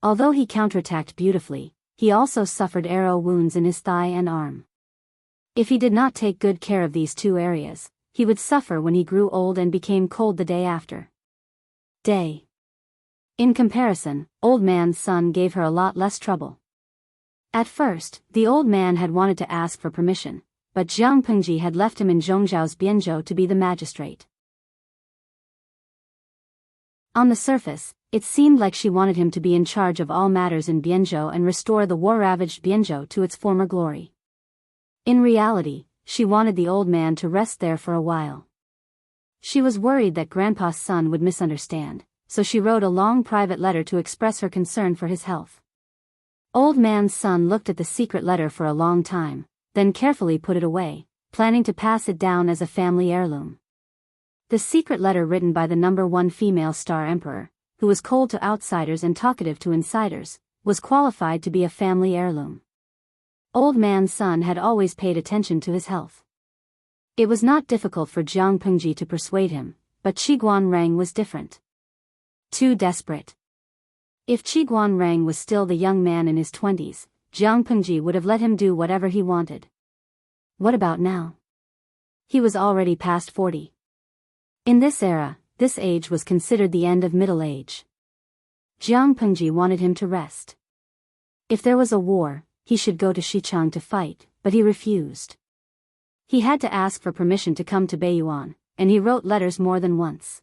Although he counterattacked beautifully, he also suffered arrow wounds in his thigh and arm. If he did not take good care of these two areas, he would suffer when he grew old and became cold the day after. In comparison, Old Man's son gave her a lot less trouble. At first, the old man had wanted to ask for permission, but Jiang Pengji had left him in Zhongzhou's Bianzhou to be the magistrate. On the surface, it seemed like she wanted him to be in charge of all matters in Bianzhou and restore the war-ravaged Bianzhou to its former glory. In reality, she wanted the old man to rest there for a while. She was worried that Grandpa's son would misunderstand, so she wrote a long private letter to express her concern for his health. Old Man's son looked at the secret letter for a long time, then carefully put it away, planning to pass it down as a family heirloom. The secret letter written by the number 1 female star emperor, who was cold to outsiders and talkative to insiders, was qualified to be a family heirloom. Old Man's son had always paid attention to his health. It was not difficult for Jiang Pengji to persuade him, but Qiguan Rang was different. Too desperate. If Qiguan Rang was still the young man in his 20s, Jiang Pengji would have let him do whatever he wanted. What about now? He was already past 40. In this era, this age was considered the end of middle age. Jiang Pengji wanted him to rest. If there was a war, he should go to Xichang to fight, but he refused. He had to ask for permission to come to Beiyuan, and he wrote letters more than once.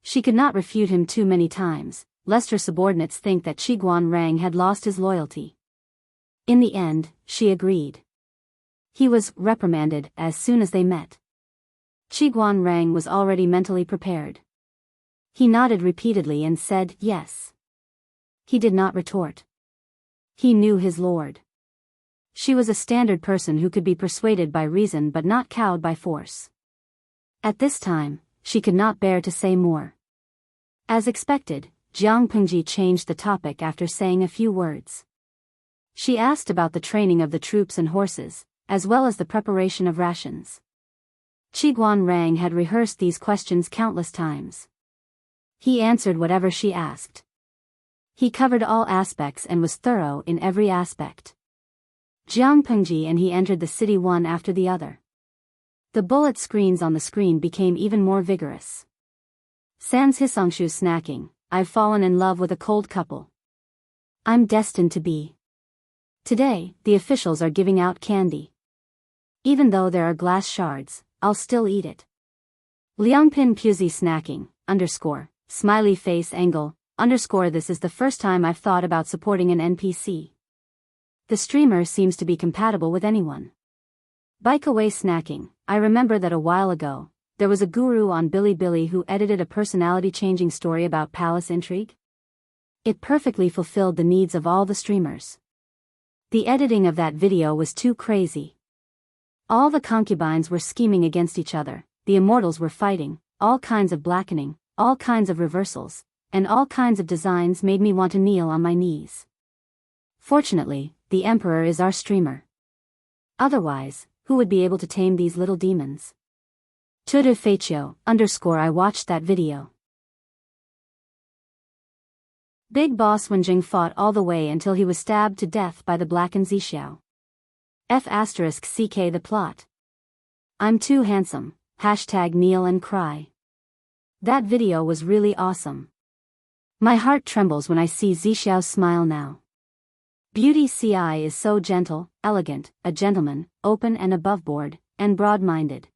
She could not refute him too many times, lest her subordinates think that Qiguan Rang had lost his loyalty. In the end, she agreed. He was reprimanded as soon as they met. Qiguan Rang was already mentally prepared. He nodded repeatedly and said yes. He did not retort. He knew his lord. She was a standard person who could be persuaded by reason but not cowed by force. At this time, she could not bear to say more. As expected, Jiang Pengji changed the topic after saying a few words. She asked about the training of the troops and horses, as well as the preparation of rations. Qiguan Rang had rehearsed these questions countless times. He answered whatever she asked. He covered all aspects and was thorough in every aspect. Jiang Pengji and he entered the city one after the other. The bullet screens on the screen became even more vigorous. Sans Hisongshu snacking, I've fallen in love with a cold couple. I'm destined to be. Today, the officials are giving out candy. Even though there are glass shards, I'll still eat it. Liangpin Puzi snacking, smiley face angle, this is the first time I've thought about supporting an NPC. The streamer seems to be compatible with anyone. Bike away snacking, I remember that a while ago, there was a guru on Bilibili who edited a personality-changing story about palace intrigue. It perfectly fulfilled the needs of all the streamers. The editing of that video was too crazy. All the concubines were scheming against each other, the immortals were fighting, all kinds of blackening, all kinds of reversals, and all kinds of designs made me want to kneel on my knees. Fortunately, the Emperor is our streamer. Otherwise, who would be able to tame these little demons? Tudu Feitio, I watched that video. Big Boss Wenjing fought all the way until he was stabbed to death by the blackened Zixiao. *CK the plot. I'm too handsome, #kneel and cry. That video was really awesome. My heart trembles when I see Zixiao's smile now. Beauty CI is so gentle, elegant, a gentleman, open and aboveboard, and broad-minded.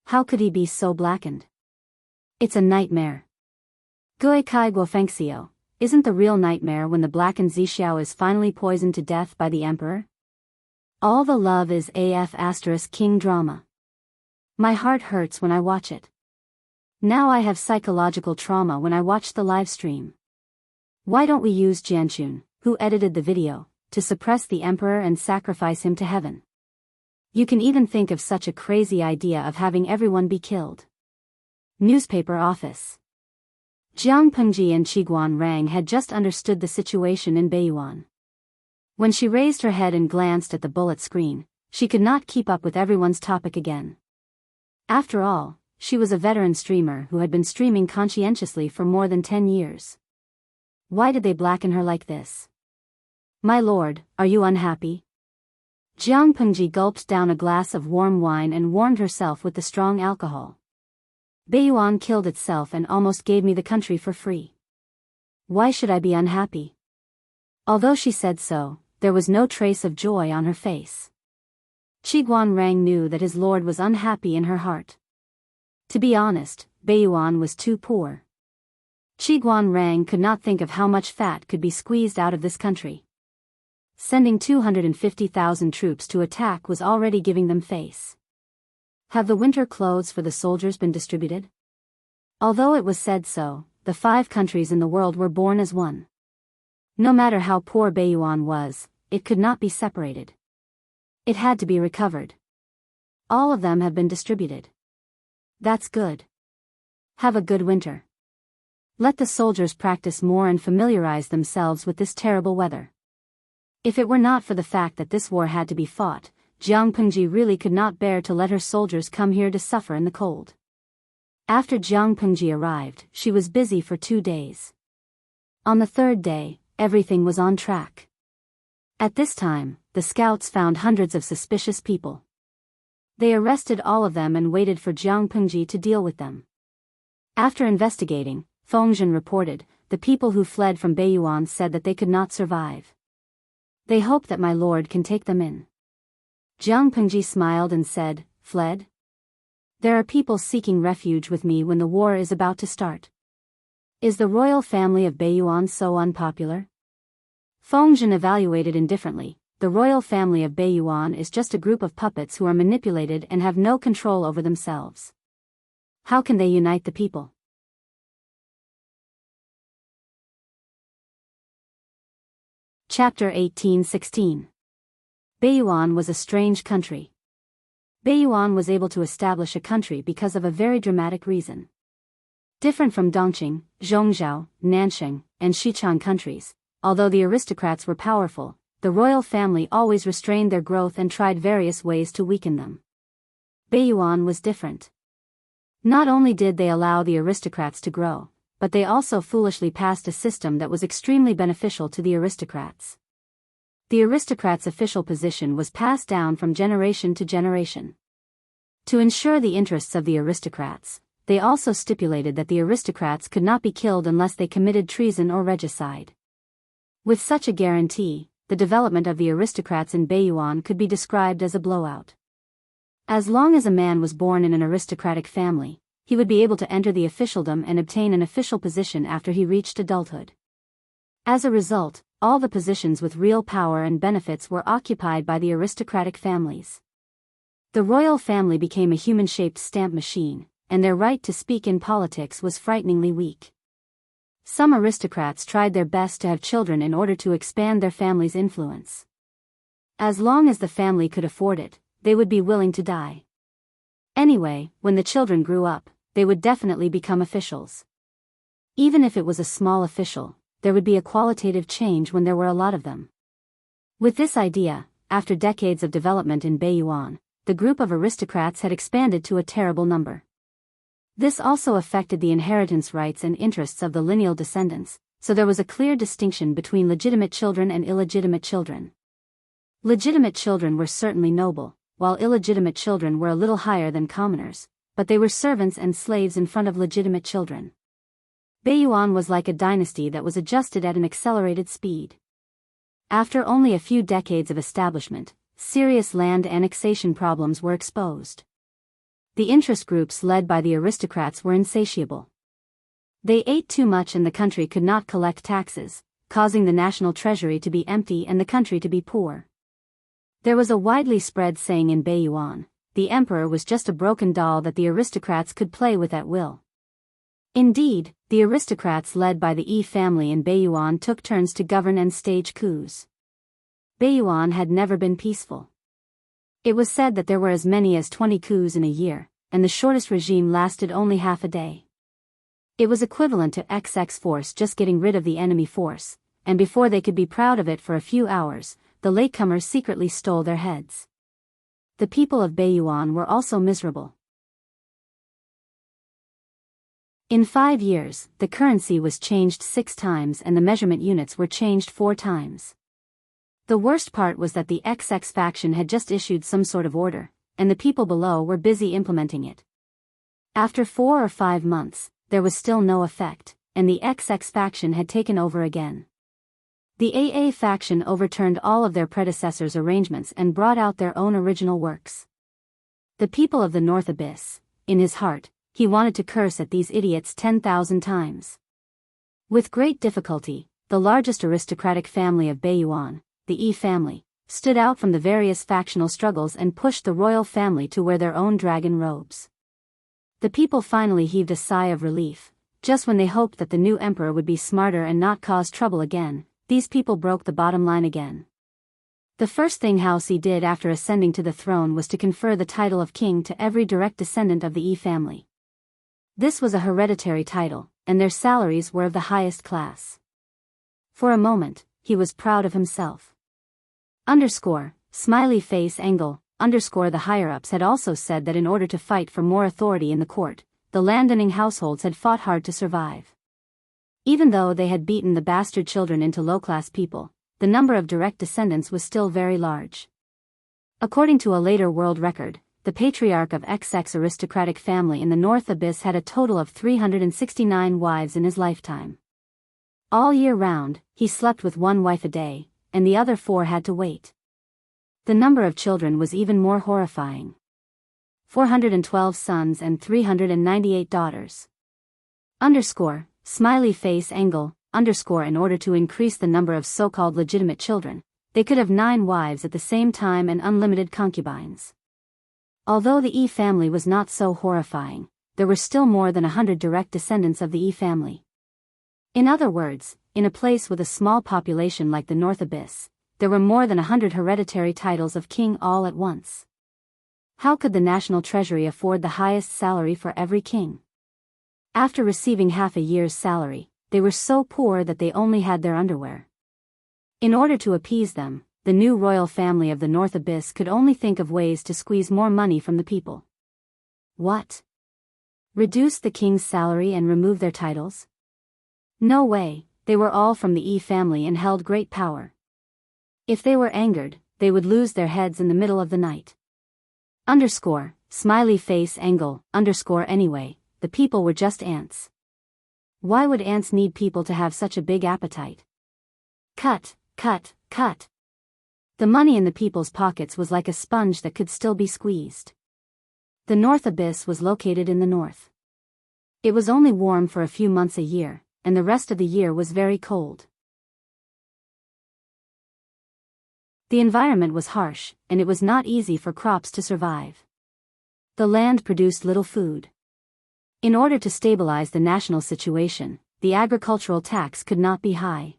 How could he be so blackened? It's a nightmare. Gui Kai Guofengxiao, isn't the real nightmare when the blackened Zixiao is finally poisoned to death by the Emperor? All the love is King drama. My heart hurts when I watch it. Now I have psychological trauma when I watch the live stream. Why don't we use Jianchun, who edited the video, to suppress the emperor and sacrifice him to heaven. You can even think of such a crazy idea of having everyone be killed. Newspaper office. Jiang Pengji and Qiguan Rang had just understood the situation in Beiyuan. When she raised her head and glanced at the bullet screen, she could not keep up with everyone's topic again. After all, she was a veteran streamer who had been streaming conscientiously for more than 10 years. Why did they blacken her like this? My lord, are you unhappy? Jiang Pengji gulped down a glass of warm wine and warmed herself with the strong alcohol. Beiyuan killed itself and almost gave me the country for free. Why should I be unhappy? Although she said so, there was no trace of joy on her face. Qiguan Rang knew that his lord was unhappy in her heart. To be honest, Beiyuan was too poor. Qiguan Rang could not think of how much fat could be squeezed out of this country. Sending 250,000 troops to attack was already giving them face. Have the winter clothes for the soldiers been distributed? Although it was said so, the 5 countries in the world were born as one. No matter how poor Beiyuan was, it could not be separated. It had to be recovered. All of them have been distributed. That's good. Have a good winter. Let the soldiers practice more and familiarize themselves with this terrible weather. If it were not for the fact that this war had to be fought, Jiang Pengji really could not bear to let her soldiers come here to suffer in the cold. After Jiang Pengji arrived, she was busy for 2 days. On the 3rd day, everything was on track. At this time, the scouts found hundreds of suspicious people. They arrested all of them and waited for Jiang Pengji to deal with them. After investigating, Fengzhen reported, the people who fled from Beiyuan said that they could not survive. They hope that my lord can take them in. Jiang Pengji smiled and said, fled? There are people seeking refuge with me when the war is about to start. Is the royal family of Beiyuan so unpopular? Fengzhen evaluated indifferently, the royal family of Beiyuan is just a group of puppets who are manipulated and have no control over themselves. How can they unite the people? Chapter 18:16. Beiyuan was a strange country. Beiyuan was able to establish a country because of a very dramatic reason. Different from Dongqing, Zhongzhou, Nansheng, and Xichang countries, although the aristocrats were powerful, the royal family always restrained their growth and tried various ways to weaken them. Beiyuan was different. Not only did they allow the aristocrats to grow, but they also foolishly passed a system that was extremely beneficial to the aristocrats. The aristocrats' official position was passed down from generation to generation. To ensure the interests of the aristocrats, they also stipulated that the aristocrats could not be killed unless they committed treason or regicide. With such a guarantee, the development of the aristocrats in Beiyuan could be described as a blowout. As long as a man was born in an aristocratic family, he would be able to enter the officialdom and obtain an official position after he reached adulthood. As a result, all the positions with real power and benefits were occupied by the aristocratic families. The royal family became a human-shaped stamp machine, and their right to speak in politics was frighteningly weak. Some aristocrats tried their best to have children in order to expand their family's influence. As long as the family could afford it, they would be willing to die. Anyway, when the children grew up, they would definitely become officials. Even if it was a small official, there would be a qualitative change when there were a lot of them. With this idea, after decades of development in Beiyuan, the group of aristocrats had expanded to a terrible number. This also affected the inheritance rights and interests of the lineal descendants, so there was a clear distinction between legitimate children and illegitimate children. Legitimate children were certainly noble, while illegitimate children were a little higher than commoners, but they were servants and slaves in front of legitimate children. Beiyuan was like a dynasty that was adjusted at an accelerated speed. After only a few decades of establishment, serious land annexation problems were exposed. The interest groups led by the aristocrats were insatiable. They ate too much and the country could not collect taxes, causing the national treasury to be empty and the country to be poor. There was a widely spread saying in Beiyuan, the emperor was just a broken doll that the aristocrats could play with at will. Indeed, the aristocrats led by the Yi family in Beiyuan took turns to govern and stage coups. Biyao had never been peaceful. It was said that there were as many as 20 coups in a year, and the shortest regime lasted only half a day. It was equivalent to XX force just getting rid of the enemy force, and before they could be proud of it for a few hours, the latecomers secretly stole their heads. The people of Biyao were also miserable. In 5 years, the currency was changed 6 times and the measurement units were changed 4 times. The worst part was that the XX faction had just issued some sort of order, and the people below were busy implementing it. After 4 or 5 months, there was still no effect, and the XX faction had taken over again. The AA faction overturned all of their predecessors' arrangements and brought out their own original works. The people of the North Abyss, in his heart, he wanted to curse at these idiots 10,000 times. With great difficulty, the largest aristocratic family of Biyao, the E family, stood out from the various factional struggles and pushed the royal family to wear their own dragon robes. The people finally heaved a sigh of relief. Just when they hoped that the new emperor would be smarter and not cause trouble again, these people broke the bottom line again. The first thing Wuxia did after ascending to the throne was to confer the title of king to every direct descendant of the E family. This was a hereditary title, and their salaries were of the highest class. For a moment, he was proud of himself. Smiley face angle, the higher-ups had also said that in order to fight for more authority in the court, the landowning households had fought hard to survive. Even though they had beaten the bastard children into low-class people, the number of direct descendants was still very large. According to a later world record, the patriarch of XX aristocratic family in the North Abyss had a total of 369 wives in his lifetime. All year round, he slept with 1 wife a day, and the other 4 had to wait. The number of children was even more horrifying. 412 sons and 398 daughters. Smiley face angle, in order to increase the number of so-called legitimate children, they could have 9 wives at the same time and unlimited concubines. Although the E family was not so horrifying, there were still more than 100 direct descendants of the E family. In other words, in a place with a small population like the North Abyss, there were more than 100 hereditary titles of king all at once. How could the national treasury afford the highest salary for every king? After receiving half a year's salary, they were so poor that they only had their underwear. In order to appease them, the new royal family of the North Abyss could only think of ways to squeeze more money from the people. What? Reduce the king's salary and remove their titles? No way, they were all from the E family and held great power. If they were angered, they would lose their heads in the middle of the night. Smiley face angle, anyway, the people were just ants. Why would ants need people to have such a big appetite? Cut. The money in the people's pockets was like a sponge that could still be squeezed. The North Abyss was located in the north. It was only warm for a few months a year, and the rest of the year was very cold. The environment was harsh, and it was not easy for crops to survive. The land produced little food. In order to stabilize the national situation, the agricultural tax could not be high.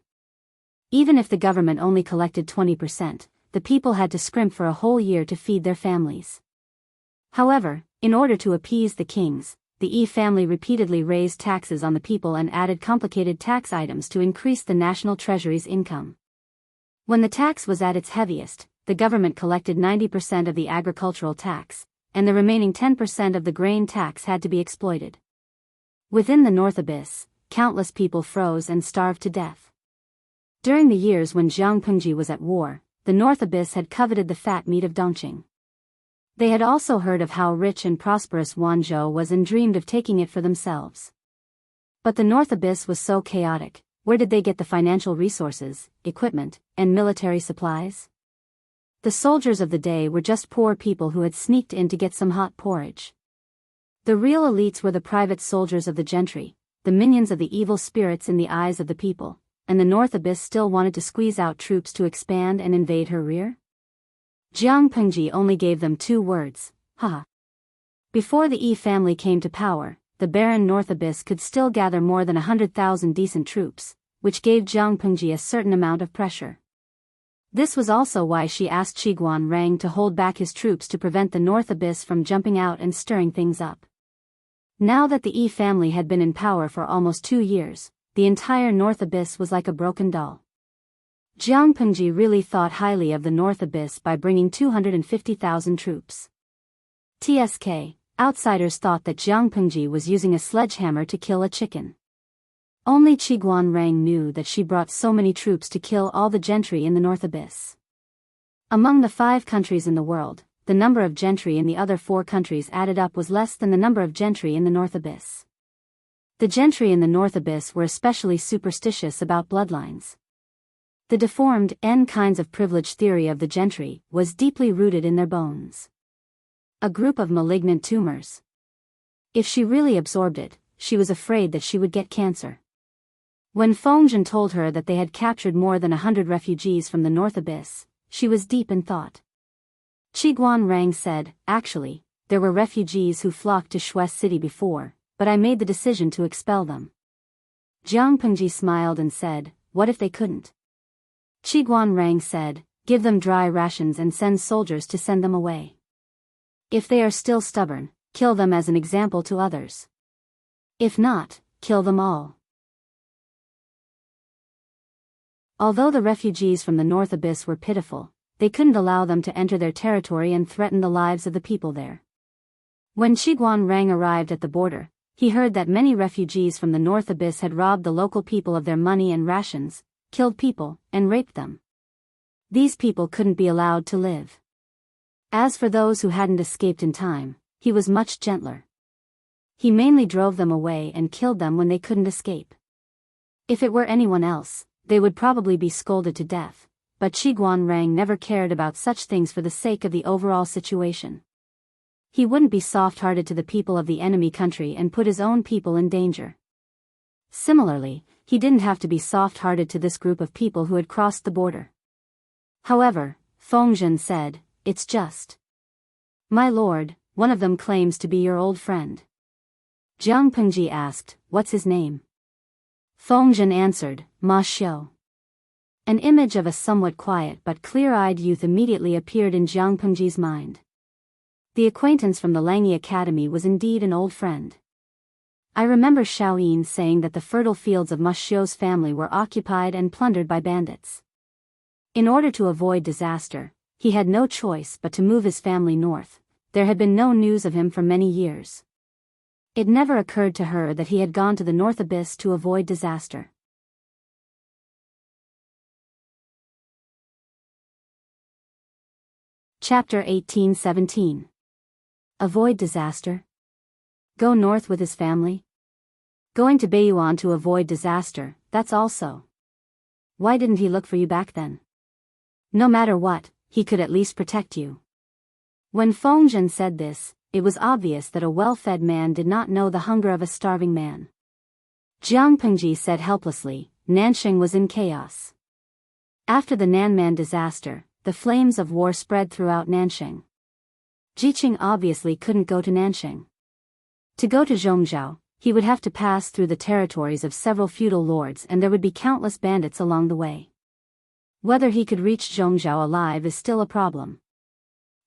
Even if the government only collected 20%, the people had to scrimp for a whole year to feed their families. However, in order to appease the kings, the E family repeatedly raised taxes on the people and added complicated tax items to increase the national treasury's income. When the tax was at its heaviest, the government collected 90% of the agricultural tax, and the remaining 10% of the grain tax had to be exploited. Within the North Abyss, countless people froze and starved to death. During the years when Jianghu was at war, the North Abyss had coveted the fat meat of Dongqing. They had also heard of how rich and prosperous Wanzhou was and dreamed of taking it for themselves. But the North Abyss was so chaotic. Where did they get the financial resources, equipment, and military supplies? The soldiers of the day were just poor people who had sneaked in to get some hot porridge. The real elites were the private soldiers of the gentry, the minions of the evil spirits in the eyes of the people, and the North Abyss still wanted to squeeze out troops to expand and invade her rear? Jianghu only gave them 2 words, haha. Before the E family came to power, the barren North Abyss could still gather more than 100,000 decent troops, which gave Jianghu a certain amount of pressure. This was also why she asked Qiguan Rang to hold back his troops to prevent the North Abyss from jumping out and stirring things up. Now that the Yi family had been in power for almost 2 years, the entire North Abyss was like a broken doll. Jiang Pengji really thought highly of the North Abyss by bringing 250,000 troops. TSK, outsiders thought that Jiang Pengji was using a sledgehammer to kill a chicken. Only Qiguan Rang knew that she brought so many troops to kill all the gentry in the North Abyss. Among the 5 countries in the world, the number of gentry in the other 4 countries added up was less than the number of gentry in the North Abyss. The gentry in the North Abyss were especially superstitious about bloodlines. The deformed N kinds of privilege theory of the gentry was deeply rooted in their bones. A group of malignant tumors. If she really absorbed it, she was afraid that she would get cancer. When Fengzhen told her that they had captured more than 100 refugees from the North Abyss, she was deep in thought. Qiguan Rang said, "Actually, there were refugees who flocked to Shui City before, but I made the decision to expel them." Jiang Pengji smiled and said, "What if they couldn't?" Qiguan Rang said, "Give them dry rations and send soldiers to send them away. If they are still stubborn, kill them as an example to others. If not, kill them all." Although the refugees from the North Abyss were pitiful, they couldn't allow them to enter their territory and threaten the lives of the people there. When Qiguan Rang arrived at the border, he heard that many refugees from the North Abyss had robbed the local people of their money and rations, killed people, and raped them. These people couldn't be allowed to live. As for those who hadn't escaped in time, he was much gentler. He mainly drove them away and killed them when they couldn't escape. If it were anyone else, they would probably be scolded to death, but Qiguan Rang never cared about such things for the sake of the overall situation. He wouldn't be soft-hearted to the people of the enemy country and put his own people in danger. Similarly, he didn't have to be soft-hearted to this group of people who had crossed the border. However, Fengzhen said, "It's just. My lord, one of them claims to be your old friend." Jiang Pengji asked, "What's his name?" Fengzhen answered, "Ma Xiu." An image of a somewhat quiet but clear-eyed youth immediately appeared in Jiang Pengji's mind. The acquaintance from the Langyi Academy was indeed an old friend. I remember Xiaoyin saying that the fertile fields of Ma Xiu's family were occupied and plundered by bandits. In order to avoid disaster, he had no choice but to move his family north. There had been no news of him for many years. It never occurred to her that he had gone to the North Abyss to avoid disaster. Chapter 1817. Avoid disaster? Go north with his family? Going to Biyao to avoid disaster, that's also. Why didn't he look for you back then? No matter what, he could at least protect you. When Fengzhen said this, it was obvious that a well-fed man did not know the hunger of a starving man. Jiang Pengji said helplessly, "Nanxing was in chaos. After the Nanman disaster, the flames of war spread throughout Nanxing. Jiqing obviously couldn't go to Nanxing. To go to Zhongzhou, he would have to pass through the territories of several feudal lords and there would be countless bandits along the way. Whether he could reach Zhongzhou alive is still a problem.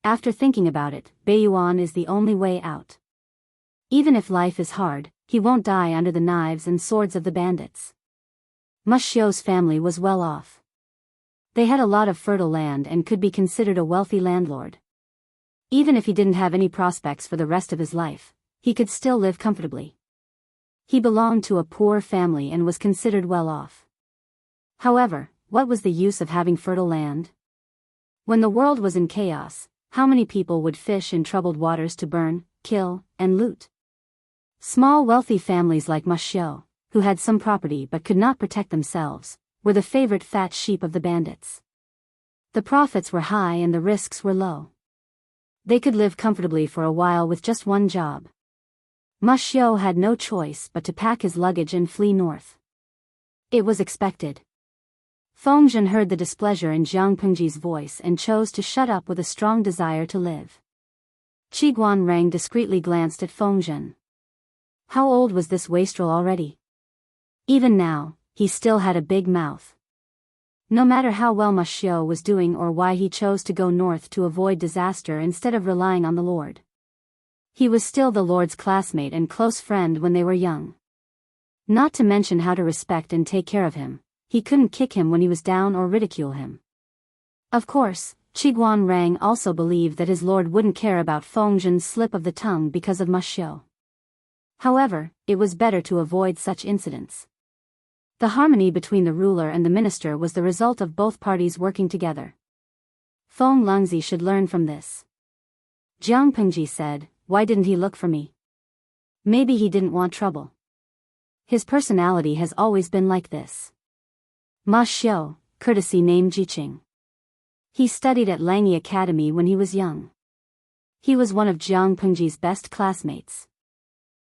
After thinking about it, Biyao is the only way out. Even if life is hard, he won't die under the knives and swords of the bandits." Ma Xiu's family was well off. They had a lot of fertile land and could be considered a wealthy landlord. Even if he didn't have any prospects for the rest of his life, he could still live comfortably. He belonged to a poor family and was considered well off. However, what was the use of having fertile land? When the world was in chaos, how many people would fish in troubled waters to burn, kill, and loot? Small wealthy families like Ma Xiu, who had some property but could not protect themselves, were the favorite fat sheep of the bandits. The profits were high and the risks were low. They could live comfortably for a while with just one job. Ma Xiu had no choice but to pack his luggage and flee north. It was expected. Fengzhen heard the displeasure in Jiang Pengji's voice and chose to shut up with a strong desire to live. Qiguan Rang discreetly glanced at Fengzhen. How old was this wastrel already? Even now, he still had a big mouth. No matter how well Ma Xiao was doing or why he chose to go north to avoid disaster instead of relying on the Lord. He was still the Lord's classmate and close friend when they were young. Not to mention how to respect and take care of him, he couldn't kick him when he was down or ridicule him. Of course, Qiguan Rang also believed that his lord wouldn't care about Fengzhen's slip of the tongue because of Ma Xiao. However, it was better to avoid such incidents. The harmony between the ruler and the minister was the result of both parties working together. Feng Lungzi should learn from this. Jiang Pengji said, "Why didn't he look for me? Maybe he didn't want trouble. His personality has always been like this." Ma Xiao, courtesy named Jiqing. He studied at Langyi Academy when he was young. He was one of Jiang Pengji's best classmates.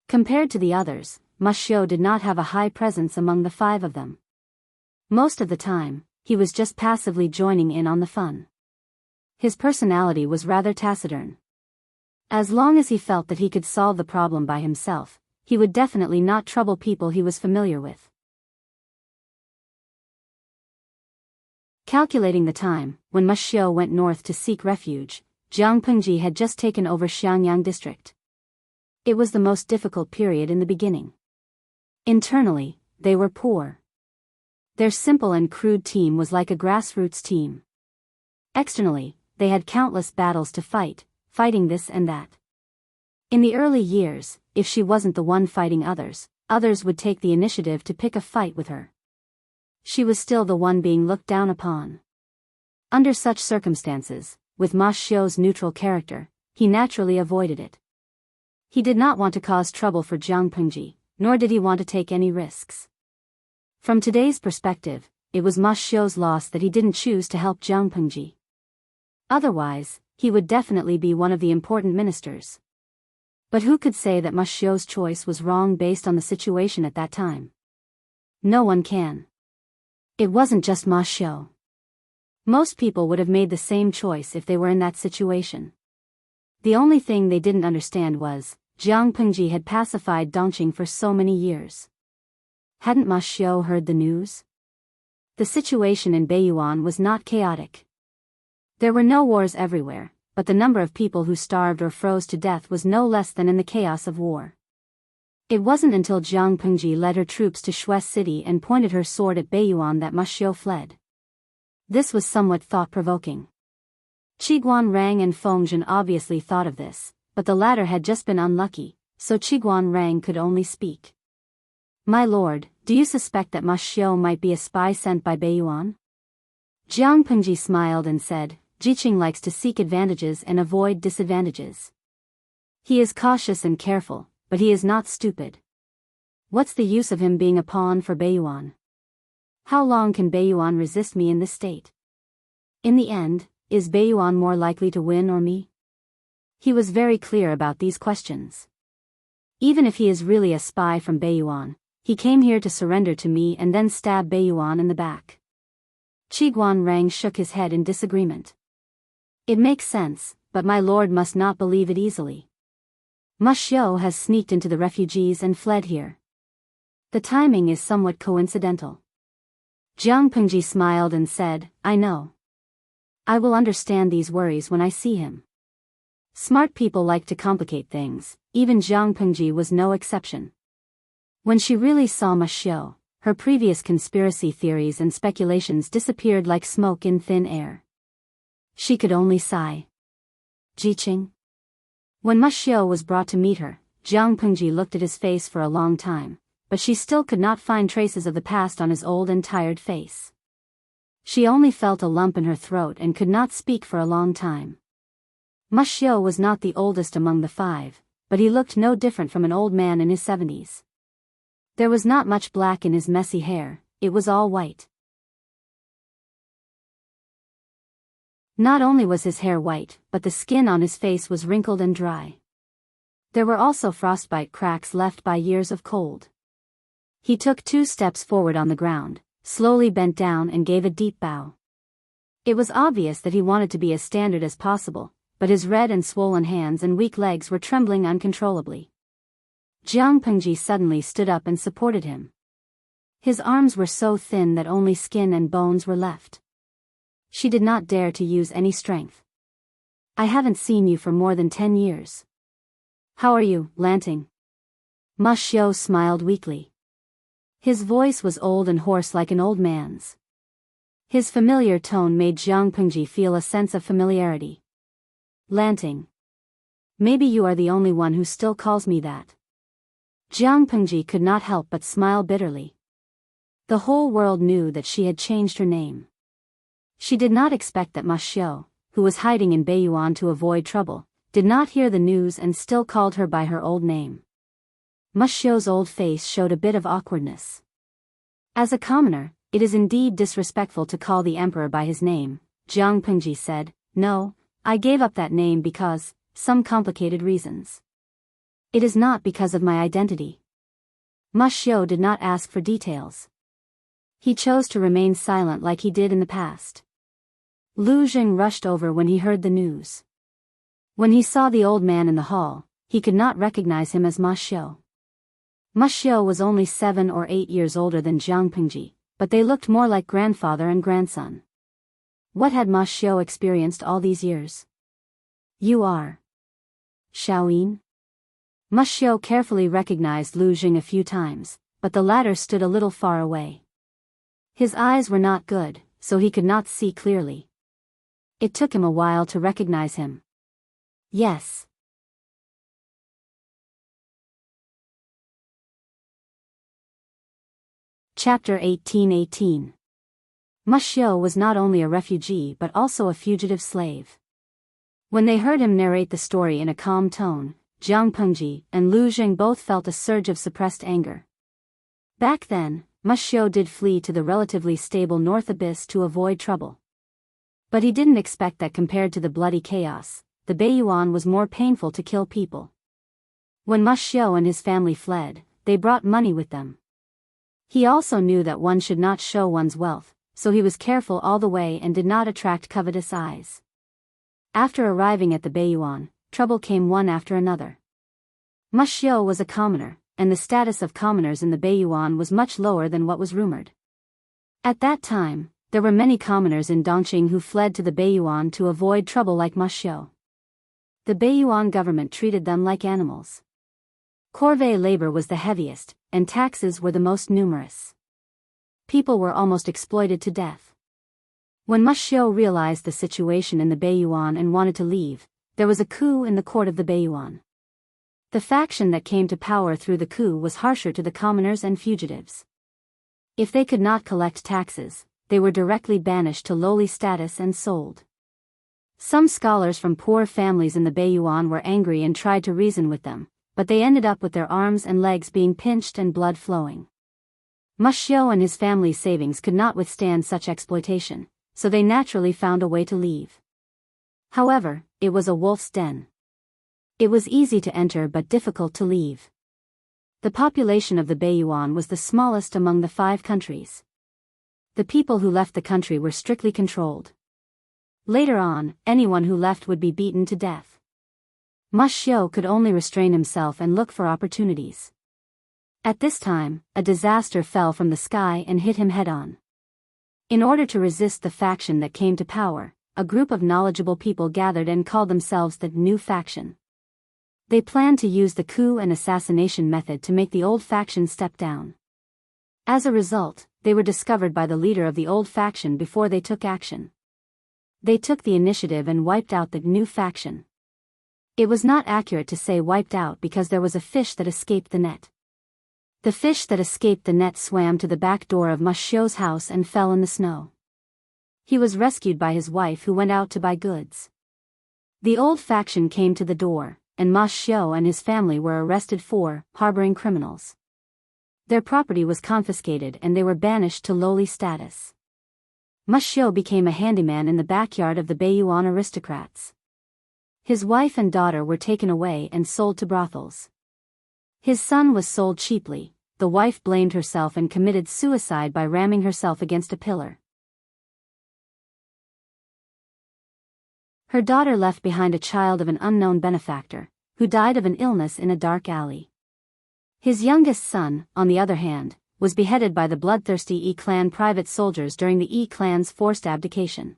Compared to the others, Ma Xiao did not have a high presence among the 5 of them. Most of the time, he was just passively joining in on the fun. His personality was rather taciturn. As long as he felt that he could solve the problem by himself, he would definitely not trouble people he was familiar with. Calculating the time, when Ma Xiao went north to seek refuge, Jiang Pengji had just taken over Xiangyang district. It was the most difficult period in the beginning. Internally, they were poor. Their simple and crude team was like a grassroots team. Externally, they had countless battles to fight, fighting this and that. In the early years, if she wasn't the one fighting others, others would take the initiative to pick a fight with her. She was still the one being looked down upon. Under such circumstances, with Ma Xiao's neutral character, he naturally avoided it. He did not want to cause trouble for Jiang Pengji, nor did he want to take any risks. From today's perspective, it was Ma Xiao's loss that he didn't choose to help Jiang Pengji. Otherwise, he would definitely be one of the important ministers. But who could say that Ma Xiao's choice was wrong based on the situation at that time? No one can. It wasn't just Ma Xiao. Most people would have made the same choice if they were in that situation. The only thing they didn't understand was, Jiang Pengji had pacified Dongqing for so many years. Hadn't Ma Xiao heard the news? The situation in Beiyuan was not chaotic. There were no wars everywhere, but the number of people who starved or froze to death was no less than in the chaos of war. It wasn't until Jiang Pengji led her troops to Shui City and pointed her sword at Beiyuan that Ma Xiao fled. This was somewhat thought-provoking. Qiguan Rang and Fengzhen obviously thought of this, but the latter had just been unlucky, so Qiguan Rang could only speak. "My lord, do you suspect that Ma Xiao might be a spy sent by Beiyuan?" Jiang Pengji smiled and said, "Jiqing likes to seek advantages and avoid disadvantages. He is cautious and careful, but he is not stupid. What's the use of him being a pawn for Beiyuan? How long can Beiyuan resist me in this state? In the end, is Beiyuan more likely to win or me?" He was very clear about these questions. "Even if he is really a spy from Beiyuan, he came here to surrender to me and then stab Beiyuan in the back." Qiguan Rang shook his head in disagreement. "It makes sense, but my lord must not believe it easily. Ma Xiao has sneaked into the refugees and fled here. The timing is somewhat coincidental." Jiang Pengji smiled and said, "I know. I will understand these worries when I see him." Smart people like to complicate things, even Jiang Pengji was no exception. When she really saw Ma Xiao, her previous conspiracy theories and speculations disappeared like smoke in thin air. She could only sigh. "Jiqing?" When Ma Xiao was brought to meet her, Jiang Pengji looked at his face for a long time, but she still could not find traces of the past on his old and tired face. She only felt a lump in her throat and could not speak for a long time. Ma Xiao was not the oldest among the 5, but he looked no different from an old man in his 70s. There was not much black in his messy hair, it was all white. Not only was his hair white, but the skin on his face was wrinkled and dry. There were also frostbite cracks left by years of cold. He took 2 steps forward on the ground, slowly bent down and gave a deep bow. It was obvious that he wanted to be as standard as possible, but his red and swollen hands and weak legs were trembling uncontrollably. Jiang Pengji suddenly stood up and supported him. His arms were so thin that only skin and bones were left. She did not dare to use any strength. I haven't seen you for more than 10 years. How are you, Lanting? Ma Xiu smiled weakly. His voice was old and hoarse like an old man's. His familiar tone made Jiang Pengji feel a sense of familiarity. Lanting. Maybe you are the only one who still calls me that. Jiang Pengji could not help but smile bitterly. The whole world knew that she had changed her name. She did not expect that Ma Xiu, who was hiding in Beiyuan to avoid trouble, did not hear the news and still called her by her old name. Ma Xiu's old face showed a bit of awkwardness. As a commoner, it is indeed disrespectful to call the emperor by his name, Jiang Pengji said. No, I gave up that name because, some complicated reasons. It is not because of my identity. Ma Xiu did not ask for details. He chose to remain silent like he did in the past. Lu Jing rushed over when he heard the news. When he saw the old man in the hall, he could not recognize him as Ma Xiu. Ma Xiu was only 7 or 8 years older than Jiang Pengji, but they looked more like grandfather and grandson. What had Ma Xiu experienced all these years? You are Xiaoyin? Ma Xiu carefully recognized Lu Jing a few times, but the latter stood a little far away. His eyes were not good, so he could not see clearly. It took him a while to recognize him. Yes. Chapter 18:18. Ma Xiu was not only a refugee but also a fugitive slave. When they heard him narrate the story in a calm tone, Jiang Pengji and Lu Jing both felt a surge of suppressed anger. Back then, Ma Xiu did flee to the relatively stable North Abyss to avoid trouble. But he didn't expect that compared to the bloody chaos, the Beiyuan was more painful to kill people. When Ma Xiu and his family fled, they brought money with them. He also knew that one should not show one's wealth, so he was careful all the way and did not attract covetous eyes. After arriving at the Beiyuan, trouble came one after another. Ma Xiu was a commoner, and the status of commoners in the Beiyuan was much lower than what was rumored. At that time, there were many commoners in Dongqing who fled to the Beiyuan to avoid trouble like Ma Xiu. The Beiyuan government treated them like animals. Corvée labor was the heaviest, and taxes were the most numerous. People were almost exploited to death. When Ma Xiu realized the situation in the Beiyuan and wanted to leave, there was a coup in the court of the Beiyuan. The faction that came to power through the coup was harsher to the commoners and fugitives. If they could not collect taxes, they were directly banished to lowly status and sold. Some scholars from poor families in the Beiyuan were angry and tried to reason with them, but they ended up with their arms and legs being pinched and blood flowing. Ma Xiu and his family's savings could not withstand such exploitation, so they naturally found a way to leave. However, it was a wolf's den. It was easy to enter but difficult to leave. The population of the Beiyuan was the smallest among the 5 countries. The people who left the country were strictly controlled. Later on, anyone who left would be beaten to death. Ma Xiu could only restrain himself and look for opportunities. At this time, a disaster fell from the sky and hit him head-on. In order to resist the faction that came to power, a group of knowledgeable people gathered and called themselves the New Faction. They planned to use the coup and assassination method to make the old faction step down. As a result, they were discovered by the leader of the old faction before they took action. They took the initiative and wiped out the new faction. It was not accurate to say wiped out because there was a fish that escaped the net. The fish that escaped the net swam to the back door of Ma Xiu's house and fell in the snow. He was rescued by his wife who went out to buy goods. The old faction came to the door, and Ma Xiu and his family were arrested for harboring criminals. Their property was confiscated and they were banished to lowly status. Ma Xiu became a handyman in the backyard of the Beiyuan aristocrats. His wife and daughter were taken away and sold to brothels. His son was sold cheaply. The wife blamed herself and committed suicide by ramming herself against a pillar. Her daughter left behind a child of an unknown benefactor, who died of an illness in a dark alley. His youngest son, on the other hand, was beheaded by the bloodthirsty E-clan private soldiers during the E-clan's forced abdication.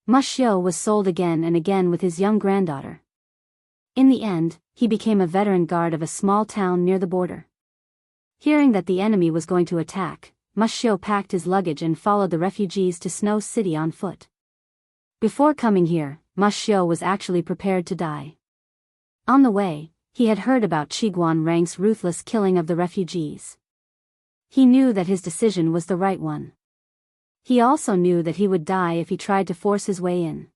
Ma Xiu was sold again and again with his young granddaughter. In the end, he became a veteran guard of a small town near the border. Hearing that the enemy was going to attack, Ma Xiu packed his luggage and followed the refugees to Snow City on foot. Before coming here, Ma Xiu was actually prepared to die. On the way, he had heard about Qiguan Rang's ruthless killing of the refugees. He knew that his decision was the right one. He also knew that he would die if he tried to force his way in.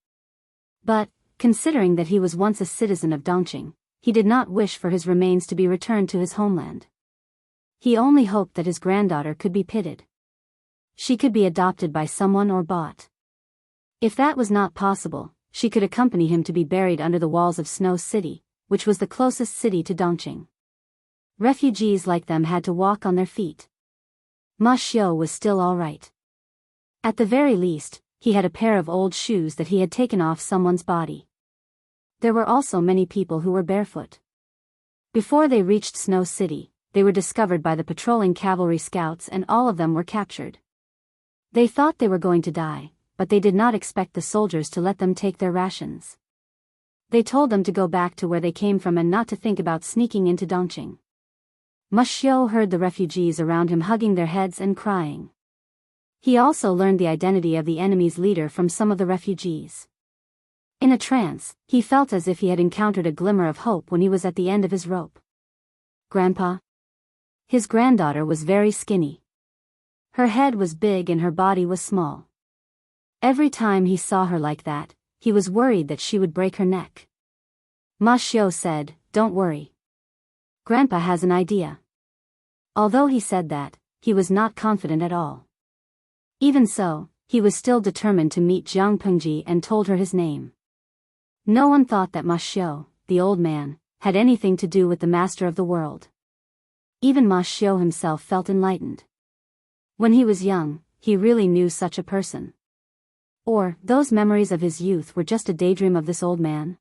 But, considering that he was once a citizen of Dongqing, he did not wish for his remains to be returned to his homeland. He only hoped that his granddaughter could be pitted. She could be adopted by someone or bought. If that was not possible, she could accompany him to be buried under the walls of Snow City, which was the closest city to Dongqing. Refugees like them had to walk on their feet. Ma Xiu was still all right. At the very least, he had a pair of old shoes that he had taken off someone's body. There were also many people who were barefoot. Before they reached Snow City, they were discovered by the patrolling cavalry scouts and all of them were captured. They thought they were going to die, but they did not expect the soldiers to let them take their rations. They told them to go back to where they came from and not to think about sneaking into Dongqing. Ma Xiu heard the refugees around him hugging their heads and crying. He also learned the identity of the enemy's leader from some of the refugees. In a trance, he felt as if he had encountered a glimmer of hope when he was at the end of his rope. Grandpa? His granddaughter was very skinny. Her head was big and her body was small. Every time he saw her like that, he was worried that she would break her neck. Ma Xiu said, "Don't worry. Grandpa has an idea." Although he said that, he was not confident at all. Even so, he was still determined to meet Jiang Pengji and told her his name. No one thought that Ma Xiu, the old man, had anything to do with the master of the world. Even Ma Xiu himself felt enlightened. When he was young, he really knew such a person. Or, those memories of his youth were just a daydream of this old man?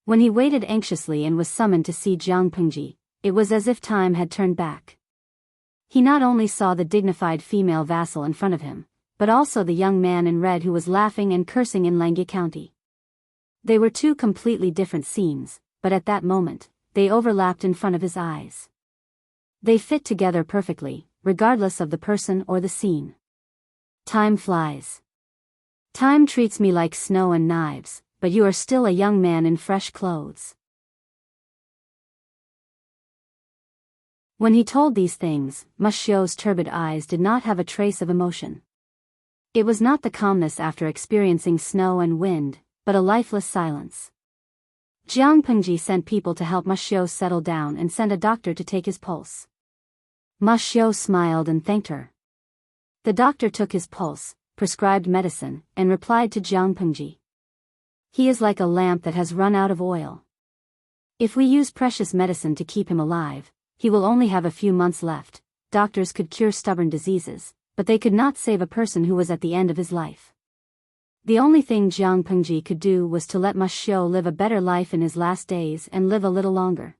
When he waited anxiously and was summoned to see Jiang Pengji, it was as if time had turned back. He not only saw the dignified female vassal in front of him, but also the young man in red who was laughing and cursing in Langye County. They were two completely different scenes, but at that moment, they overlapped in front of his eyes. They fit together perfectly, regardless of the person or the scene. Time flies. Time treats me like snow and knives, but you are still a young man in fresh clothes. When he told these things, Ma Xiu's turbid eyes did not have a trace of emotion. It was not the calmness after experiencing snow and wind, but a lifeless silence. Jiang Pengji sent people to help Ma Xiu settle down and send a doctor to take his pulse. Ma Xiu smiled and thanked her. The doctor took his pulse, prescribed medicine, and replied to Jiang Pengji. "He is like a lamp that has run out of oil. If we use precious medicine to keep him alive, he will only have a few months left." Doctors could cure stubborn diseases, but they could not save a person who was at the end of his life. The only thing Jiang Pengji could do was to let Ma Xiu live a better life in his last days and live a little longer.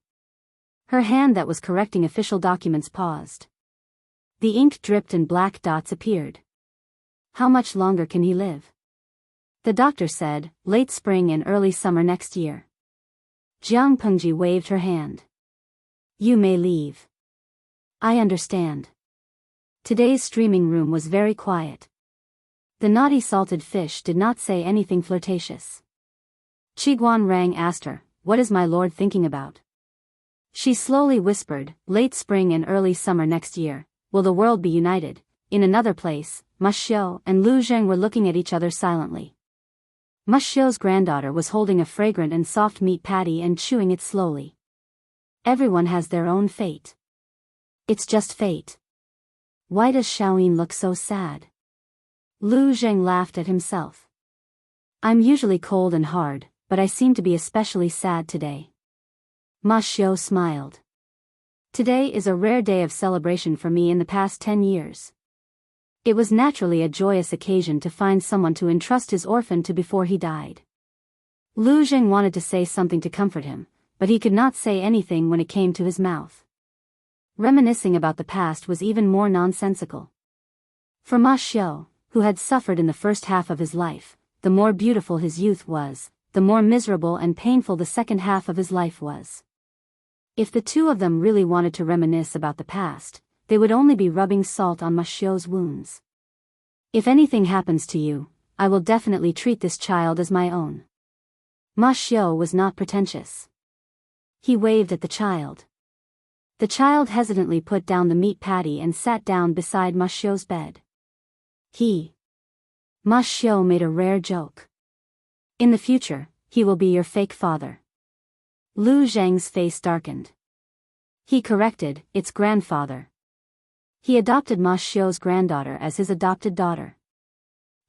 Her hand that was correcting official documents paused. The ink dripped and black dots appeared. How much longer can he live? The doctor said, late spring and early summer next year. Jiang Pengji waved her hand. You may leave. I understand. Today's streaming room was very quiet. The naughty salted fish did not say anything flirtatious. Qiguan Rang asked her, "What is my lord thinking about?" She slowly whispered, "Late spring and early summer next year, will the world be united?" In another place, Ma Xiu and Lu Zheng were looking at each other silently. Ma Xiu's granddaughter was holding a fragrant and soft meat patty and chewing it slowly. Everyone has their own fate. It's just fate. Why does Xiaoyin look so sad? Lu Zheng laughed at himself. I'm usually cold and hard, but I seem to be especially sad today. Ma Xiu smiled. Today is a rare day of celebration for me in the past 10 years. It was naturally a joyous occasion to find someone to entrust his orphan to before he died. Lu Zheng wanted to say something to comfort him, but he could not say anything when it came to his mouth. Reminiscing about the past was even more nonsensical. For Ma Xiu, who had suffered in the first half of his life, the more beautiful his youth was, the more miserable and painful the second half of his life was. If the two of them really wanted to reminisce about the past, they would only be rubbing salt on Ma Xiu's wounds. If anything happens to you, I will definitely treat this child as my own. Ma Xiu was not pretentious. He waved at the child. The child hesitantly put down the meat patty and sat down beside Ma Xiu's bed. Ma Xiu made a rare joke. In the future, he will be your fake father. Lu Zheng's face darkened. He corrected, it's grandfather. He adopted Ma Xiu's granddaughter as his adopted daughter.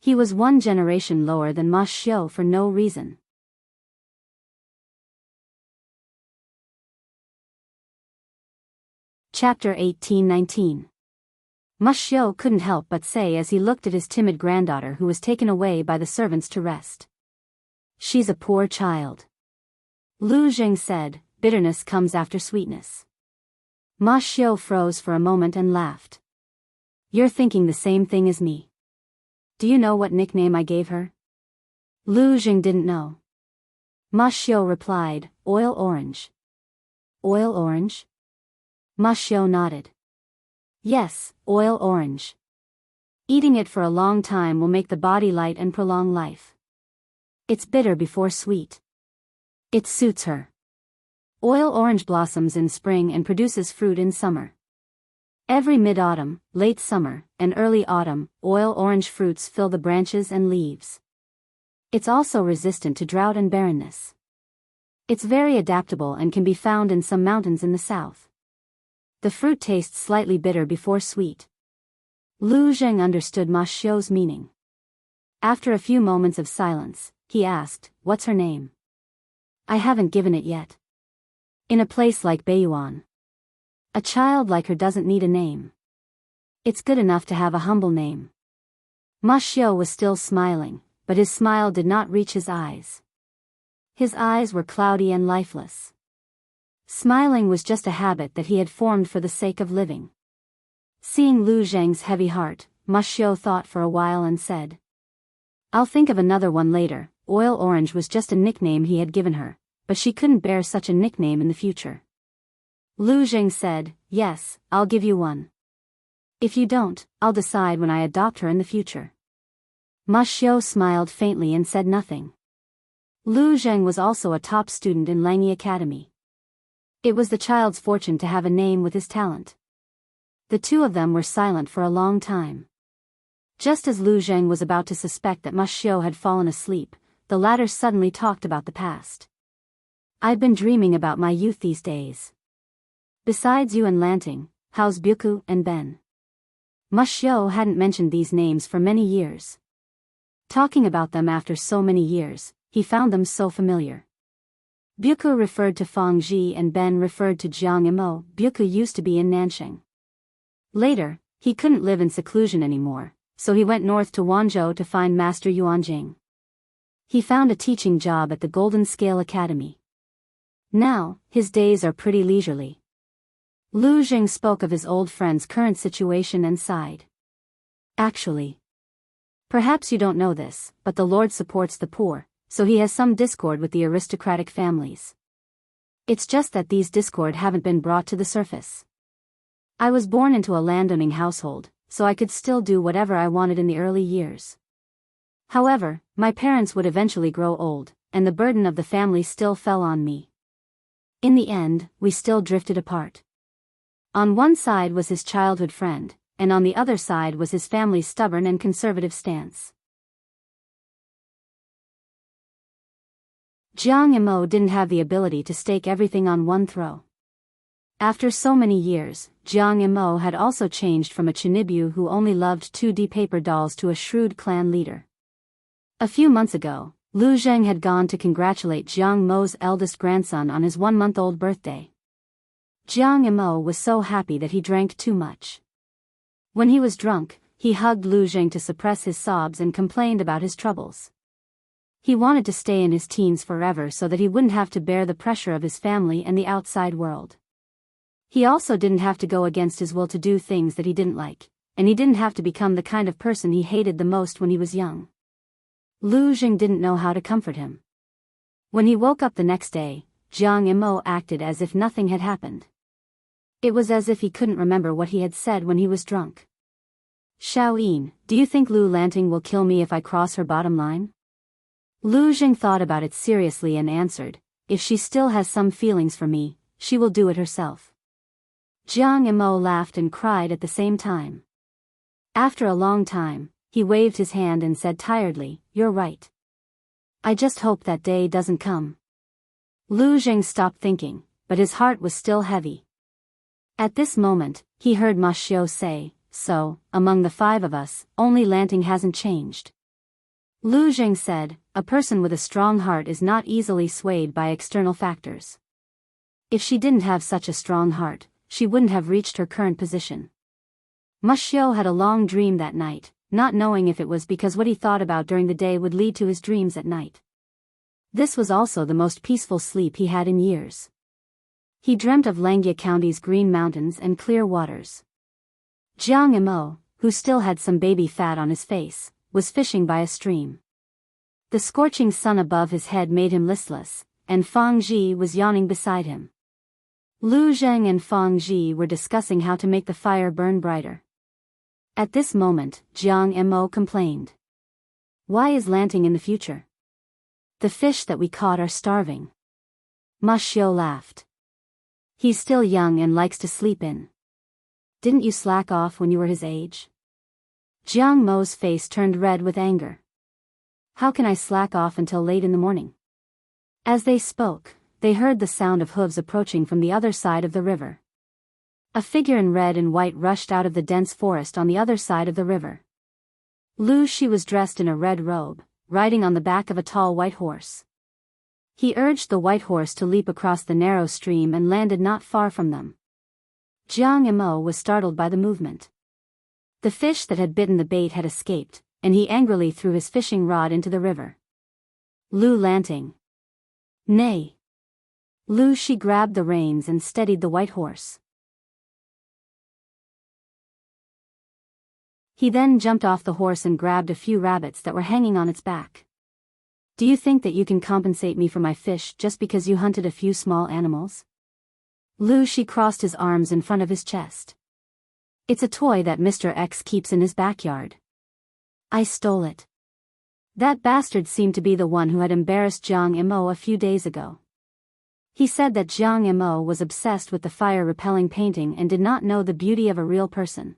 He was one generation lower than Ma Xiu for no reason. Chapter 18-19. Ma Xiu couldn't help but say as he looked at his timid granddaughter who was taken away by the servants to rest. She's a poor child. Lu Zheng said, bitterness comes after sweetness. Ma Xiu froze for a moment and laughed. You're thinking the same thing as me. Do you know what nickname I gave her? Lu Zheng didn't know. Ma Xiu replied, Oil Orange. Oil Orange? Ma Xiu nodded. Yes, oil orange. Eating it for a long time will make the body light and prolong life. It's bitter before sweet. It suits her. Oil orange blossoms in spring and produces fruit in summer. Every mid-autumn, late summer, and early autumn, oil orange fruits fill the branches and leaves. It's also resistant to drought and barrenness. It's very adaptable and can be found in some mountains in the south. The fruit tastes slightly bitter before sweet. Lu Zheng understood Ma Xiu's meaning. After a few moments of silence, he asked, what's her name? I haven't given it yet. In a place like Beiyuan, a child like her doesn't need a name. It's good enough to have a humble name. Ma Xiu was still smiling, but his smile did not reach his eyes. His eyes were cloudy and lifeless. Smiling was just a habit that he had formed for the sake of living. Seeing Lu Zheng's heavy heart, Ma Xiu thought for a while and said, I'll think of another one later. Oil Orange was just a nickname he had given her, but she couldn't bear such a nickname in the future. Lu Zheng said, yes, I'll give you one. If you don't, I'll decide when I adopt her in the future. Ma Xiu smiled faintly and said nothing. Lu Zheng was also a top student in Langyi Academy. It was the child's fortune to have a name with his talent. The two of them were silent for a long time. Just as Lu Zheng was about to suspect that Ma Xiu had fallen asleep, the latter suddenly talked about the past. I've been dreaming about my youth these days. Besides you and Lanting, how's Biyao and Ben? Ma Xiu hadn't mentioned these names for many years. Talking about them after so many years, he found them so familiar. Biyao referred to Fang Ji and Ben referred to Jianghu. Biyao used to be in Nanxing. Later, he couldn't live in seclusion anymore, so he went north to Wanzhou to find Master Yuanjing. He found a teaching job at the Golden Scale Academy. Now, his days are pretty leisurely. Lu Zheng spoke of his old friend's current situation and sighed. Actually, perhaps you don't know this, but the Lord supports the poor, so he has some discord with the aristocratic families. It's just that these discord haven't been brought to the surface. I was born into a landowning household, so I could still do whatever I wanted in the early years. However, my parents would eventually grow old, and the burden of the family still fell on me. In the end, we still drifted apart. On one side was his childhood friend, and on the other side was his family's stubborn and conservative stance. Jianghu didn't have the ability to stake everything on one throw. After so many years, Jianghu had also changed from a Chinibu who only loved 2D paper dolls to a shrewd clan leader. A few months ago, Lu Zheng had gone to congratulate Jianghu's eldest grandson on his 1-month-old birthday. Jianghu was so happy that he drank too much. When he was drunk, he hugged Lu Zheng to suppress his sobs and complained about his troubles. He wanted to stay in his teens forever so that he wouldn't have to bear the pressure of his family and the outside world. He also didn't have to go against his will to do things that he didn't like, and he didn't have to become the kind of person he hated the most when he was young. Lu Jing didn't know how to comfort him. When he woke up the next day, Jianghu acted as if nothing had happened. It was as if he couldn't remember what he had said when he was drunk. Xiaoyin, do you think Lu Lanting will kill me if I cross her bottom line? Lu Jing thought about it seriously and answered, if she still has some feelings for me, she will do it herself. Jianghu laughed and cried at the same time. After a long time, he waved his hand and said tiredly, you're right. I just hope that day doesn't come. Lu Jing stopped thinking, but his heart was still heavy. At this moment, he heard Ma Xiao say, so, among the 5 of us, only Lanting hasn't changed. Lu Jing said, a person with a strong heart is not easily swayed by external factors. If she didn't have such a strong heart, she wouldn't have reached her current position. Ma Xiao had a long dream that night, not knowing if it was because what he thought about during the day would lead to his dreams at night. This was also the most peaceful sleep he had in years. He dreamt of Langjie County's green mountains and clear waters. Jianghu, who still had some baby fat on his face, was fishing by a stream. The scorching sun above his head made him listless, and Fang Ji was yawning beside him. Lu Zheng and Fang Ji were discussing how to make the fire burn brighter. At this moment, Jianghu complained. Why is Lanting in the future? The fish that we caught are starving. Ma Xiao laughed. He's still young and likes to sleep in. Didn't you slack off when you were his age? Jiang Mo's face turned red with anger. How can I slack off until late in the morning? As they spoke, they heard the sound of hooves approaching from the other side of the river. A figure in red and white rushed out of the dense forest on the other side of the river. Lu Shi was dressed in a red robe, riding on the back of a tall white horse. He urged the white horse to leap across the narrow stream and landed not far from them. Jianghu was startled by the movement. The fish that had bitten the bait had escaped, and he angrily threw his fishing rod into the river. Lu Lanting. Nay. Lu Shi grabbed the reins and steadied the white horse. He then jumped off the horse and grabbed a few rabbits that were hanging on its back. Do you think that you can compensate me for my fish just because you hunted a few small animals? Lu Shi crossed his arms in front of his chest. It's a toy that Mr. X keeps in his backyard. I stole it. That bastard seemed to be the one who had embarrassed Jianghu a few days ago. He said that Jianghu was obsessed with the fire-repelling painting and did not know the beauty of a real person.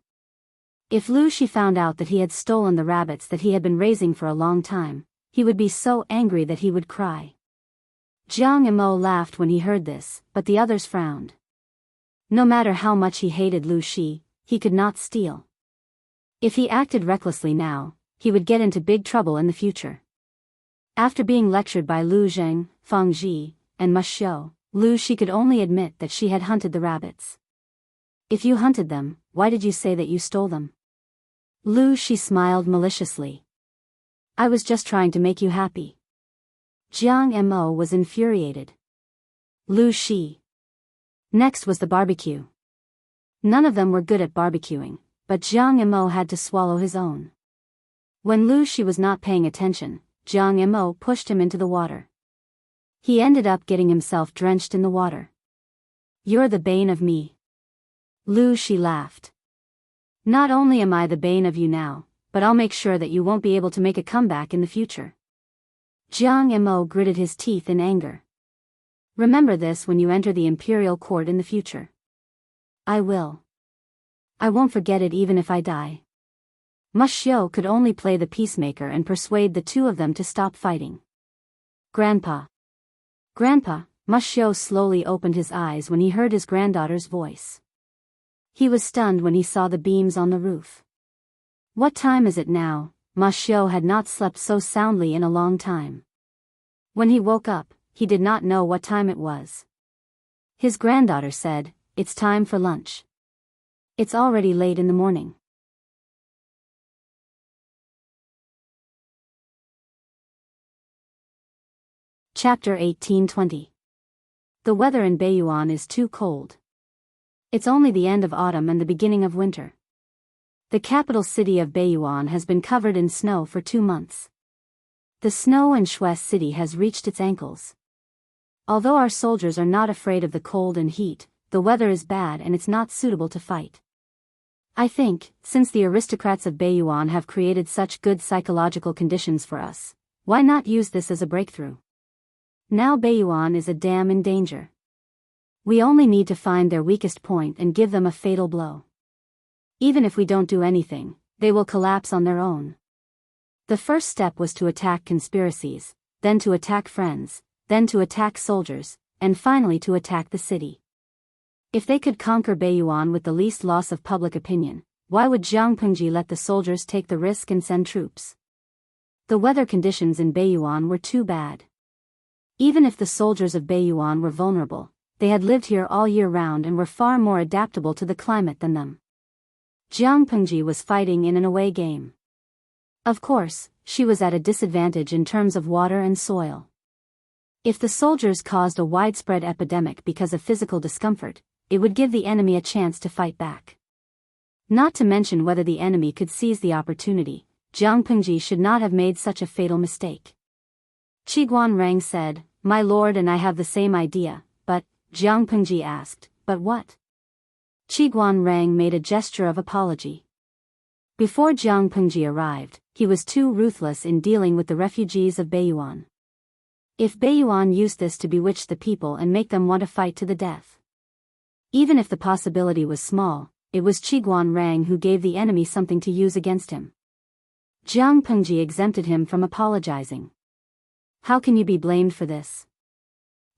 If Lu Shi found out that he had stolen the rabbits that he had been raising for a long time, he would be so angry that he would cry. Jianghu laughed when he heard this, but the others frowned. No matter how much he hated Lu Shi, he could not steal. If he acted recklessly now, he would get into big trouble in the future. After being lectured by Lu Zheng, Fang Ji, and Ma Xiao, Lu Shi could only admit that she had hunted the rabbits. If you hunted them, why did you say that you stole them? Lu Shi smiled maliciously. I was just trying to make you happy. Jianghu was infuriated. Lu Shi. Next was the barbecue. None of them were good at barbecuing, but Jianghu had to swallow his own. When Lu Shi was not paying attention, Jianghu pushed him into the water. He ended up getting himself drenched in the water. You're the bane of me. Lu Shi laughed. Not only am I the bane of you now, but I'll make sure that you won't be able to make a comeback in the future. Jianghu gritted his teeth in anger. Remember this when you enter the imperial court in the future. I will. I won't forget it even if I die. Ma Xiao could only play the peacemaker and persuade the two of them to stop fighting. Grandpa. Grandpa, Ma Xiao slowly opened his eyes when he heard his granddaughter's voice. He was stunned when he saw the beams on the roof. What time is it now? Ma Xiao had not slept so soundly in a long time. When he woke up, he did not know what time it was. His granddaughter said, "It's time for lunch. It's already late in the morning." Chapter 18-20. The weather in Beiyuan is too cold. It's only the end of autumn and the beginning of winter. The capital city of Biyao has been covered in snow for 2 months. The snow in Shui city has reached its ankles. Although our soldiers are not afraid of the cold and heat, the weather is bad and it's not suitable to fight. I think, since the aristocrats of Biyao have created such good psychological conditions for us, why not use this as a breakthrough? Now Biyao is a damn in danger. We only need to find their weakest point and give them a fatal blow. Even if we don't do anything, they will collapse on their own. The first step was to attack conspiracies, then to attack friends, then to attack soldiers, and finally to attack the city. If they could conquer Biyao with the least loss of public opinion, why would Jianghu let the soldiers take the risk and send troops? The weather conditions in Biyao were too bad. Even if the soldiers of Biyao were vulnerable, they had lived here all year round and were far more adaptable to the climate than them. Jianghu was fighting in an away game. Of course, she was at a disadvantage in terms of water and soil. If the soldiers caused a widespread epidemic because of physical discomfort, it would give the enemy a chance to fight back. Not to mention whether the enemy could seize the opportunity, Jianghu should not have made such a fatal mistake. Qiguan Rang said, "My lord and I have the same idea, but," Jianghu asked, "but what?" Qiguan Rang made a gesture of apology. Before Jianghu arrived, he was too ruthless in dealing with the refugees of Biyao. If Biyao used this to bewitch the people and make them want to fight to the death. Even if the possibility was small, it was Qiguan Rang who gave the enemy something to use against him. Jianghu exempted him from apologizing. How can you be blamed for this?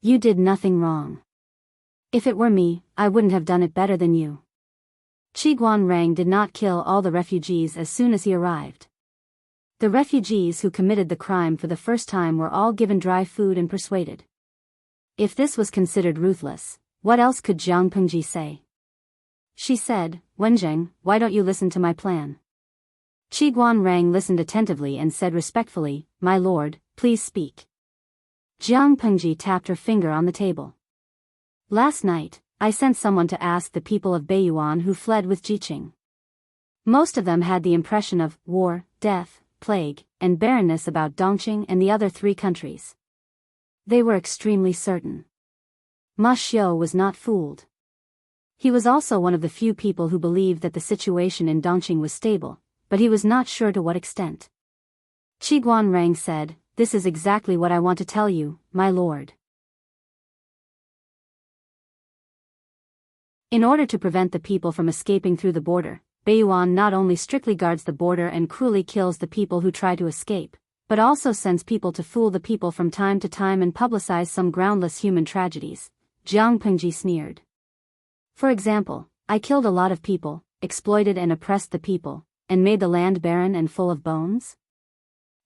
You did nothing wrong. If it were me, I wouldn't have done it better than you. Qiguan Rang did not kill all the refugees as soon as he arrived. The refugees who committed the crime for the first time were all given dry food and persuaded. If this was considered ruthless, what else could Jianghu say? She said, "Wenjing, why don't you listen to my plan?" Qiguan Rang listened attentively and said respectfully, "My lord, please speak." Jianghu tapped her finger on the table. "Last night, I sent someone to ask the people of Biyao who fled with Jiqing. Most of them had the impression of war, death, plague, and barrenness about Dongqing and the other 3 countries. They were extremely certain. Ma Xiu was not fooled. He was also one of the few people who believed that the situation in Dongqing was stable, but he was not sure to what extent. Qiguan Rang said, "This is exactly what I want to tell you, my lord." In order to prevent the people from escaping through the border, Biyao not only strictly guards the border and cruelly kills the people who try to escape, but also sends people to fool the people from time to time and publicize some groundless human tragedies, Jianghu sneered. For example, I killed a lot of people, exploited and oppressed the people, and made the land barren and full of bones?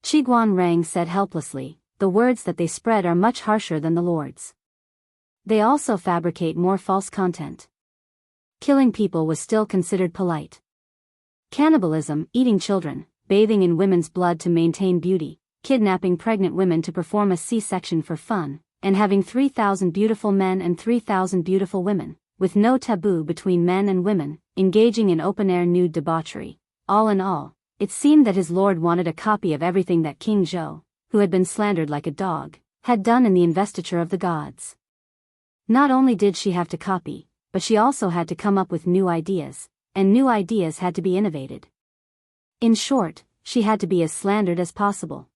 Qiguan Rang said helplessly, "The words that they spread are much harsher than the Lord's. They also fabricate more false content." Killing people was still considered polite. Cannibalism, eating children, bathing in women's blood to maintain beauty, kidnapping pregnant women to perform a C-section for fun, and having 3,000 beautiful men and 3,000 beautiful women, with no taboo between men and women, engaging in open-air nude debauchery. All in all, it seemed that his lord wanted a copy of everything that King Zhou, who had been slandered like a dog, had done in the investiture of the gods. Not only did she have to copy, but she also had to come up with new ideas, and new ideas had to be innovated. In short, she had to be as slandered as possible.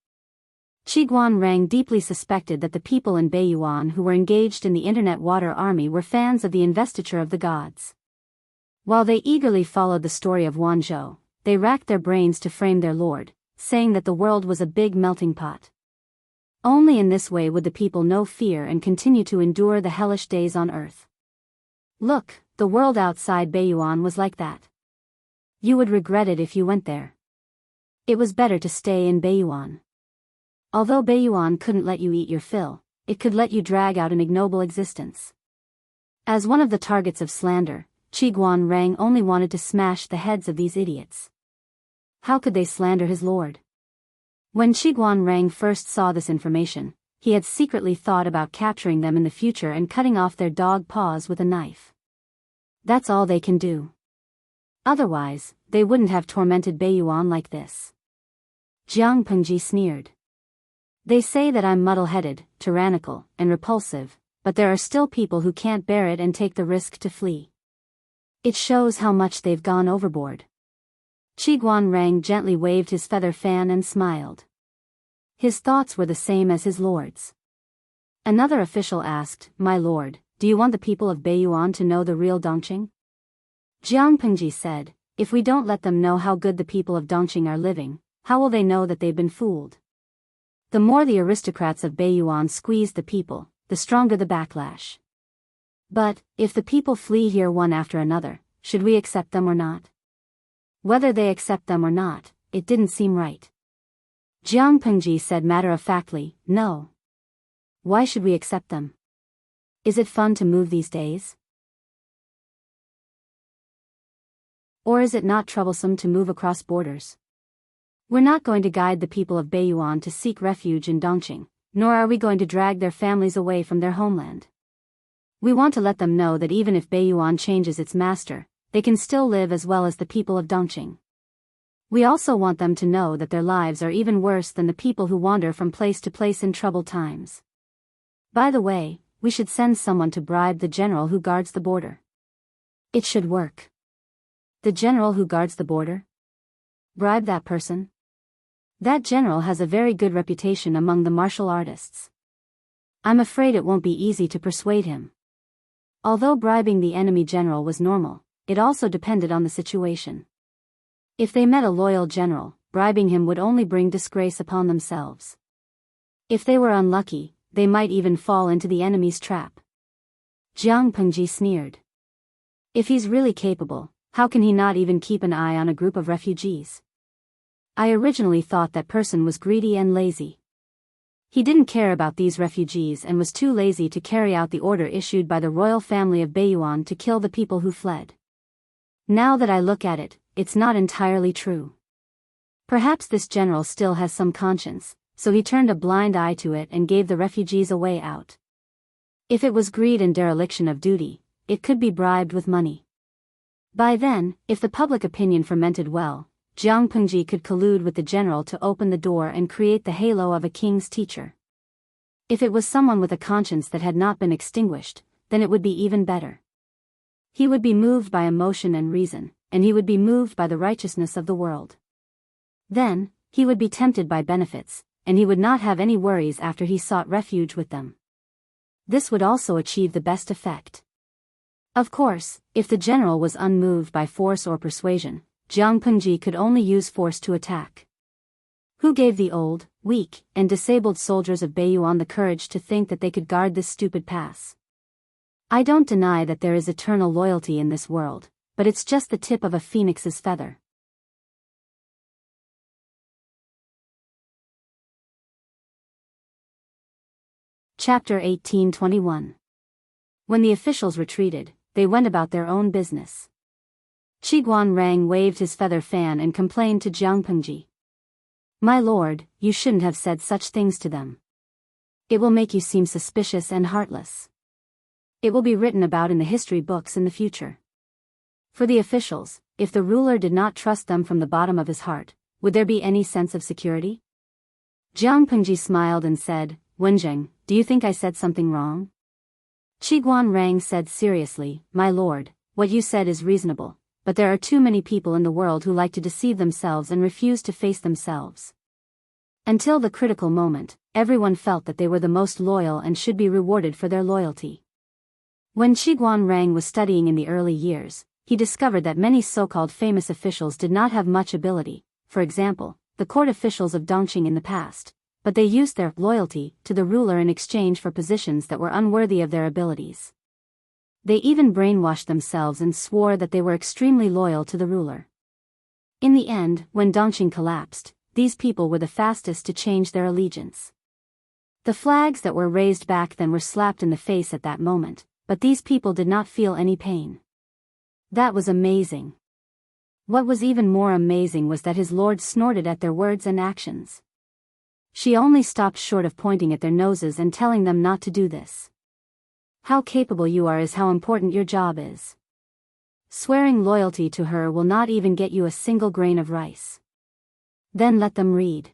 Qiguan Rang deeply suspected that the people in Biyao who were engaged in the internet water army were fans of the investiture of the gods. While they eagerly followed the story of Wanzhou, they racked their brains to frame their lord, saying that the world was a big melting pot. Only in this way would the people know fear and continue to endure the hellish days on earth. Look, the world outside Biyao was like that. You would regret it if you went there. It was better to stay in Biyao. Although Biyao couldn't let you eat your fill, it could let you drag out an ignoble existence. As one of the targets of slander, Qiguan Rang only wanted to smash the heads of these idiots. How could they slander his lord? When Qiguan Rang first saw this information, he had secretly thought about capturing them in the future and cutting off their dog paws with a knife. That's all they can do. Otherwise, they wouldn't have tormented Biyao like this. Jiang Pengji sneered. They say that I'm muddle-headed, tyrannical, and repulsive, but there are still people who can't bear it and take the risk to flee. It shows how much they've gone overboard. Qiguanrang gently waved his feather fan and smiled. His thoughts were the same as his lord's. Another official asked, "My lord, do you want the people of Biyao to know the real Dongqing?" Jiang Pengji said, "If we don't let them know how good the people of Dongqing are living, how will they know that they've been fooled?" The more the aristocrats of Biyao squeeze the people, the stronger the backlash. But, if the people flee here one after another, should we accept them or not? Whether they accept them or not, it didn't seem right. Jiang Pengji said matter-of-factly, "No. Why should we accept them? Is it fun to move these days? Or is it not troublesome to move across borders? We're not going to guide the people of Biyao to seek refuge in Dongqing, nor are we going to drag their families away from their homeland. We want to let them know that even if Biyao changes its master, they can still live as well as the people of Dongqing. We also want them to know that their lives are even worse than the people who wander from place to place in troubled times. By the way, we should send someone to bribe the general who guards the border. It should work." "The general who guards the border? Bribe that person? That general has a very good reputation among the martial artists. I'm afraid it won't be easy to persuade him." Although bribing the enemy general was normal, it also depended on the situation. If they met a loyal general, bribing him would only bring disgrace upon themselves. If they were unlucky, they might even fall into the enemy's trap. Jiang Pengji sneered. "If he's really capable, how can he not even keep an eye on a group of refugees? I originally thought that person was greedy and lazy. He didn't care about these refugees and was too lazy to carry out the order issued by the royal family of Biyao to kill the people who fled. Now that I look at it, it's not entirely true. Perhaps this general still has some conscience, so he turned a blind eye to it and gave the refugees a way out. If it was greed and dereliction of duty, it could be bribed with money. By then, if the public opinion fermented well, Jiang Pengji could collude with the general to open the door and create the halo of a king's teacher. If it was someone with a conscience that had not been extinguished, then it would be even better. He would be moved by emotion and reason, and he would be moved by the righteousness of the world. Then, he would be tempted by benefits, and he would not have any worries after he sought refuge with them. This would also achieve the best effect. Of course, if the general was unmoved by force or persuasion, Jiang Pengji could only use force to attack. Who gave the old, weak, and disabled soldiers of Biyao the courage to think that they could guard this stupid pass? I don't deny that there is eternal loyalty in this world, but it's just the tip of a phoenix's feather. Chapter 1821. When the officials retreated, they went about their own business. Qiguanrang waved his feather fan and complained to Jiang Pengji. "My lord, you shouldn't have said such things to them. It will make you seem suspicious and heartless. It will be written about in the history books in the future." For the officials, if the ruler did not trust them from the bottom of his heart, would there be any sense of security? Jiang Pengji smiled and said, "Wenjing, do you think I said something wrong?" Qiguanrang said seriously, "My lord, what you said is reasonable, but there are too many people in the world who like to deceive themselves and refuse to face themselves." Until the critical moment, everyone felt that they were the most loyal and should be rewarded for their loyalty. When Qiguanrang was studying in the early years, he discovered that many so-called famous officials did not have much ability, for example, the court officials of Dongqing in the past, but they used their loyalty to the ruler in exchange for positions that were unworthy of their abilities. They even brainwashed themselves and swore that they were extremely loyal to the ruler. In the end, when Dongqing collapsed, these people were the fastest to change their allegiance. The flags that were raised back then were slapped in the face at that moment, but these people did not feel any pain. That was amazing. What was even more amazing was that his lord snorted at their words and actions. She only stopped short of pointing at their noses and telling them not to do this. How capable you are is how important your job is. Swearing loyalty to her will not even get you a single grain of rice. Then let them read.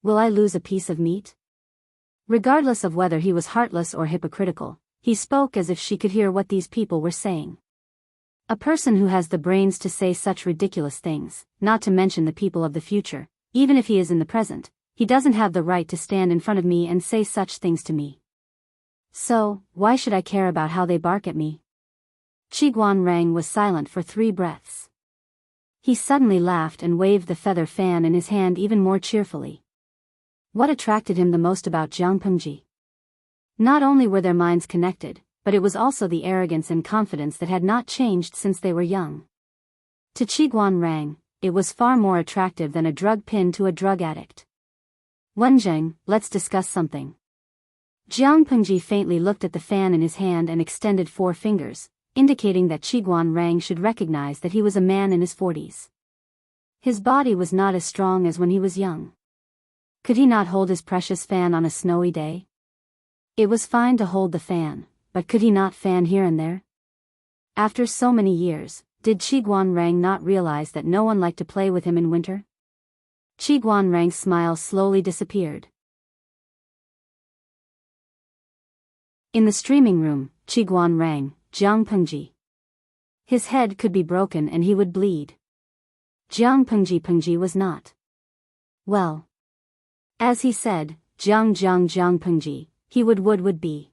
Will I lose a piece of meat? Regardless of whether he was heartless or hypocritical, he spoke as if she could hear what these people were saying. A person who has the brains to say such ridiculous things, not to mention the people of the future, even if he is in the present, he doesn't have the right to stand in front of me and say such things to me. So, why should I care about how they bark at me? Qiguan Rang was silent for 3 breaths. He suddenly laughed and waved the feather fan in his hand even more cheerfully. What attracted him the most about Jiang Pengji? Not only were their minds connected, but it was also the arrogance and confidence that had not changed since they were young. To Qiguan Rang, it was far more attractive than a drug pinned to a drug addict. Wenjing, let's discuss something. Jiang Pengji faintly looked at the fan in his hand and extended 4 fingers, indicating that Qiguan Rang should recognize that he was a man in his 40s. His body was not as strong as when he was young. Could he not hold his precious fan on a snowy day? It was fine to hold the fan, but could he not fan here and there? After so many years, did Qiguan Rang not realize that no one liked to play with him in winter? Qiguan Rang's smile slowly disappeared. In the streaming room, Qiguan Rang, Jiang Pengji. His head could be broken and he would bleed. Jiang Pengji was not. Well. As he said, Jiang Pengji, he would be.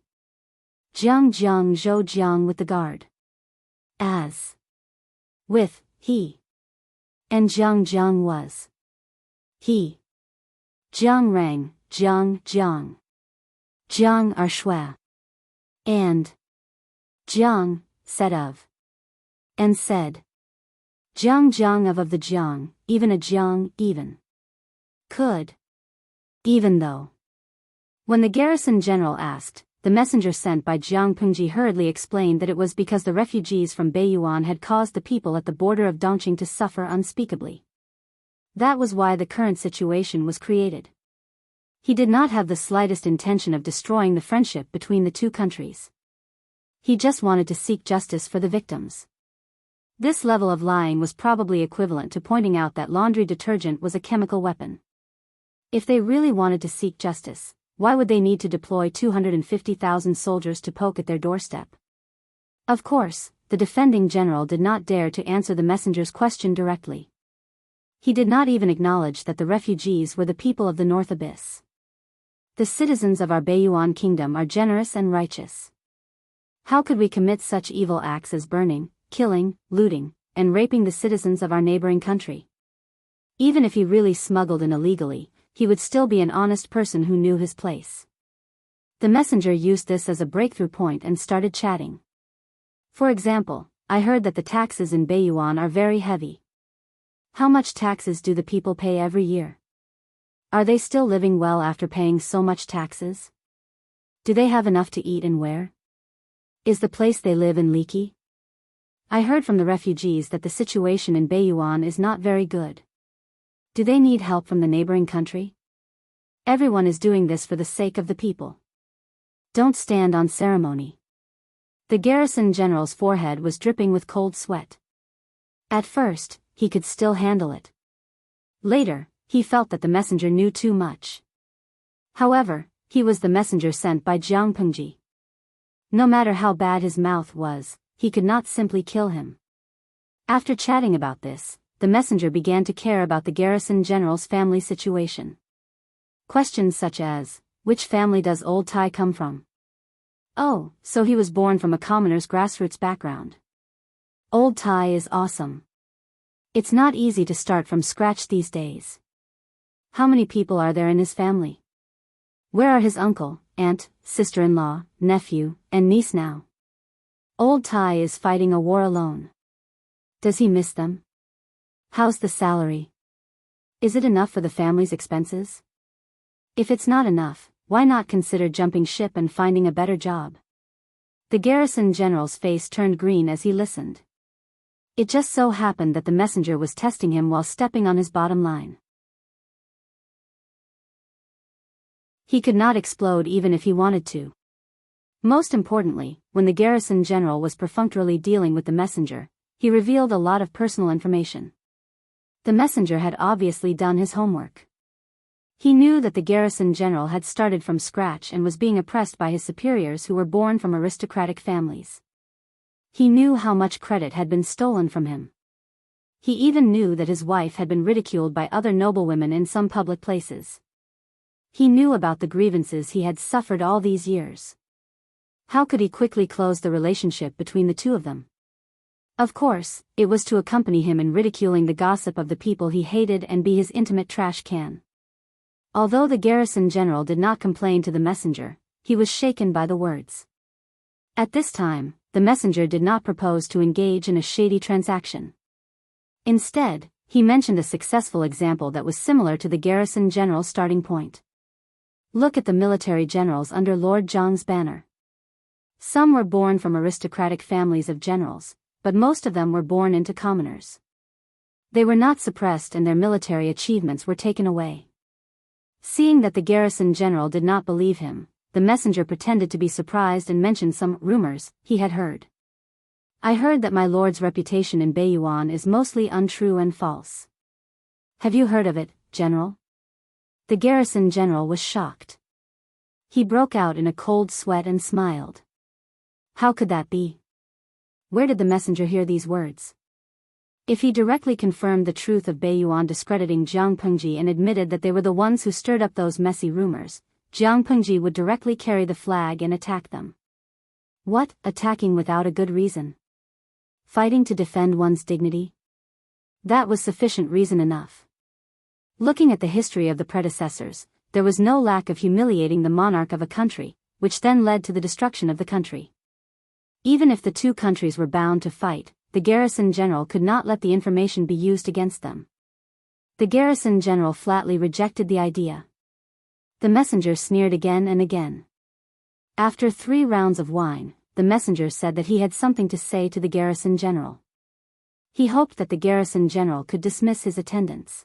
Jiang Zhou Jiang with the guard. As. With, he. And Jiang was. He. Jiang Rang, Jiang. Jiang are Shui. And. Jiang, said of. And said. Jiang of the Jiang, even a Jiang, even. Could. Even though. When the garrison general asked, the messenger sent by Jiang Pengji hurriedly explained that it was because the refugees from Beiyuan had caused the people at the border of Dongqing to suffer unspeakably. That was why the current situation was created. He did not have the slightest intention of destroying the friendship between the 2 countries. He just wanted to seek justice for the victims. This level of lying was probably equivalent to pointing out that laundry detergent was a chemical weapon. If they really wanted to seek justice, why would they need to deploy 250,000 soldiers to poke at their doorstep? Of course, the defending general did not dare to answer the messenger's question directly. He did not even acknowledge that the refugees were the people of the North Abyss. The citizens of our Beiyuan kingdom are generous and righteous. How could we commit such evil acts as burning, killing, looting, and raping the citizens of our neighboring country? Even if he really smuggled in illegally, he would still be an honest person who knew his place. The messenger used this as a breakthrough point and started chatting. For example, I heard that the taxes in Beiyuan are very heavy. How much taxes do the people pay every year? Are they still living well after paying so much taxes? Do they have enough to eat and wear? Is the place they live in leaky? I heard from the refugees that the situation in Beiyuan is not very good. Do they need help from the neighboring country? Everyone is doing this for the sake of the people. Don't stand on ceremony. The garrison general's forehead was dripping with cold sweat. At first, he could still handle it. Later, he felt that the messenger knew too much. However, he was the messenger sent by Jiang Pengji. No matter how bad his mouth was, he could not simply kill him. After chatting about this, the messenger began to care about the garrison general's family situation. Questions such as, which family does old Tai come from? Oh, so he was born from a commoner's grassroots background. Old Tai is awesome. It's not easy to start from scratch these days. How many people are there in his family? Where are his uncle, aunt, sister-in-law, nephew, and niece now? Old Tai is fighting a war alone. Does he miss them? How's the salary? Is it enough for the family's expenses? If it's not enough, why not consider jumping ship and finding a better job? The garrison general's face turned green as he listened. It just so happened that the messenger was testing him while stepping on his bottom line. He could not explode even if he wanted to. Most importantly, when the garrison general was perfunctorily dealing with the messenger, he revealed a lot of personal information. The messenger had obviously done his homework. He knew that the garrison general had started from scratch and was being oppressed by his superiors who were born from aristocratic families. He knew how much credit had been stolen from him. He even knew that his wife had been ridiculed by other noblewomen in some public places. He knew about the grievances he had suffered all these years. How could he quickly close the relationship between the two of them? Of course, it was to accompany him in ridiculing the gossip of the people he hated and be his intimate trash can. Although the garrison general did not complain to the messenger, he was shaken by the words. At this time, the messenger did not propose to engage in a shady transaction. Instead, he mentioned a successful example that was similar to the garrison general's starting point. Look at the military generals under Lord Zhang's banner. Some were born from aristocratic families of generals, but most of them were born into commoners. They were not suppressed and their military achievements were taken away. Seeing that the garrison general did not believe him, the messenger pretended to be surprised and mentioned some rumors he had heard. I heard that my lord's reputation in Biyao is mostly untrue and false. Have you heard of it, General? The garrison general was shocked. He broke out in a cold sweat and smiled. How could that be? Where did the messenger hear these words? If he directly confirmed the truth of Biyao discrediting Jiang Pengji and admitted that they were the ones who stirred up those messy rumors, Jiang Pengji would directly carry the flag and attack them. What, attacking without a good reason? Fighting to defend one's dignity? That was sufficient reason enough. Looking at the history of the predecessors, there was no lack of humiliating the monarch of a country, which then led to the destruction of the country. Even if the two countries were bound to fight, the garrison general could not let the information be used against them. The garrison general flatly rejected the idea. The messenger sneered again and again. After 3 rounds of wine, the messenger said that he had something to say to the garrison general. He hoped that the garrison general could dismiss his attendance.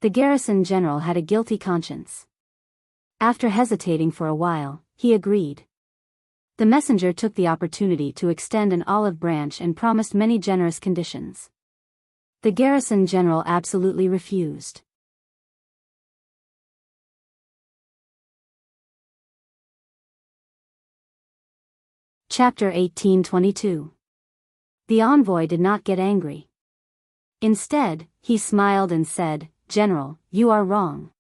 The garrison general had a guilty conscience. After hesitating for a while, he agreed. The messenger took the opportunity to extend an olive branch and promised many generous conditions. The garrison general absolutely refused. Chapter 1822. The envoy did not get angry. Instead, he smiled and said, "General, you are wrong.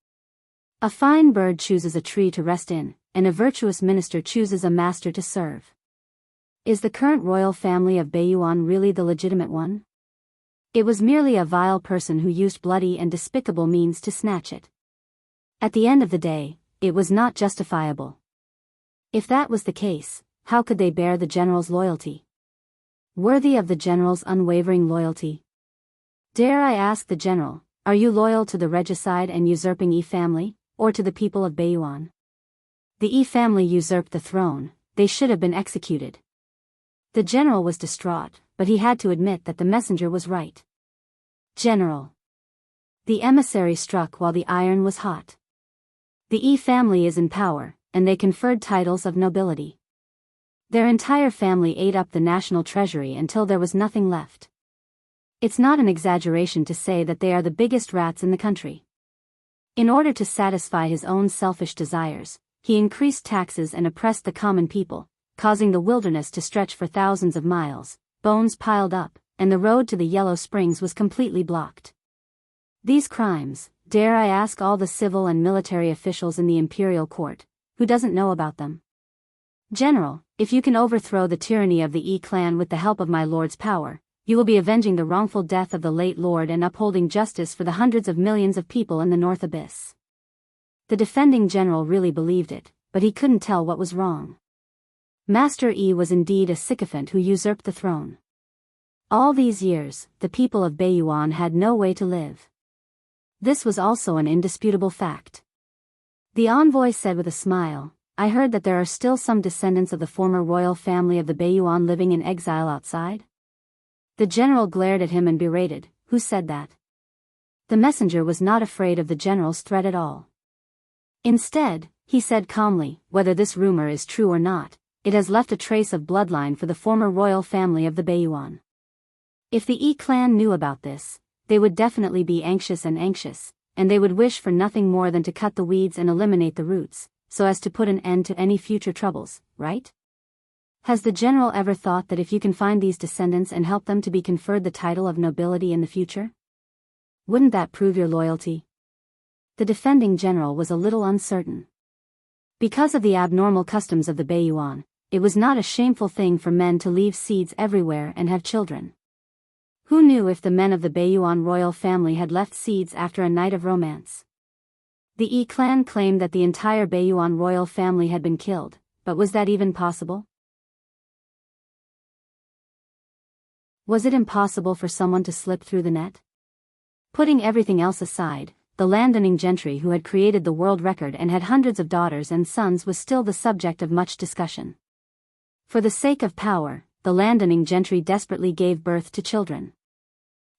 A fine bird chooses a tree to rest in, and a virtuous minister chooses a master to serve. Is the current royal family of Biyao really the legitimate one? It was merely a vile person who used bloody and despicable means to snatch it. At the end of the day, it was not justifiable. If that was the case, how could they bear the general's loyalty? Worthy of the general's unwavering loyalty? Dare I ask the general, are you loyal to the regicide and usurping Yi family, or to the people of Biyao? The Yi family usurped the throne, they should have been executed." The general was distraught, but he had to admit that the messenger was right. "General." The emissary struck while the iron was hot. "The Yi family is in power, and they conferred titles of nobility. Their entire family ate up the national treasury until there was nothing left. It's not an exaggeration to say that they are the biggest rats in the country." In order to satisfy his own selfish desires, he increased taxes and oppressed the common people, causing the wilderness to stretch for thousands of miles, bones piled up, and the road to the Yellow Springs was completely blocked. These crimes, dare I ask all the civil and military officials in the imperial court, who doesn't know about them? "General, if you can overthrow the tyranny of the Yi clan with the help of my lord's power, you will be avenging the wrongful death of the late lord and upholding justice for the hundreds of millions of people in the North Abyss." The defending general really believed it, but he couldn't tell what was wrong. Master Yi was indeed a sycophant who usurped the throne. All these years, the people of Biyao had no way to live. This was also an indisputable fact. The envoy said with a smile, "I heard that there are still some descendants of the former royal family of the Biyao living in exile outside?" The general glared at him and berated, "Who said that?" The messenger was not afraid of the general's threat at all. Instead, he said calmly, "Whether this rumor is true or not, it has left a trace of bloodline for the former royal family of the Biyao. If the Yi clan knew about this, they would definitely be anxious, and they would wish for nothing more than to cut the weeds and eliminate the roots, so as to put an end to any future troubles, right? Has the general ever thought that if you can find these descendants and help them to be conferred the title of nobility in the future? Wouldn't that prove your loyalty? The defending general was a little uncertain. Because of the abnormal customs of the Biyao, it was not a shameful thing for men to leave seeds everywhere and have children. Who knew if the men of the Biyao royal family had left seeds after a night of romance? The Yi clan claimed that the entire Biyao royal family had been killed, but was that even possible? Was it impossible for someone to slip through the net? Putting everything else aside, the landowning gentry who had created the world record and had hundreds of daughters and sons was still the subject of much discussion. For the sake of power, the landowning gentry desperately gave birth to children.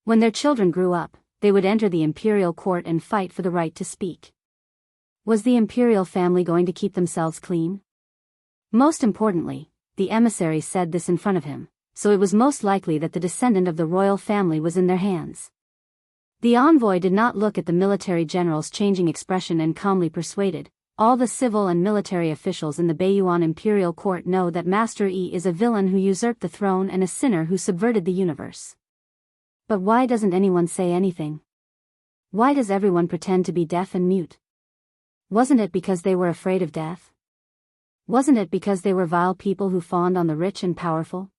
When their children grew up, they would enter the imperial court and fight for the right to speak. Was the imperial family going to keep themselves clean? Most importantly, the emissary said this in front of him, so it was most likely that the descendant of the royal family was in their hands. The envoy did not look at the military general's changing expression and calmly persuaded, all the civil and military officials in the Biyao imperial court know that Master Yi is a villain who usurped the throne and a sinner who subverted the universe. But why doesn't anyone say anything? Why does everyone pretend to be deaf and mute? Wasn't it because they were afraid of death? Wasn't it because they were vile people who fawned on the rich and powerful?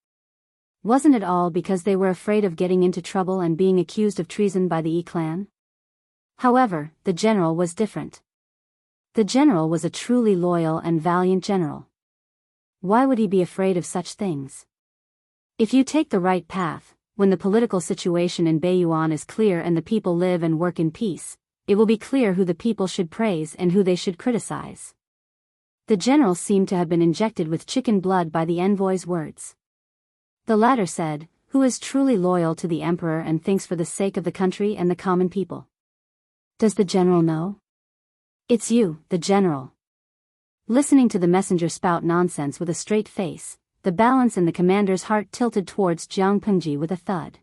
Wasn't it all because they were afraid of getting into trouble and being accused of treason by the Yi clan? However, the general was different. The general was a truly loyal and valiant general. Why would he be afraid of such things? If you take the right path, when the political situation in Biyao is clear and the people live and work in peace, it will be clear who the people should praise and who they should criticize. The general seemed to have been injected with chicken blood by the envoy's words. The latter said, "Who is truly loyal to the emperor and thinks for the sake of the country and the common people?" Does the general know? It's you, the general. Listening to the messenger spout nonsense with a straight face, the balance in the commander's heart tilted towards Jianghu with a thud.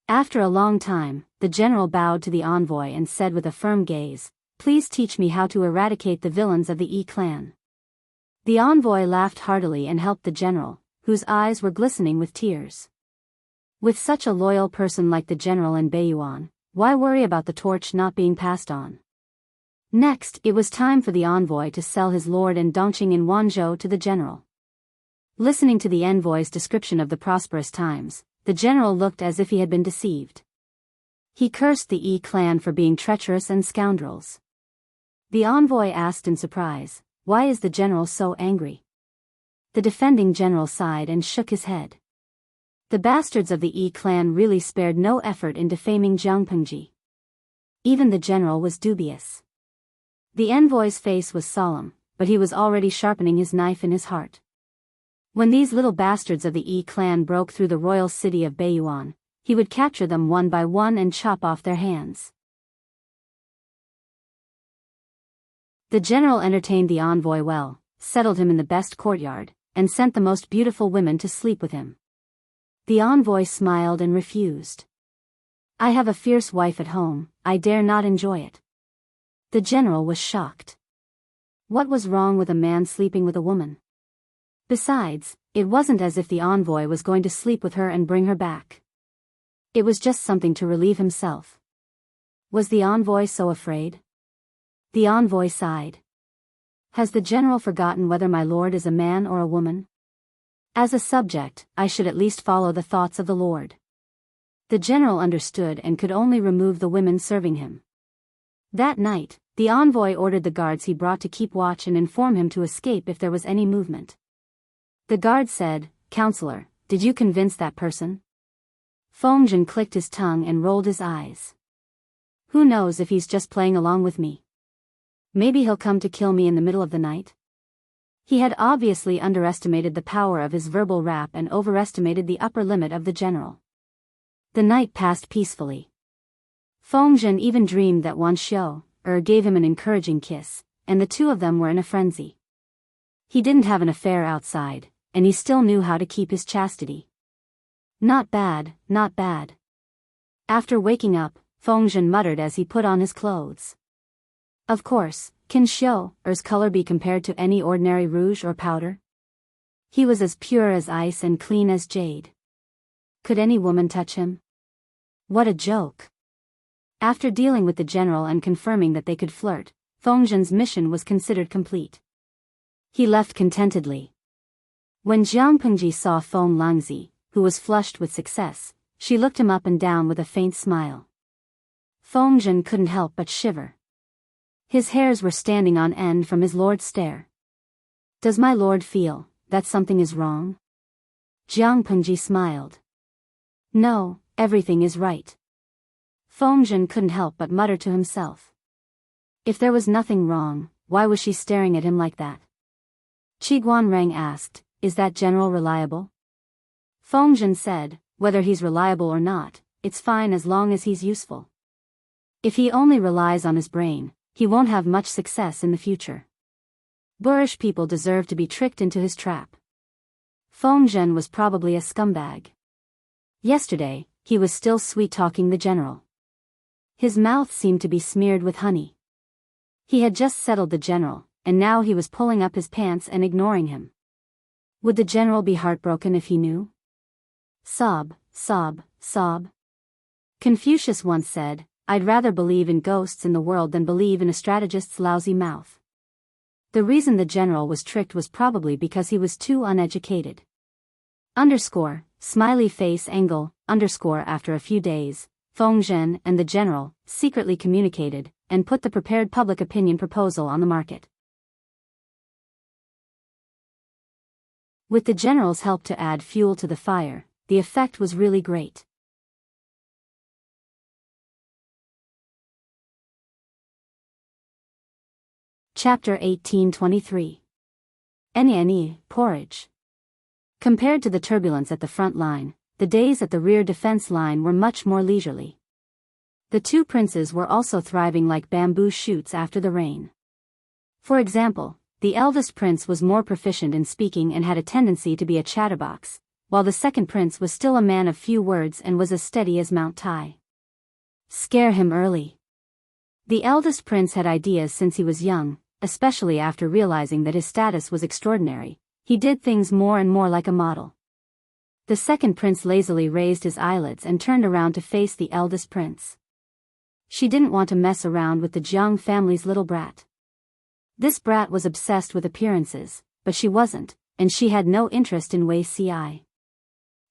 After a long time, the general bowed to the envoy and said with a firm gaze, "Please teach me how to eradicate the villains of the Yi clan." The envoy laughed heartily and helped the general, whose eyes were glistening with tears. With such a loyal person like the general in Biyao, why worry about the torch not being passed on? Next, it was time for the envoy to sell his lord and Dongqing in Wanzhou to the general. Listening to the envoy's description of the prosperous times, the general looked as if he had been deceived. He cursed the Yi clan for being treacherous and scoundrels. The envoy asked in surprise, "Why is the general so angry?" The defending general sighed and shook his head. The bastards of the Yi clan really spared no effort in defaming Jianghu. Even the general was dubious. The envoy's face was solemn, but he was already sharpening his knife in his heart. When these little bastards of the Yi clan broke through the royal city of Biyao, he would capture them one by one and chop off their hands. The general entertained the envoy well, settled him in the best courtyard, and sent the most beautiful women to sleep with him. The envoy smiled and refused. "I have a fierce wife at home, I dare not enjoy it." The general was shocked. What was wrong with a man sleeping with a woman? Besides, it wasn't as if the envoy was going to sleep with her and bring her back. It was just something to relieve himself. Was the envoy so afraid? The envoy sighed. Has the general forgotten whether my lord is a man or a woman? As a subject, I should at least follow the thoughts of the lord. The general understood and could only remove the women serving him. That night, the envoy ordered the guards he brought to keep watch and inform him to escape if there was any movement. The guard said, "Counselor, did you convince that person?" Fengzhen clicked his tongue and rolled his eyes. "Who knows if he's just playing along with me? Maybe he'll come to kill me in the middle of the night." He had obviously underestimated the power of his verbal rap and overestimated the upper limit of the general. The night passed peacefully. Fengzhen even dreamed that Wuxia gave him an encouraging kiss, and the two of them were in a frenzy. He didn't have an affair outside, and he still knew how to keep his chastity. Not bad, not bad. After waking up, Fengzhen muttered as he put on his clothes. Of course, can Xiu's color be compared to any ordinary rouge or powder? He was as pure as ice and clean as jade. Could any woman touch him? What a joke. After dealing with the general and confirming that they could flirt, Fengzhen's mission was considered complete. He left contentedly. When Jiang Pengji saw Feng Langzi, who was flushed with success, she looked him up and down with a faint smile. Fengzhen couldn't help but shiver. His hairs were standing on end from his lord's stare. Does my lord feel that something is wrong? Jiang Pengji smiled. No, everything is right. Fengzhen couldn't help but mutter to himself. If there was nothing wrong, why was she staring at him like that? Qiguanrang asked, is that general reliable? Fengzhen said, whether he's reliable or not, it's fine as long as he's useful. If he only relies on his brain, he won't have much success in the future. Boorish people deserve to be tricked into his trap. Fengzhen was probably a scumbag. Yesterday, he was still sweet-talking the general. His mouth seemed to be smeared with honey. He had just settled the general, and now he was pulling up his pants and ignoring him. Would the general be heartbroken if he knew? Sob, sob, sob. Confucius once said, I'd rather believe in ghosts in the world than believe in a strategist's lousy mouth. The reason the general was tricked was probably because he was too uneducated. Smiley face angle, after a few days, Fengzhen and the general secretly communicated and put the prepared public opinion proposal on the market. With the general's help to add fuel to the fire, the effect was really great. Chapter 1823. Any porridge. Compared to the turbulence at the front line, the days at the rear defense line were much more leisurely. The two princes were also thriving like bamboo shoots after the rain. For example, the eldest prince was more proficient in speaking and had a tendency to be a chatterbox, while the second prince was still a man of few words and was as steady as Mount Tai. Scare him early. The eldest prince had ideas since he was young, especially after realizing that his status was extraordinary. He did things more and more like a model. The second prince lazily raised his eyelids and turned around to face the eldest prince. She didn't want to mess around with the Jiang family's little brat. This brat was obsessed with appearances, but she wasn't, and she had no interest in Wei Ci.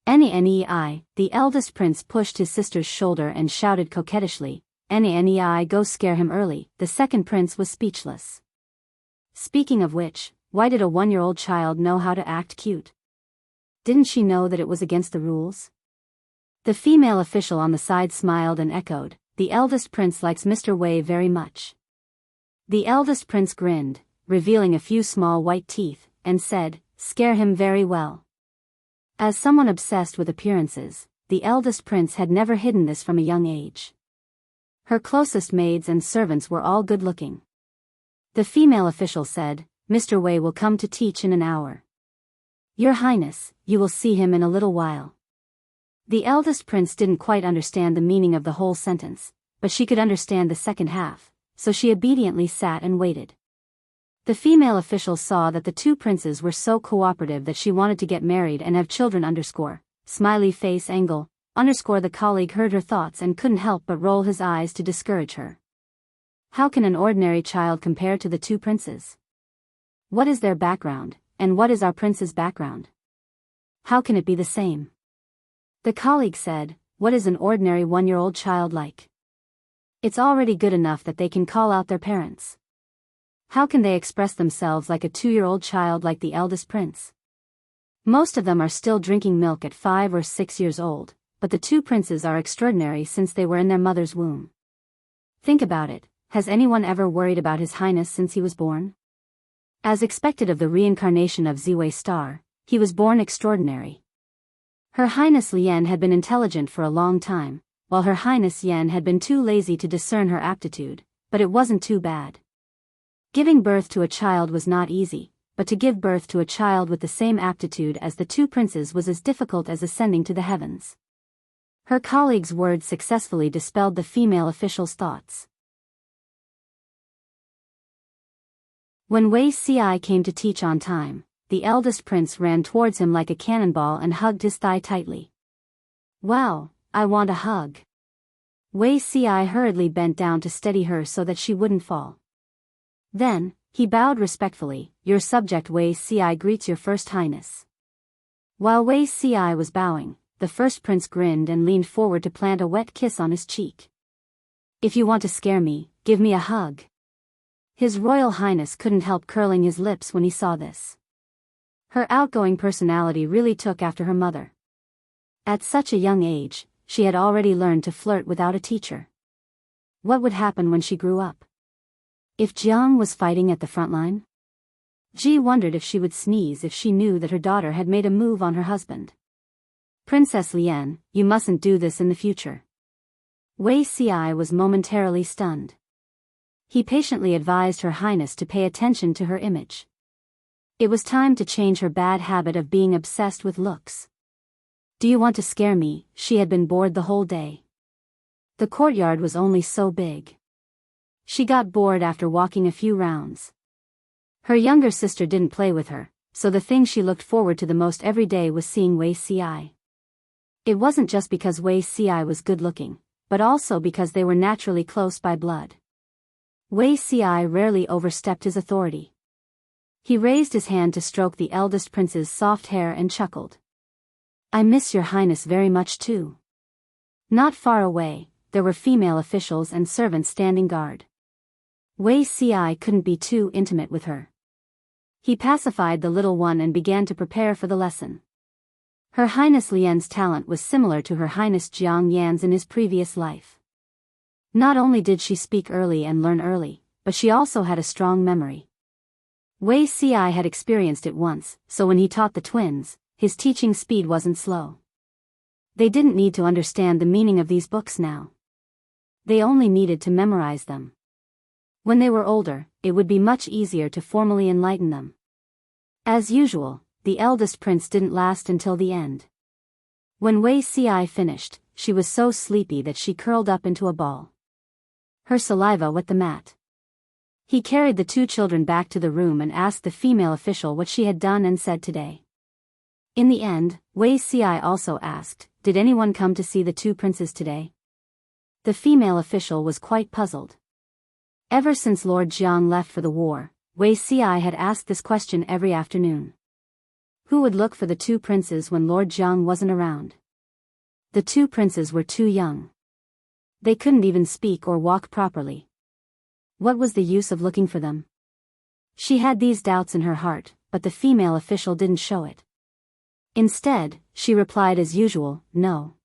The eldest prince pushed his sister's shoulder and shouted coquettishly, go scare him early. The second prince was speechless. Speaking of which, why did a 1-year-old child know how to act cute? Didn't she know that it was against the rules? The female official on the side smiled and echoed, the eldest prince likes Mr. Wei very much. The eldest prince grinned, revealing a few small white teeth, and said, scare him very well. As someone obsessed with appearances, the eldest prince had never hidden this from a young age. Her closest maids and servants were all good-looking. The female official said, Mr. Wei will come to teach in an hour. Your Highness, you will see him in a little while. The eldest prince didn't quite understand the meaning of the whole sentence, but she could understand the second half, so she obediently sat and waited. The female official saw that the two princes were so cooperative that she wanted to get married and have children. Smiley face angle, the colleague heard her thoughts and couldn't help but roll his eyes to discourage her. How can an ordinary child compare to the two princes? What is their background, and what is our prince's background? How can it be the same? The colleague said, what is an ordinary 1-year-old child like? It's already good enough that they can call out their parents. How can they express themselves like a 2-year-old child like the eldest prince? Most of them are still drinking milk at 5 or 6 years old, but the two princes are extraordinary since they were in their mother's womb. Think about it, has anyone ever worried about His Highness since he was born? As expected of the reincarnation of Ziwei Star, he was born extraordinary. Her Highness Lian had been intelligent for a long time, while Her Highness Yan had been too lazy to discern her aptitude, but it wasn't too bad. Giving birth to a child was not easy, but to give birth to a child with the same aptitude as the two princes was as difficult as ascending to the heavens. Her colleague's words successfully dispelled the female official's thoughts. When Wei Ci came to teach on time, the eldest prince ran towards him like a cannonball and hugged his thigh tightly. "Wow, I want a hug." Wei Ci hurriedly bent down to steady her so that she wouldn't fall. Then, he bowed respectfully. "Your subject Wei Ci greets your First Highness." While Wei Ci was bowing, the first prince grinned and leaned forward to plant a wet kiss on his cheek. "If you want to scare me, give me a hug." His Royal Highness couldn't help curling his lips when he saw this. Her outgoing personality really took after her mother. At such a young age, she had already learned to flirt without a teacher. What would happen when she grew up? If Jiang was fighting at the front line? Ji wondered if she would sneeze if she knew that her daughter had made a move on her husband. "Princess Lian, you mustn't do this in the future." Wei Ci was momentarily stunned. He patiently advised Her Highness to pay attention to her image. It was time to change her bad habit of being obsessed with looks. "Do you want to scare me?" She had been bored the whole day. The courtyard was only so big. She got bored after walking a few rounds. Her younger sister didn't play with her, so the thing she looked forward to the most every day was seeing Wei Ci. It wasn't just because Wei Ci was good-looking, but also because they were naturally close by blood. Wei Ci rarely overstepped his authority. He raised his hand to stroke the eldest prince's soft hair and chuckled. "I miss your highness very much too." Not far away, there were female officials and servants standing guard. Wei Ci couldn't be too intimate with her. He pacified the little one and began to prepare for the lesson. Her Highness Lian's talent was similar to Her Highness Jiang Yan's in his previous life. Not only did she speak early and learn early, but she also had a strong memory. Wei Ci had experienced it once, so when he taught the twins, his teaching speed wasn't slow. They didn't need to understand the meaning of these books now. They only needed to memorize them. When they were older, it would be much easier to formally enlighten them. As usual, the eldest prince didn't last until the end. When Wei Ci finished, she was so sleepy that she curled up into a ball. Her saliva wet the mat. He carried the two children back to the room and asked the female official what she had done and said today. In the end, Wei Ci also asked, "Did anyone come to see the two princes today?" The female official was quite puzzled. Ever since Lord Jiang left for the war, Wei Ci had asked this question every afternoon. Who would look for the two princes when Lord Jiang wasn't around? The two princes were too young. They couldn't even speak or walk properly. What was the use of looking for them? She had these doubts in her heart, but the female official didn't show it. Instead, she replied as usual, "No."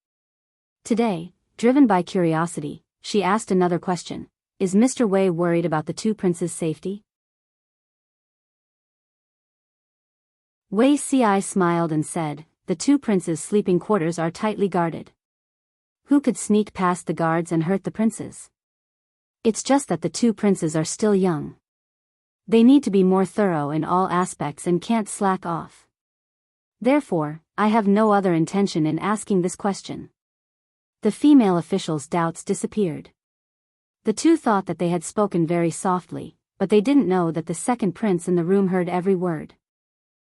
Today, driven by curiosity, she asked another question. Is Mr. Wei worried about the two princes' safety? Wei Ci smiled and said, "The two princes' sleeping quarters are tightly guarded. Who could sneak past the guards and hurt the princes? It's just that the two princes are still young. They need to be more thorough in all aspects and can't slack off. Therefore, I have no other intention in asking this question." The female official's doubts disappeared. The two thought that they had spoken very softly, but they didn't know that the second prince in the room heard every word.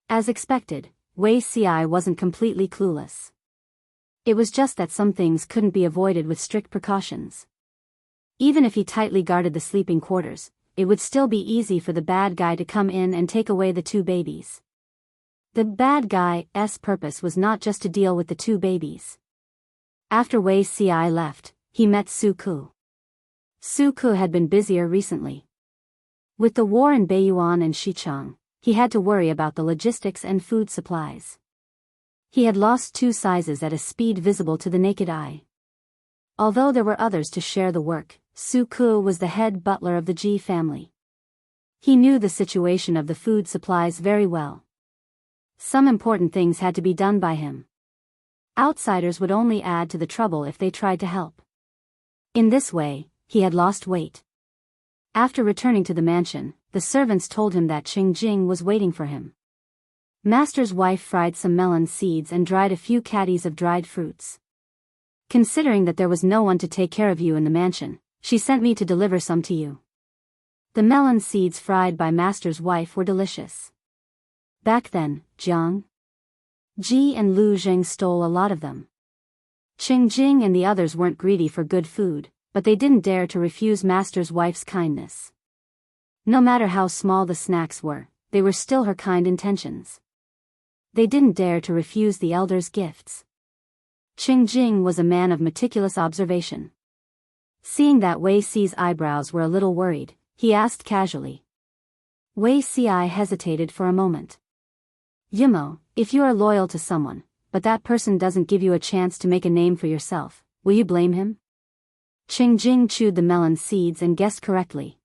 As expected, Wei Ci wasn't completely clueless. It was just that some things couldn't be avoided with strict precautions. Even if he tightly guarded the sleeping quarters, it would still be easy for the bad guy to come in and take away the two babies. The bad guy's purpose was not just to deal with the two babies. After Wei Ci left, he met Su Ku. Su Ku had been busier recently. With the war in Beiyuan and Xichang, he had to worry about the logistics and food supplies. He had lost 2 sizes at a speed visible to the naked eye. Although there were others to share the work, Su Ku was the head butler of the Ji family. He knew the situation of the food supplies very well. Some important things had to be done by him. Outsiders would only add to the trouble if they tried to help. In this way, he had lost weight. After returning to the mansion, the servants told him that Qingjing was waiting for him. Master's wife fried some melon seeds and dried a few caddies of dried fruits. Considering that there was no one to take care of you in the mansion, she sent me to deliver some to you. The melon seeds fried by Master's wife were delicious. Back then, Jiang Ji and Lu Zheng stole a lot of them. Qingjing and the others weren't greedy for good food, but they didn't dare to refuse Master's wife's kindness. No matter how small the snacks were, they were still her kind intentions. They didn't dare to refuse the elders' gifts. Qingjing was a man of meticulous observation. Seeing that Wei Si's eyebrows were a little worried, he asked casually. Wei Si hesitated for a moment. Yimo, if you are loyal to someone, but that person doesn't give you a chance to make a name for yourself, will you blame him? Qingjing chewed the melon seeds and guessed correctly.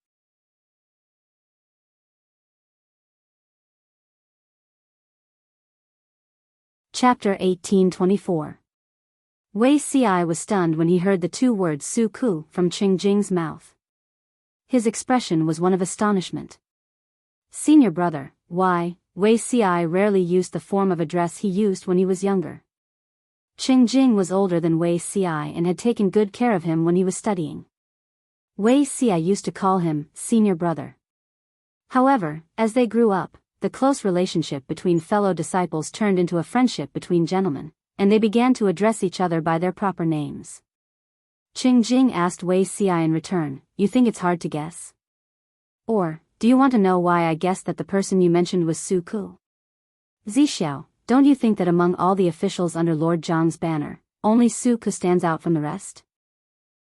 Chapter 1824. Wei Si was stunned when he heard the two words Su Ku from Qingjing's mouth. His expression was one of astonishment. Senior brother, why? Wei Si rarely used the form of address he used when he was younger. Qingjing was older than Wei Si and had taken good care of him when he was studying. Wei Si used to call him senior brother. However, as they grew up, the close relationship between fellow disciples turned into a friendship between gentlemen, and they began to address each other by their proper names. Qingjing asked Wei Si in return, you think it's hard to guess? Or, do you want to know why I guessed that the person you mentioned was Su Ku? Zixiao, don't you think that among all the officials under Lord Zhang's banner, only Su Ku stands out from the rest?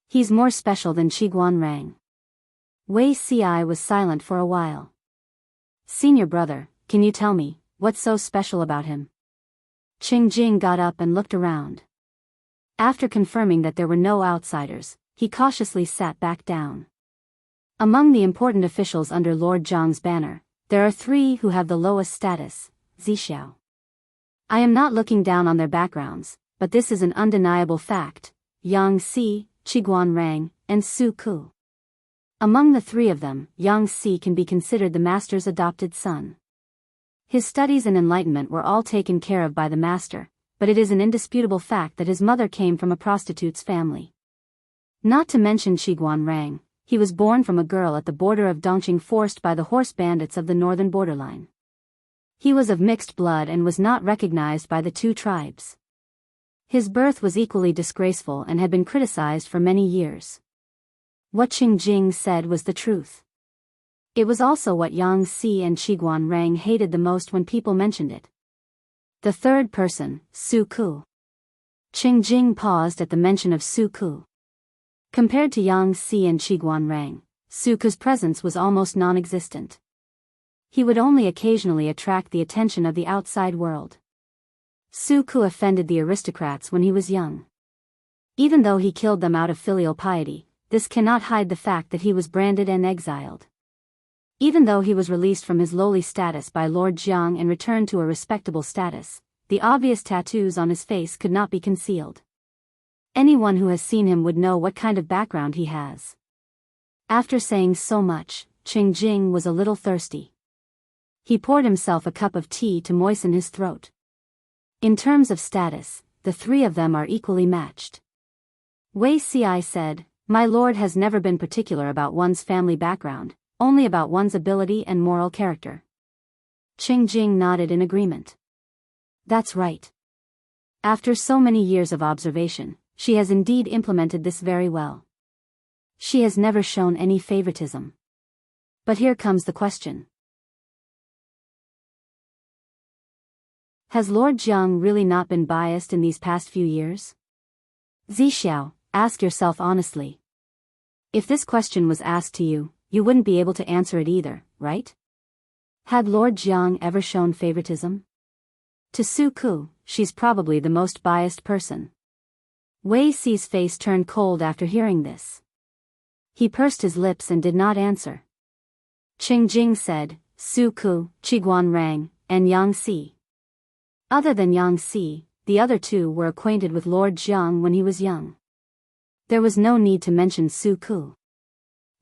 He's more special than Qiguan Rang. Wei Si was silent for a while. Senior brother, can you tell me, what's so special about him? Qingjing got up and looked around. After confirming that there were no outsiders, he cautiously sat back down. Among the important officials under Lord Zhang's banner, there are three who have the lowest status, Zixiao. I am not looking down on their backgrounds, but this is an undeniable fact, Yang Si, Qiguan Rang, and Su Ku. Among the three of them, Yang Si can be considered the master's adopted son. His studies and enlightenment were all taken care of by the master, but it is an indisputable fact that his mother came from a prostitute's family. Not to mention Qiguan Rang, he was born from a girl at the border of Dongqing forced by the horse bandits of the northern borderline. He was of mixed blood and was not recognized by the two tribes. His birth was equally disgraceful and had been criticized for many years. What Qingjing said was the truth. It was also what Yang Si and Qiguan Rang hated the most when people mentioned it. The third person, Su Ku. Qingjing paused at the mention of Su Ku. Compared to Yang Si and Qiguan Rang, Su Ku's presence was almost non-existent. He would only occasionally attract the attention of the outside world. Su Ku offended the aristocrats when he was young. Even though he killed them out of filial piety, this cannot hide the fact that he was branded and exiled. Even though he was released from his lowly status by Lord Jiang and returned to a respectable status, the obvious tattoos on his face could not be concealed. Anyone who has seen him would know what kind of background he has. After saying so much, Qingjing was a little thirsty. He poured himself a cup of tea to moisten his throat. In terms of status, the three of them are equally matched. Wei Si said, my lord has never been particular about one's family background, only about one's ability and moral character. Qingjing nodded in agreement. That's right. After so many years of observation, she has indeed implemented this very well. She has never shown any favoritism. But here comes the question. Has Lord Jiang really not been biased in these past few years? Zixiao, ask yourself honestly. If this question was asked to you, you wouldn't be able to answer it either, right? Had Lord Jiang ever shown favoritism? To Su Ku, she's probably the most biased person. Wei Si's face turned cold after hearing this. He pursed his lips and did not answer. Qingjing said, Su Ku, Qiguan Rang, and Yang Si. Other than Yang Si, the other two were acquainted with Lord Jiang when he was young. There was no need to mention Su Ku.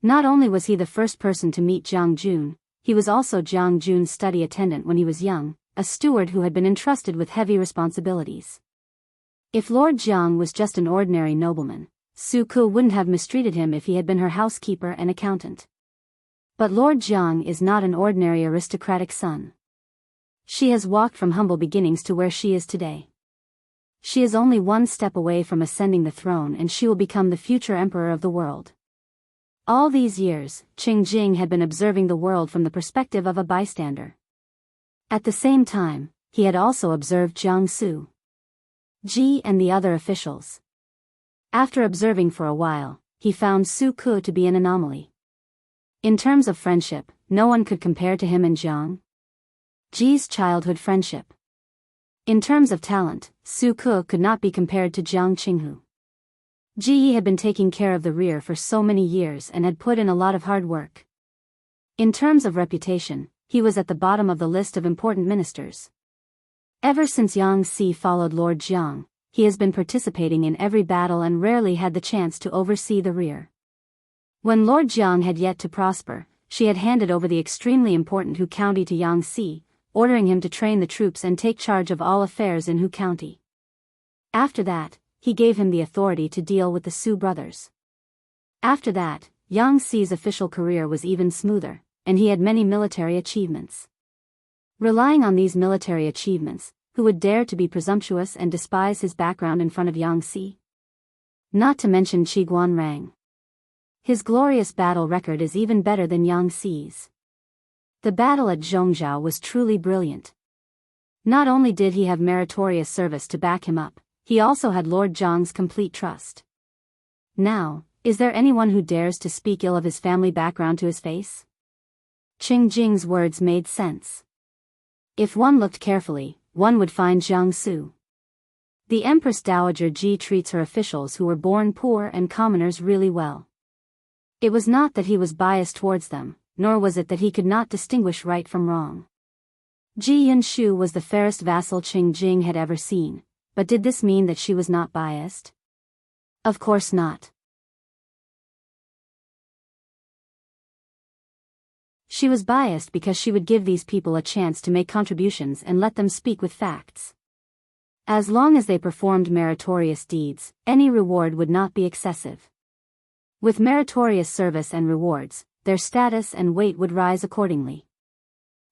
Not only was he the first person to meet Jiang Jun, he was also Jiang Jun's study attendant when he was young, a steward who had been entrusted with heavy responsibilities. If Lord Jiang was just an ordinary nobleman, Su Ku wouldn't have mistreated him if he had been her housekeeper and accountant. But Lord Jiang is not an ordinary aristocratic son. She has walked from humble beginnings to where she is today. She is only one step away from ascending the throne, and she will become the future emperor of the world. All these years, Qing Jing had been observing the world from the perspective of a bystander. At the same time, he had also observed Jiang Su, Ji and the other officials. After observing for a while, he found Su Ku to be an anomaly. In terms of friendship, no one could compare to him and Jiang Ji's childhood friendship. In terms of talent, Su Ku could not be compared to Jiang Qinghu. Ji had been taking care of the rear for so many years and had put in a lot of hard work. In terms of reputation, he was at the bottom of the list of important ministers. Ever since Yang Si followed Lord Jiang, he has been participating in every battle and rarely had the chance to oversee the rear. When Lord Jiang had yet to prosper, she had handed over the extremely important Hu County to Yang Si, ordering him to train the troops and take charge of all affairs in Hu County. After that, he gave him the authority to deal with the Su brothers. After that, Yang Si's official career was even smoother, and he had many military achievements. Relying on these military achievements, who would dare to be presumptuous and despise his background in front of Yang Si? Not to mention Qi Guanrang. His glorious battle record is even better than Yang Si's. The battle at Zhongzhou was truly brilliant. Not only did he have meritorious service to back him up, he also had Lord Jiang's complete trust. Now, is there anyone who dares to speak ill of his family background to his face? Qing Jing's words made sense. If one looked carefully, one would find Jiang Su. The Empress Dowager Ji treats her officials who were born poor and commoners really well. It was not that he was biased towards them, nor was it that he could not distinguish right from wrong. Ji Yunshu was the fairest vassal Qing Jing had ever seen, but did this mean that she was not biased? Of course not. She was biased because she would give these people a chance to make contributions and let them speak with facts. As long as they performed meritorious deeds, any reward would not be excessive. With meritorious service and rewards, their status and weight would rise accordingly.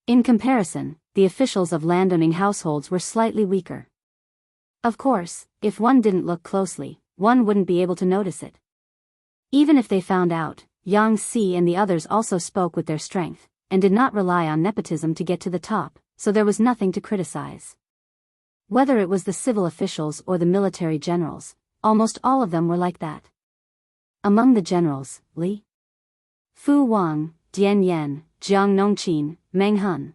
In comparison, the officials of landowning households were slightly weaker. Of course, if one didn't look closely, one wouldn't be able to notice it. Even if they found out, Yang Si and the others also spoke with their strength, and did not rely on nepotism to get to the top, so there was nothing to criticize. Whether it was the civil officials or the military generals, almost all of them were like that. Among the generals, Li Fu Wang, Dian Yan, Jiang Nongqin, Meng Hun.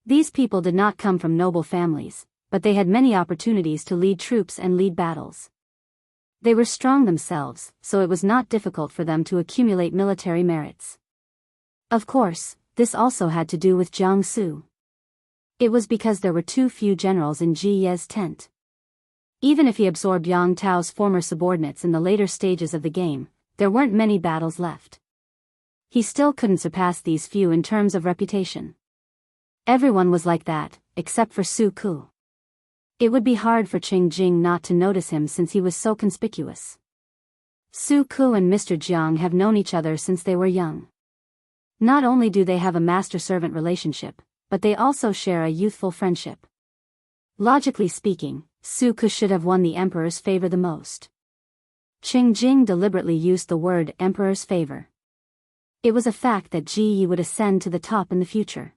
These people did not come from noble families, but they had many opportunities to lead troops and lead battles. They were strong themselves, so it was not difficult for them to accumulate military merits. Of course, this also had to do with Jiang Su. It was because there were too few generals in Ji Ye's tent. Even if he absorbed Yang Tao's former subordinates in the later stages of the game, there weren't many battles left. He still couldn't surpass these few in terms of reputation. Everyone was like that, except for Su Ku. It would be hard for Qing Jing not to notice him since he was so conspicuous. Su Ku and Mr. Jiang have known each other since they were young. Not only do they have a master-servant relationship, but they also share a youthful friendship. Logically speaking, Su Ku should have won the emperor's favor the most. Qing Jing deliberately used the word emperor's favor. It was a fact that Ji Yi would ascend to the top in the future.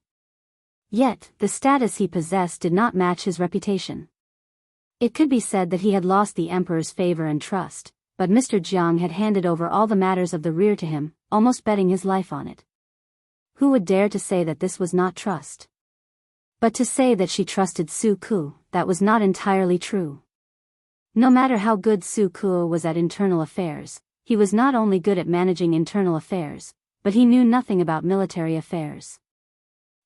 Yet, the status he possessed did not match his reputation. It could be said that he had lost the emperor's favor and trust, but Mr. Jiang had handed over all the matters of the rear to him, almost betting his life on it. Who would dare to say that this was not trust? But to say that she trusted Su Ku, that was not entirely true. No matter how good Su Ku was at internal affairs, he was not only good at managing internal affairs, but he knew nothing about military affairs.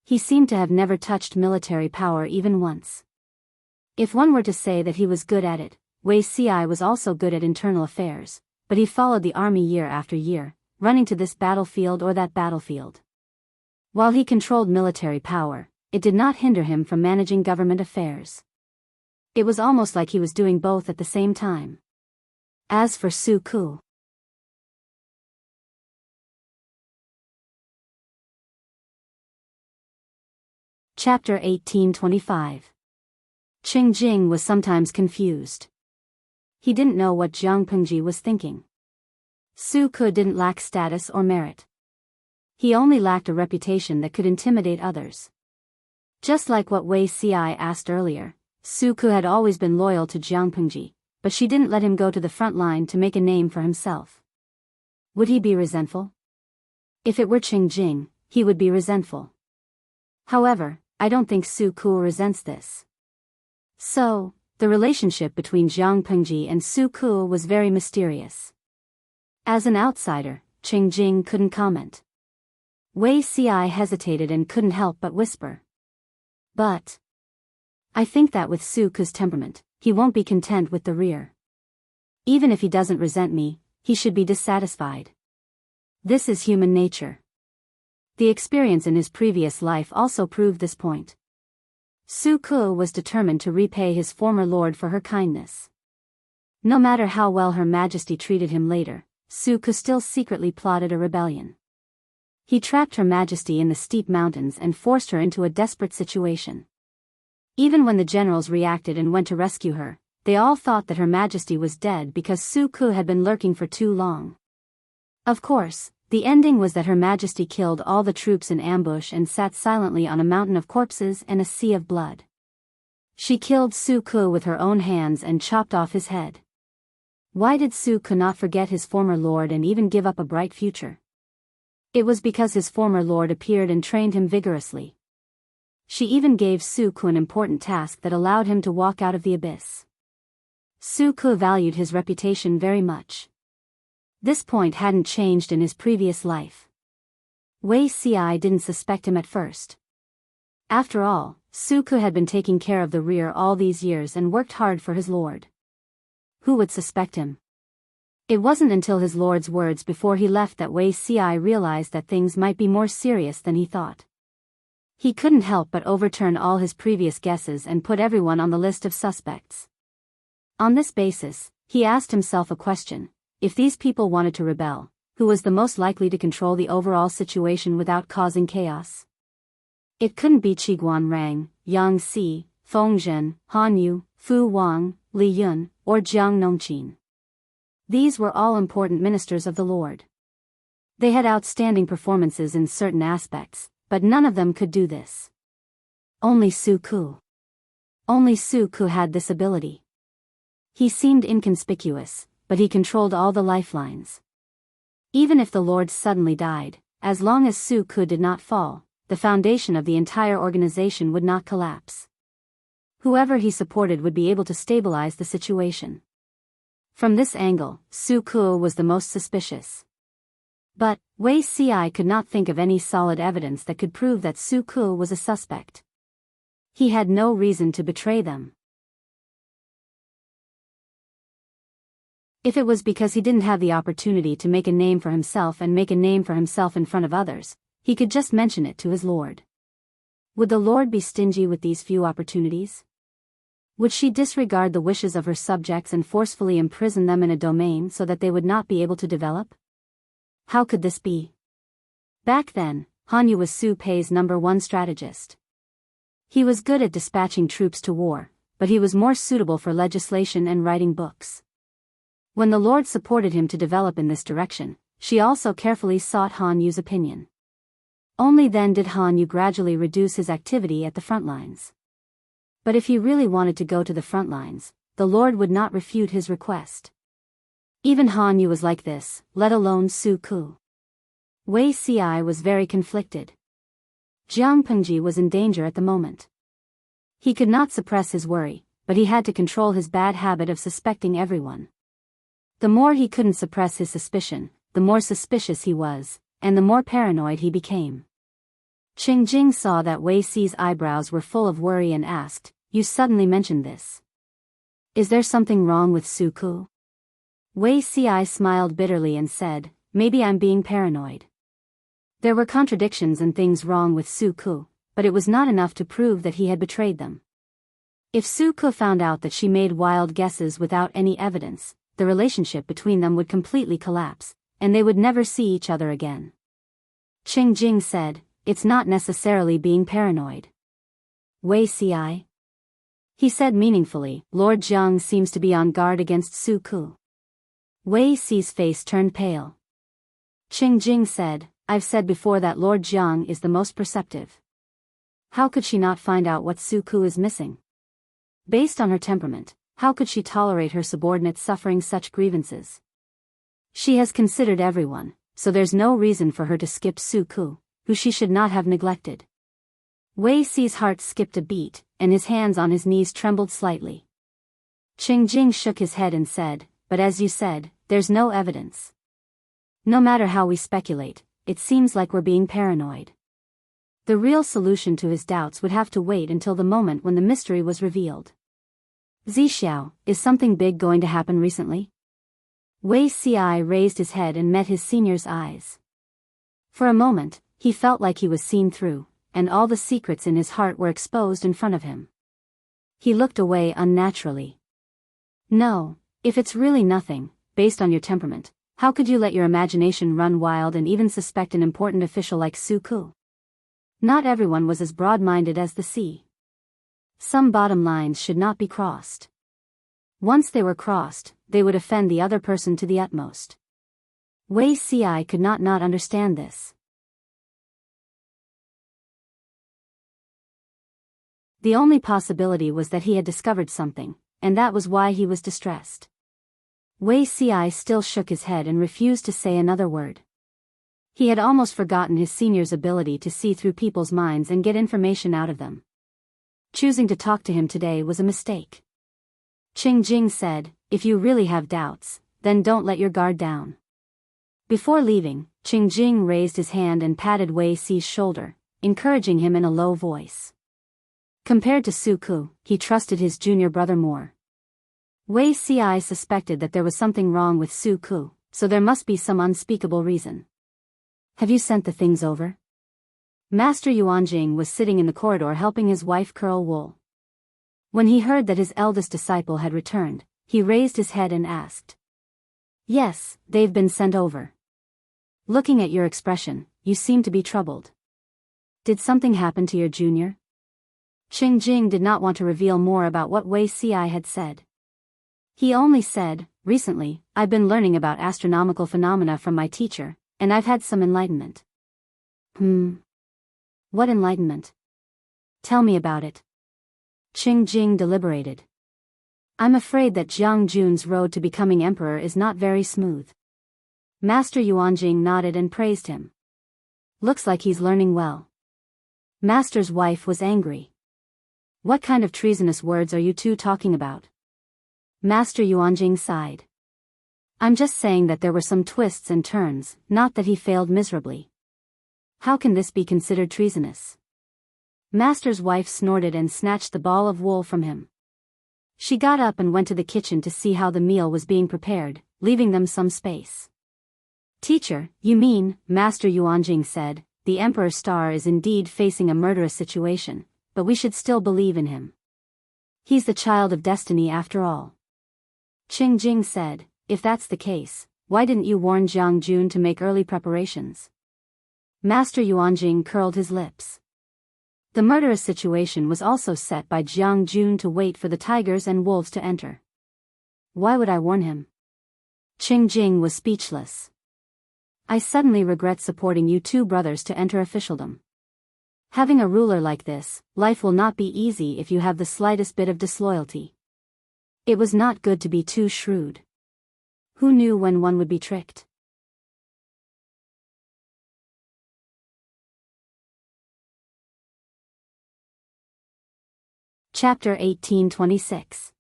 He seemed to have never touched military power even once. If one were to say that he was good at it, Wei Ci was also good at internal affairs, but he followed the army year after year, running to this battlefield or that battlefield. While he controlled military power, it did not hinder him from managing government affairs. It was almost like he was doing both at the same time. As for Su Ku, Chapter 1825. Qing Jing was sometimes confused. He didn't know what Jiang Pengji was thinking. Su Ku didn't lack status or merit. He only lacked a reputation that could intimidate others. Just like what Wei Xi asked earlier, Su Ku had always been loyal to Jiang Pengji, but she didn't let him go to the front line to make a name for himself. Would he be resentful? If it were Qing Jing, he would be resentful. However, I don't think Su Ku resents this. So, the relationship between Jiang Pengji and Su Ku was very mysterious. As an outsider, Qing Jing couldn't comment. Wei Xi hesitated and couldn't help but whisper. But I think that with Su Ku's temperament, he won't be content with the rear. Even if he doesn't resent me, he should be dissatisfied. This is human nature. The experience in his previous life also proved this point. Su Ku was determined to repay his former lord for her kindness. No matter how well Her Majesty treated him later, Su Ku still secretly plotted a rebellion. He trapped Her Majesty in the steep mountains and forced her into a desperate situation. Even when the generals reacted and went to rescue her, they all thought that Her Majesty was dead because Su Ku had been lurking for too long. Of course, the ending was that Her Majesty killed all the troops in ambush and sat silently on a mountain of corpses and a sea of blood. She killed Su Ku with her own hands and chopped off his head. Why did Su Ku not forget his former lord and even give up a bright future? It was because his former lord appeared and trained him vigorously. She even gave Su Ku an important task that allowed him to walk out of the abyss. Su Ku valued his reputation very much. This point hadn't changed in his previous life. Wei Xi didn't suspect him at first. After all, Su Ku had been taking care of the rear all these years and worked hard for his lord. Who would suspect him? It wasn't until his lord's words before he left that Wei Xi realized that things might be more serious than he thought. He couldn't help but overturn all his previous guesses and put everyone on the list of suspects. On this basis, he asked himself a question: if these people wanted to rebel, who was the most likely to control the overall situation without causing chaos? It couldn't be Qiguan Rang, Yang Si, Feng Zhen, Han Yu, Fu Wang, Li Yun, or Jiang Nongqin. These were all important ministers of the Lord. They had outstanding performances in certain aspects, but none of them could do this. Only Su Ku. Only Su Ku had this ability. He seemed inconspicuous, but he controlled all the lifelines. Even if the Lord suddenly died, as long as Su Ku did not fall, the foundation of the entire organization would not collapse. Whoever he supported would be able to stabilize the situation. From this angle, Su Ku was the most suspicious. But Wei Xi could not think of any solid evidence that could prove that Su Ku was a suspect. He had no reason to betray them. If it was because he didn't have the opportunity to make a name for himself and make a name for himself in front of others, he could just mention it to his lord. Would the Lord be stingy with these few opportunities? Would she disregard the wishes of her subjects and forcefully imprison them in a domain so that they would not be able to develop? How could this be? Back then, Han Yu was Su Pei's #1 strategist. He was good at dispatching troops to war, but he was more suitable for legislation and writing books. When the Lord supported him to develop in this direction, she also carefully sought Han Yu's opinion. Only then did Han Yu gradually reduce his activity at the front lines. But if he really wanted to go to the front lines, the Lord would not refute his request. Even Han Yu was like this, let alone Su Ku. Wei Xi was very conflicted. Jiang Pengji was in danger at the moment. He could not suppress his worry, but he had to control his bad habit of suspecting everyone. The more he couldn't suppress his suspicion, the more suspicious he was, and the more paranoid he became. Qing Jing saw that Wei Xi's eyebrows were full of worry and asked, "You suddenly mentioned this. Is there something wrong with Su Ku?" Wei Xi smiled bitterly and said, "Maybe I'm being paranoid." There were contradictions and things wrong with Su Ku, but it was not enough to prove that he had betrayed them. If Su Ku found out that she made wild guesses without any evidence, the relationship between them would completely collapse, and they would never see each other again. Qing Jing said, "It's not necessarily being paranoid." Wei Ci? He said meaningfully, "Lord Jiang seems to be on guard against Su Ku." Wei Ci's face turned pale. Qing Jing said, "I've said before that Lord Jiang is the most perceptive. How could she not find out what Su Ku is missing? Based on her temperament, how could she tolerate her subordinates suffering such grievances? She has considered everyone, so there's no reason for her to skip Su Ku, who she should not have neglected." Wei Ci's heart skipped a beat, and his hands on his knees trembled slightly. Qing Jing shook his head and said, "But as you said, there's no evidence. No matter how we speculate, it seems like we're being paranoid." The real solution to his doubts would have to wait until the moment when the mystery was revealed. "Zixiao, is something big going to happen recently?" Wei Ci raised his head and met his senior's eyes. For a moment, he felt like he was seen through, and all the secrets in his heart were exposed in front of him. He looked away unnaturally. "No, if it's really nothing, based on your temperament, how could you let your imagination run wild and even suspect an important official like Su Ku? Not everyone was as broad-minded as the sea. Some bottom lines should not be crossed. Once they were crossed, they would offend the other person to the utmost." Wei Ci could not understand this. The only possibility was that he had discovered something, and that was why he was distressed. Wei Ci still shook his head and refused to say another word. He had almost forgotten his senior's ability to see through people's minds and get information out of them. Choosing to talk to him today was a mistake. Qing Jing said, "If you really have doubts, then don't let your guard down." Before leaving, Qing Jing raised his hand and patted Wei Ci's shoulder, encouraging him in a low voice. Compared to Su Ku, he trusted his junior brother more. Wei Ci suspected that there was something wrong with Su Ku, so there must be some unspeakable reason. "Have you sent the things over?" Master Yuanjing was sitting in the corridor helping his wife curl wool. When he heard that his eldest disciple had returned, he raised his head and asked. "Yes, they've been sent over. Looking at your expression, you seem to be troubled. Did something happen to your junior?" Qing Jing did not want to reveal more about what Wei Ci had said. He only said, "Recently, I've been learning about astronomical phenomena from my teacher, and I've had some enlightenment." What enlightenment? Tell me about it." Qing Jing deliberated. "I'm afraid that Jiang Jun's road to becoming emperor is not very smooth." Master Yuanjing nodded and praised him. "Looks like he's learning well." Master's wife was angry. "What kind of treasonous words are you two talking about?" Master Yuanjing sighed. "I'm just saying that there were some twists and turns, not that he failed miserably." "How can this be considered treasonous?" Master's wife snorted and snatched the ball of wool from him. She got up and went to the kitchen to see how the meal was being prepared, leaving them some space. "Teacher, you mean," Master Yuanjing said, "the Emperor's star is indeed facing a murderous situation, but we should still believe in him. He's the child of destiny after all." Qing Jing said, "If that's the case, why didn't you warn Jiang Jun to make early preparations?" Master Yuanjing curled his lips. The murderous situation was also set by Jiang Jun to wait for the tigers and wolves to enter. Why would I warn him? Qing Jing was speechless. "I suddenly regret supporting you two brothers to enter officialdom. Having a ruler like this, life will not be easy if you have the slightest bit of disloyalty. It was not good to be too shrewd. Who knew when one would be tricked?" Chapter 1826.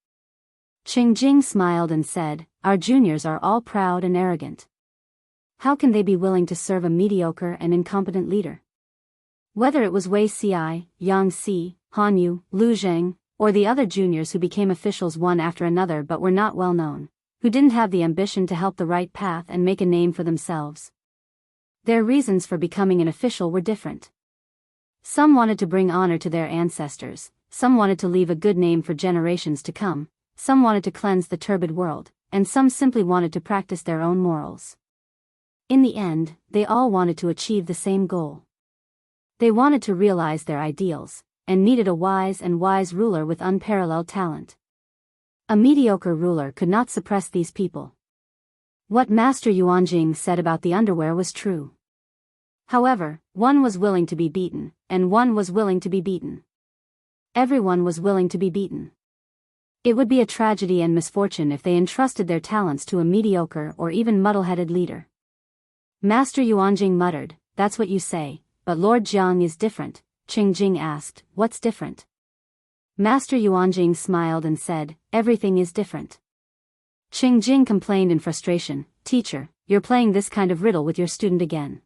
Qing Jing smiled and said, "Our juniors are all proud and arrogant. How can they be willing to serve a mediocre and incompetent leader?" Whether it was Wei Ci, Yang Si, Han Yu, Lu Zheng, or the other juniors who became officials one after another but were not well known, who didn't have the ambition to help the right path and make a name for themselves. Their reasons for becoming an official were different. Some wanted to bring honor to their ancestors, some wanted to leave a good name for generations to come, some wanted to cleanse the turbid world, and some simply wanted to practice their own morals. In the end, they all wanted to achieve the same goal. They wanted to realize their ideals, and needed a wise ruler with unparalleled talent. A mediocre ruler could not suppress these people. What Master Yuanjing said about the underwear was true. However, one was willing to be beaten, and one was willing to be beaten. Everyone was willing to be beaten. It would be a tragedy and misfortune if they entrusted their talents to a mediocre or even muddle-headed leader. Master Yuanjing muttered, "That's what you say, but Lord Jiang is different." Qingjing asked, "What's different?" Master Yuanjing smiled and said, "Everything is different." Qingjing complained in frustration, "Teacher, you're playing this kind of riddle with your student again."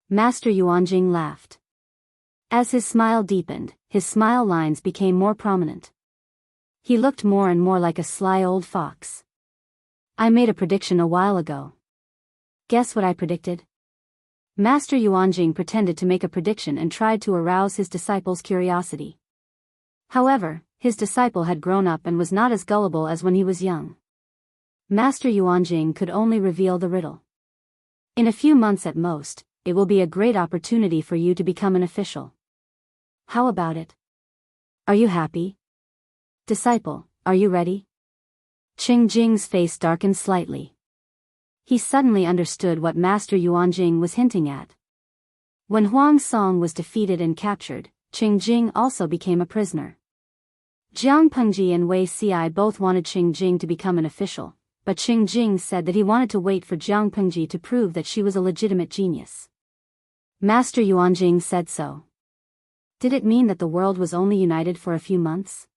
Master Yuanjing laughed. As his smile deepened, his smile lines became more prominent. He looked more and more like a sly old fox. "I made a prediction a while ago. Guess what I predicted?" Master Yuanjing pretended to make a prediction and tried to arouse his disciple's curiosity. However, his disciple had grown up and was not as gullible as when he was young. Master Yuanjing could only reveal the riddle. "In a few months at most, it will be a great opportunity for you to become an official. How about it? Are you happy? Disciple, are you ready?" Qingjing's face darkened slightly. He suddenly understood what Master Yuanjing was hinting at. When Huang Song was defeated and captured, Qingjing also became a prisoner. Jiang Pengji and Wei Ci both wanted Qingjing to become an official, but Qingjing said that he wanted to wait for Jiang Pengji to prove that she was a legitimate genius. Master Yuanjing said so. Did it mean that the world was only united for a few months?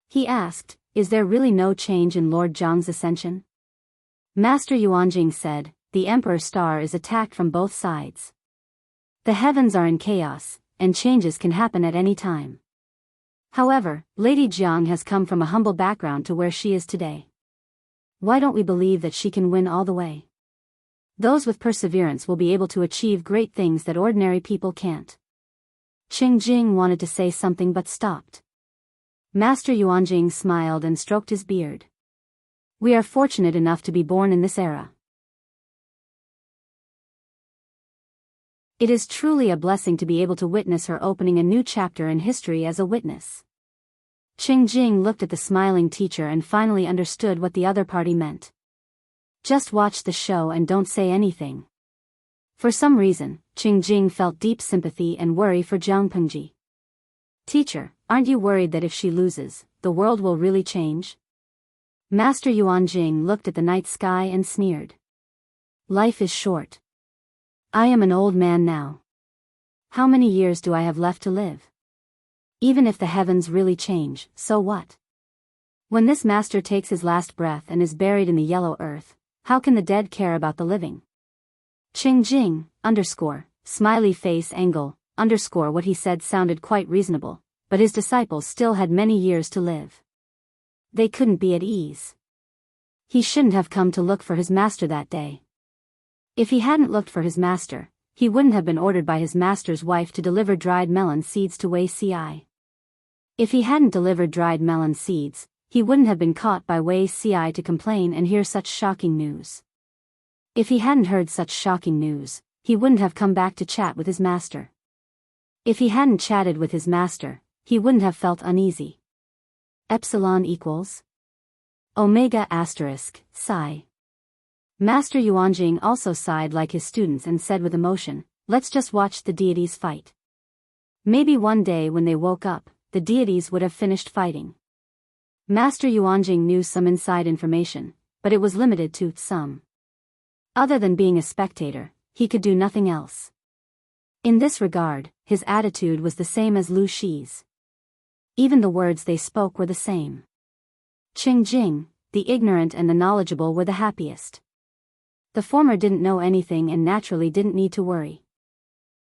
He asked, "Is there really no change in Lord Jiang's ascension?" Master Yuanjing said, "The Emperor's star is attacked from both sides. The heavens are in chaos, and changes can happen at any time. However, Lady Jiang has come from a humble background to where she is today. Why don't we believe that she can win all the way? Those with perseverance will be able to achieve great things that ordinary people can't." Qingjing wanted to say something but stopped. Master Yuanjing smiled and stroked his beard. "We are fortunate enough to be born in this era. It is truly a blessing to be able to witness her opening a new chapter in history as a witness." Qingjing looked at the smiling teacher and finally understood what the other party meant. Just watch the show and don't say anything. For some reason, Qingjing felt deep sympathy and worry for Jiang Pengji. "Teacher, aren't you worried that if she loses, the world will really change?" Master Yuanjing looked at the night sky and sneered. "Life is short. I am an old man now. How many years do I have left to live? Even if the heavens really change, so what? When this master takes his last breath and is buried in the yellow earth, how can the dead care about the living?" Qingjing, smiley face angle, what he said sounded quite reasonable, but his disciples still had many years to live. They couldn't be at ease. He shouldn't have come to look for his master that day. If he hadn't looked for his master, he wouldn't have been ordered by his master's wife to deliver dried melon seeds to Wei Ci. If he hadn't delivered dried melon seeds, he wouldn't have been caught by Wei Ci to complain and hear such shocking news. If he hadn't heard such shocking news, he wouldn't have come back to chat with his master. If he hadn't chatted with his master, he wouldn't have felt uneasy. Epsilon equals Omega asterisk, psi. Master Yuanjing also sighed like his students and said with emotion, "Let's just watch the deities fight." Maybe one day when they woke up, the deities would have finished fighting. Master Yuanjing knew some inside information, but it was limited to some. Other than being a spectator, he could do nothing else. In this regard, his attitude was the same as Lu Shi's. Even the words they spoke were the same. Qingjing, the ignorant and the knowledgeable were the happiest. The former didn't know anything and naturally didn't need to worry.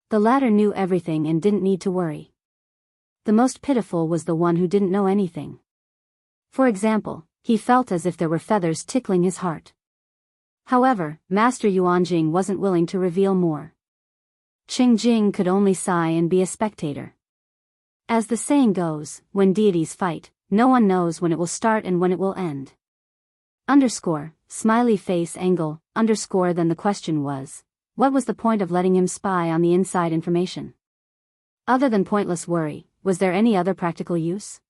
The latter knew everything and didn't need to worry. The most pitiful was the one who didn't know anything. For example, he felt as if there were feathers tickling his heart. However, Master Yuanjing wasn't willing to reveal more. Qingjing could only sigh and be a spectator. As the saying goes, when deities fight, no one knows when it will start and when it will end. Smiley face angle, then the question was, what was the point of letting him spy on the inside information? Other than pointless worry, was there any other practical use?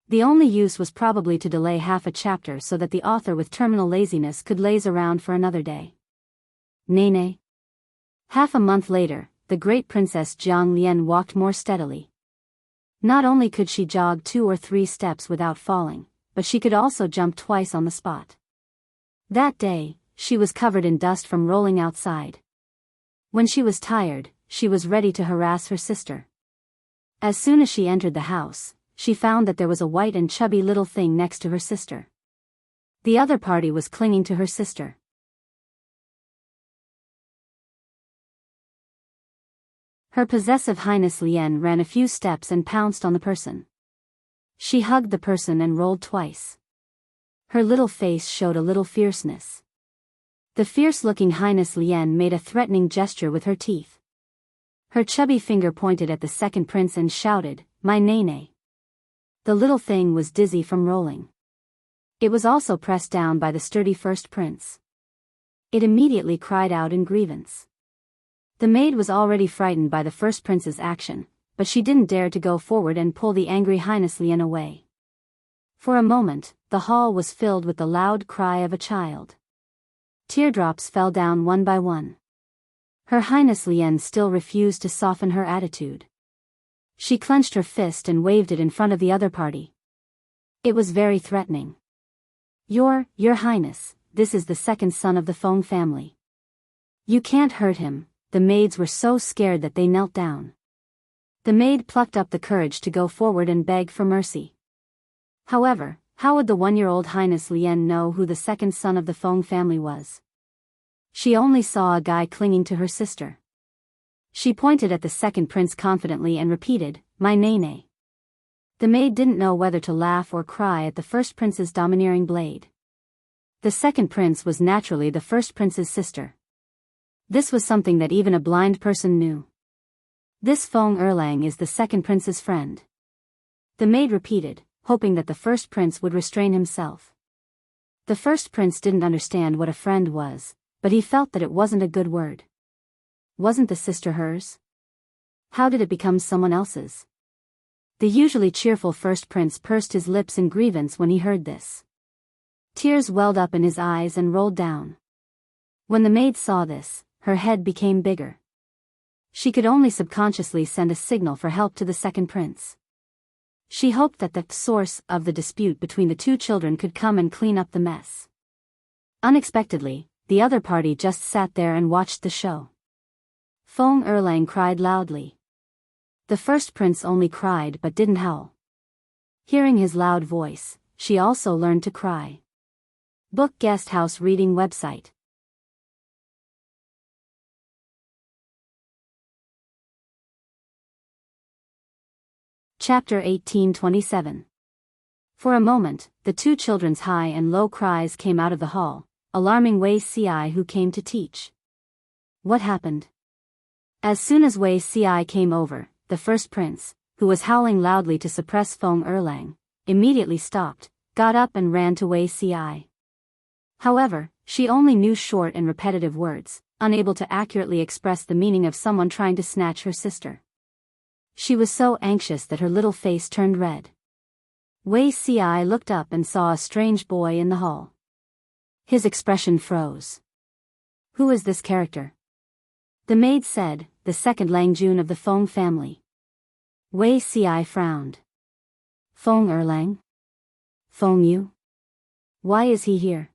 The only use was probably to delay half a chapter so that the author with terminal laziness could laze around for another day. Nene. Half a month later, the great Princess Jiang Lian walked more steadily. Not only could she jog 2 or 3 steps without falling, but she could also jump twice on the spot. That day, she was covered in dust from rolling outside. When she was tired, she was ready to harass her sister. As soon as she entered the house, she found that there was a white and chubby little thing next to her sister. The other party was clinging to her sister. Her possessive Highness Lian ran a few steps and pounced on the person. She hugged the person and rolled twice. Her little face showed a little fierceness. The fierce-looking Highness Lian made a threatening gesture with her teeth. Her chubby finger pointed at the second prince and shouted, "My nene." The little thing was dizzy from rolling. It was also pressed down by the sturdy first prince. It immediately cried out in grievance. The maid was already frightened by the first prince's action, but she didn't dare to go forward and pull the angry Highness Lian away. For a moment, the hall was filled with the loud cry of a child. Teardrops fell down one by one. Her Highness Lian still refused to soften her attitude. She clenched her fist and waved it in front of the other party. It was very threatening. Your Highness, this is the second son of the Feng family. You can't hurt him." The maids were so scared that they knelt down. The maid plucked up the courage to go forward and beg for mercy. However, how would the 1-year-old Highness Lian know who the second son of the Feng family was? She only saw a guy clinging to her sister. She pointed at the second prince confidently and repeated, "My nene." The maid didn't know whether to laugh or cry at the first prince's domineering blade. The second prince was naturally the first prince's sister. This was something that even a blind person knew. This Feng Erlang is the second prince's friend. The maid repeated, hoping that the first prince would restrain himself. The first prince didn't understand what a friend was, but he felt that it wasn't a good word. Wasn't the sister hers? How did it become someone else's? The usually cheerful first prince pursed his lips in grievance when he heard this. Tears welled up in his eyes and rolled down. When the maid saw this, her head became bigger. She could only subconsciously send a signal for help to the second prince. She hoped that the source of the dispute between the two children could come and clean up the mess. Unexpectedly, the other party just sat there and watched the show. Feng Erlang cried loudly. The first prince only cried but didn't howl. Hearing his loud voice, she also learned to cry. Book Guest House Reading Website. Chapter 1827. For a moment, the two children's high and low cries came out of the hall, alarming Wei Ci who came to teach. What happened? As soon as Wei Ci came over, the first prince, who was howling loudly to suppress Feng Erlang, immediately stopped, got up and ran to Wei Ci. However, she only knew short and repetitive words, unable to accurately express the meaning of someone trying to snatch her sister. She was so anxious that her little face turned red. Wei Ci looked up and saw a strange boy in the hall. His expression froze. Who is this character? The maid said, the second Langjun of the Feng family. Wei Ci frowned. Feng Erlang? Feng Yu? Why is he here?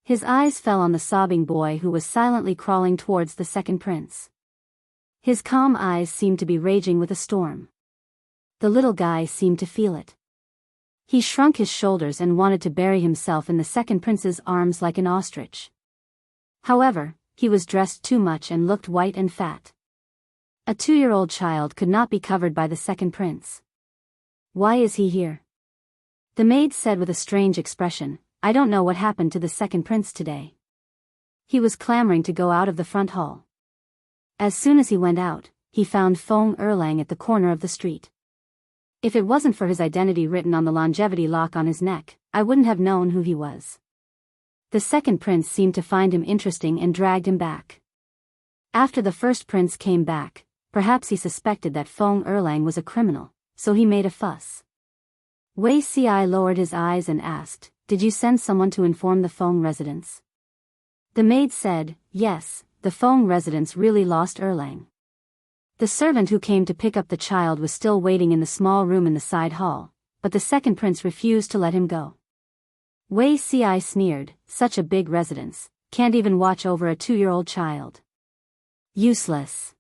His eyes fell on the sobbing boy who was silently crawling towards the second prince. His calm eyes seemed to be raging with a storm. The little guy seemed to feel it. He shrunk his shoulders and wanted to bury himself in the second prince's arms like an ostrich. However, he was dressed too much and looked white and fat. A 2-year-old child could not be covered by the second prince. Why is he here? The maid said with a strange expression, I don't know what happened to the second prince today. He was clamoring to go out of the front hall. As soon as he went out, he found Feng Erlang at the corner of the street. If it wasn't for his identity written on the longevity lock on his neck, I wouldn't have known who he was. The second prince seemed to find him interesting and dragged him back. After the first prince came back, perhaps he suspected that Feng Erlang was a criminal, so he made a fuss. Wei Ci lowered his eyes and asked, "Did you send someone to inform the Feng residents?" The maid said, "Yes, the Feng residents really lost Erlang." The servant who came to pick up the child was still waiting in the small room in the side hall, but the second prince refused to let him go. Wei Ci sneered, "Such a big residence, can't even watch over a 2-year-old child. Useless."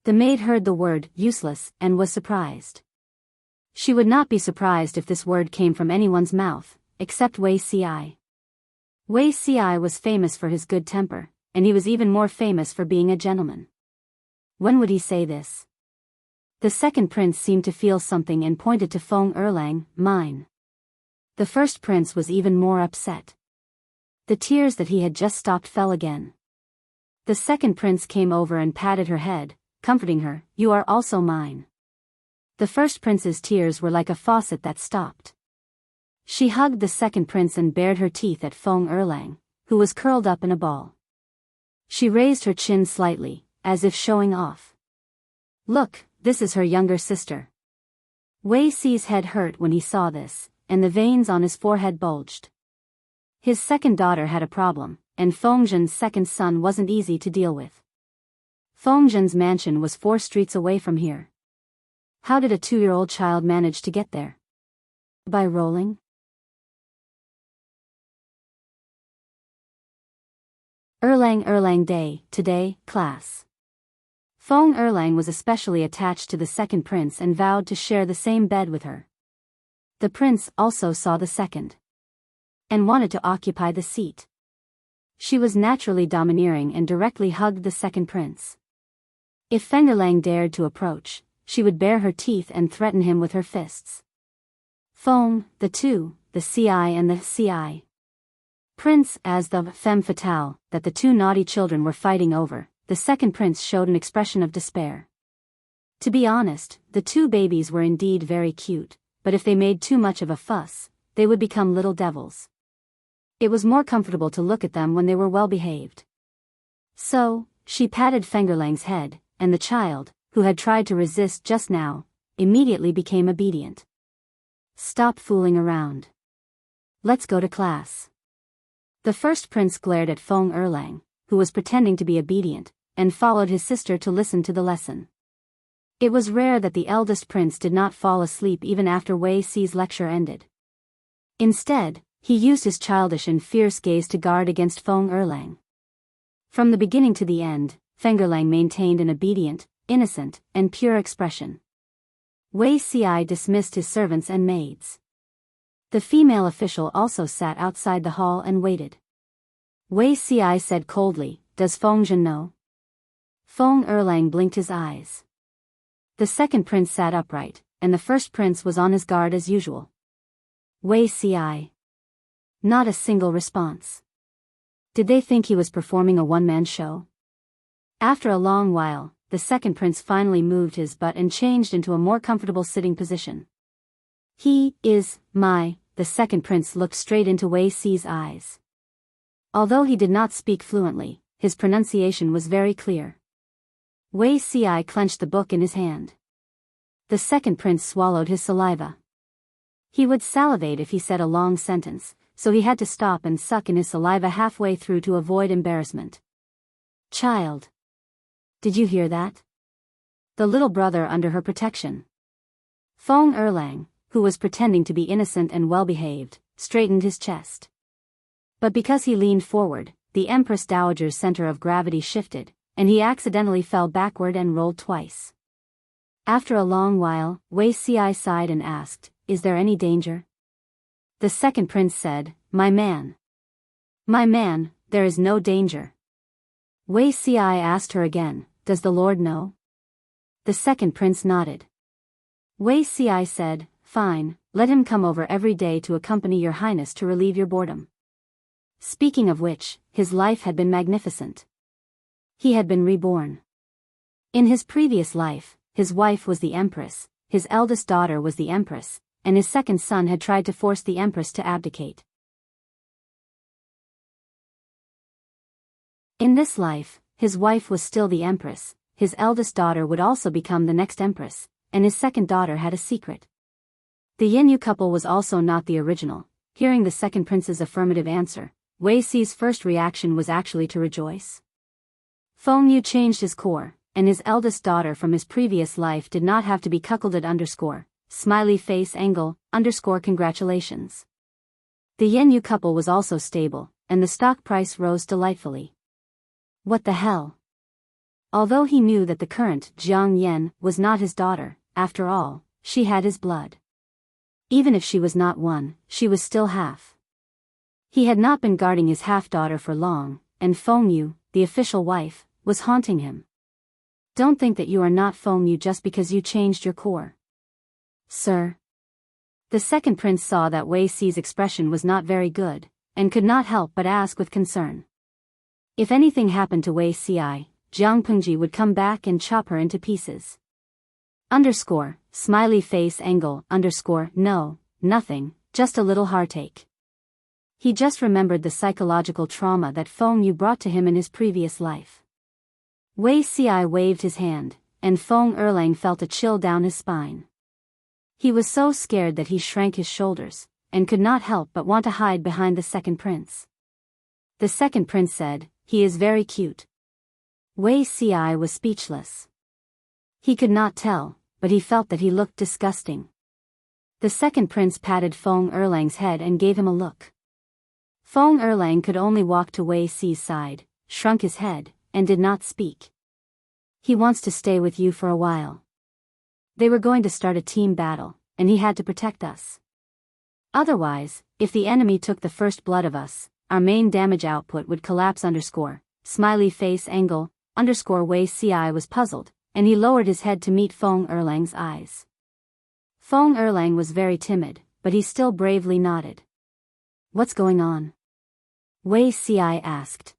The maid heard the word useless and was surprised. She would not be surprised if this word came from anyone's mouth, except Wei Ci. Wei Ci was famous for his good temper, and he was even more famous for being a gentleman. When would he say this? The second prince seemed to feel something and pointed to Feng Erlang, "Mine." The first prince was even more upset. The tears that he had just stopped fell again. The second prince came over and patted her head, comforting her, "You are also mine." The first prince's tears were like a faucet that stopped. She hugged the second prince and bared her teeth at Feng Erlang, who was curled up in a ball. She raised her chin slightly, as if showing off. "Look, this is her younger sister." Wei Ci's head hurt when he saw this, and the veins on his forehead bulged. His second daughter had a problem, and Fengzhen's second son wasn't easy to deal with. Fengzhen's mansion was 4 streets away from here. How did a 2-year-old child manage to get there? By rolling? Erlang Day, today, class. Feng Erlang was especially attached to the second prince and vowed to share the same bed with her. The prince also saw the second and wanted to occupy the seat. She was naturally domineering and directly hugged the second prince. If Feng Erlang dared to approach, she would bare her teeth and threaten him with her fists. Feng, the two, the Ci and the Ci. Prince as the femme fatale that the 2 naughty children were fighting over, the second prince showed an expression of despair. To be honest, the 2 babies were indeed very cute, but if they made too much of a fuss, they would become little devils. It was more comfortable to look at them when they were well behaved. So, she patted Feng Erlang's head, and the child, who had tried to resist just now, immediately became obedient. "Stop fooling around. Let's go to class." The first prince glared at Feng Erlang, who was pretending to be obedient, and followed his sister to listen to the lesson. It was rare that the eldest prince did not fall asleep even after Wei Ci's lecture ended. Instead, he used his childish and fierce gaze to guard against Feng Erlang. From the beginning to the end, Feng Erlang maintained an obedient, innocent, and pure expression. Wei Ci dismissed his servants and maids. The female official also sat outside the hall and waited. Wei Ci said coldly, "Does Fengzhen know?" Feng Erlang blinked his eyes. The second prince sat upright, and the first prince was on his guard as usual. Wei Ci. Not a single response. Did they think he was performing a one-man show? After a long while, the second prince finally moved his butt and changed into a more comfortable sitting position. "He is the second prince looked straight into Wei Ci's eyes. Although he did not speak fluently, his pronunciation was very clear. Wei Ci clenched the book in his hand. The second prince swallowed his saliva. He would salivate if he said a long sentence, so he had to stop and suck in his saliva halfway through to avoid embarrassment. "Child. Did you hear that?" The little brother under her protection. Feng Erlang, who was pretending to be innocent and well-behaved, straightened his chest. But because he leaned forward, the Empress Dowager's center of gravity shifted, and he accidentally fell backward and rolled twice. After a long while, Wei Ci sighed and asked, "Is there any danger?" The second prince said, My man, there is no danger." Wei Ci asked her again, "Does the Lord know?" The second prince nodded. Wei Ci said, "Fine, let him come over every day to accompany your highness to relieve your boredom." Speaking of which, his life had been magnificent. He had been reborn. In his previous life, his wife was the Empress, his eldest daughter was the Empress, and his second son had tried to force the Empress to abdicate. In this life, his wife was still the Empress, his eldest daughter would also become the next Empress, and his second daughter had a secret. The Yin-Yu couple was also not the original. Hearing the second prince's affirmative answer, Wei Si's first reaction was actually to rejoice. Feng Yu changed his core, and his eldest daughter from his previous life did not have to be cuckolded _ smiley face angle _ congratulations. The Yin-Yu couple was also stable, and the stock price rose delightfully. What the hell? Although he knew that the current Jiang Yan was not his daughter, after all, she had his blood. Even if she was not one, she was still half. He had not been guarding his half-daughter for long, and Feng Yu, the official wife, was haunting him. Don't think that you are not Feng Yu just because you changed your core. Sir. The second prince saw that Wei Si's expression was not very good, and could not help but ask with concern. If anything happened to Wei Si, Jiang Pengji would come back and chop her into pieces. Smiley face angle no, nothing, just a little heartache. He just remembered the psychological trauma that Feng Yu brought to him in his previous life. Wei Si waved his hand, and Feng Erlang felt a chill down his spine. He was so scared that he shrank his shoulders, and could not help but want to hide behind the second prince. The second prince said, "He is very cute." Wei Si was speechless. He could not tell, but he felt that he looked disgusting. The second prince patted Feng Erlang's head and gave him a look. Feng Erlang could only walk to Wei Si's side, shrunk his head, and did not speak. He wants to stay with you for a while. They were going to start a team battle, and he had to protect us. Otherwise, if the enemy took the first blood of us, our main damage output would collapse _ smiley face angle _ Wei Si was puzzled, and he lowered his head to meet Feng Erlang's eyes. Feng Erlang was very timid, but he still bravely nodded. What's going on? Wei Si asked.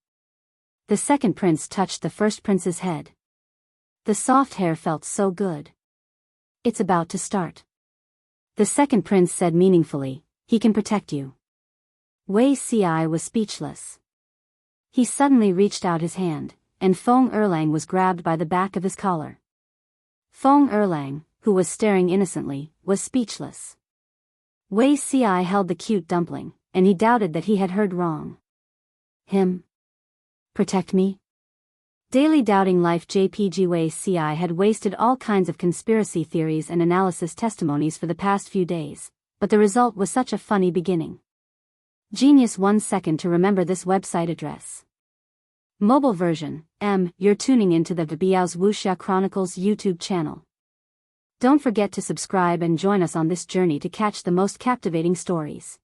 The second prince touched the first prince's head. The soft hair felt so good. It's about to start. The second prince said meaningfully, he can protect you. Wei Si was speechless. He suddenly reached out his hand, and Feng Erlang was grabbed by the back of his collar. Feng Erlang, who was staring innocently, was speechless. Wei Si held the cute dumpling, and he doubted that he had heard wrong. Him? Protect me? Daily Doubting Life JPG. Wei Si had wasted all kinds of conspiracy theories and analysis testimonies for the past few days, but the result was such a funny beginning. Genius. 1 second to remember this website address. Mobile version, you're tuning into the Biyao's Wuxia Chronicles YouTube channel. Don't forget to subscribe and join us on this journey to catch the most captivating stories.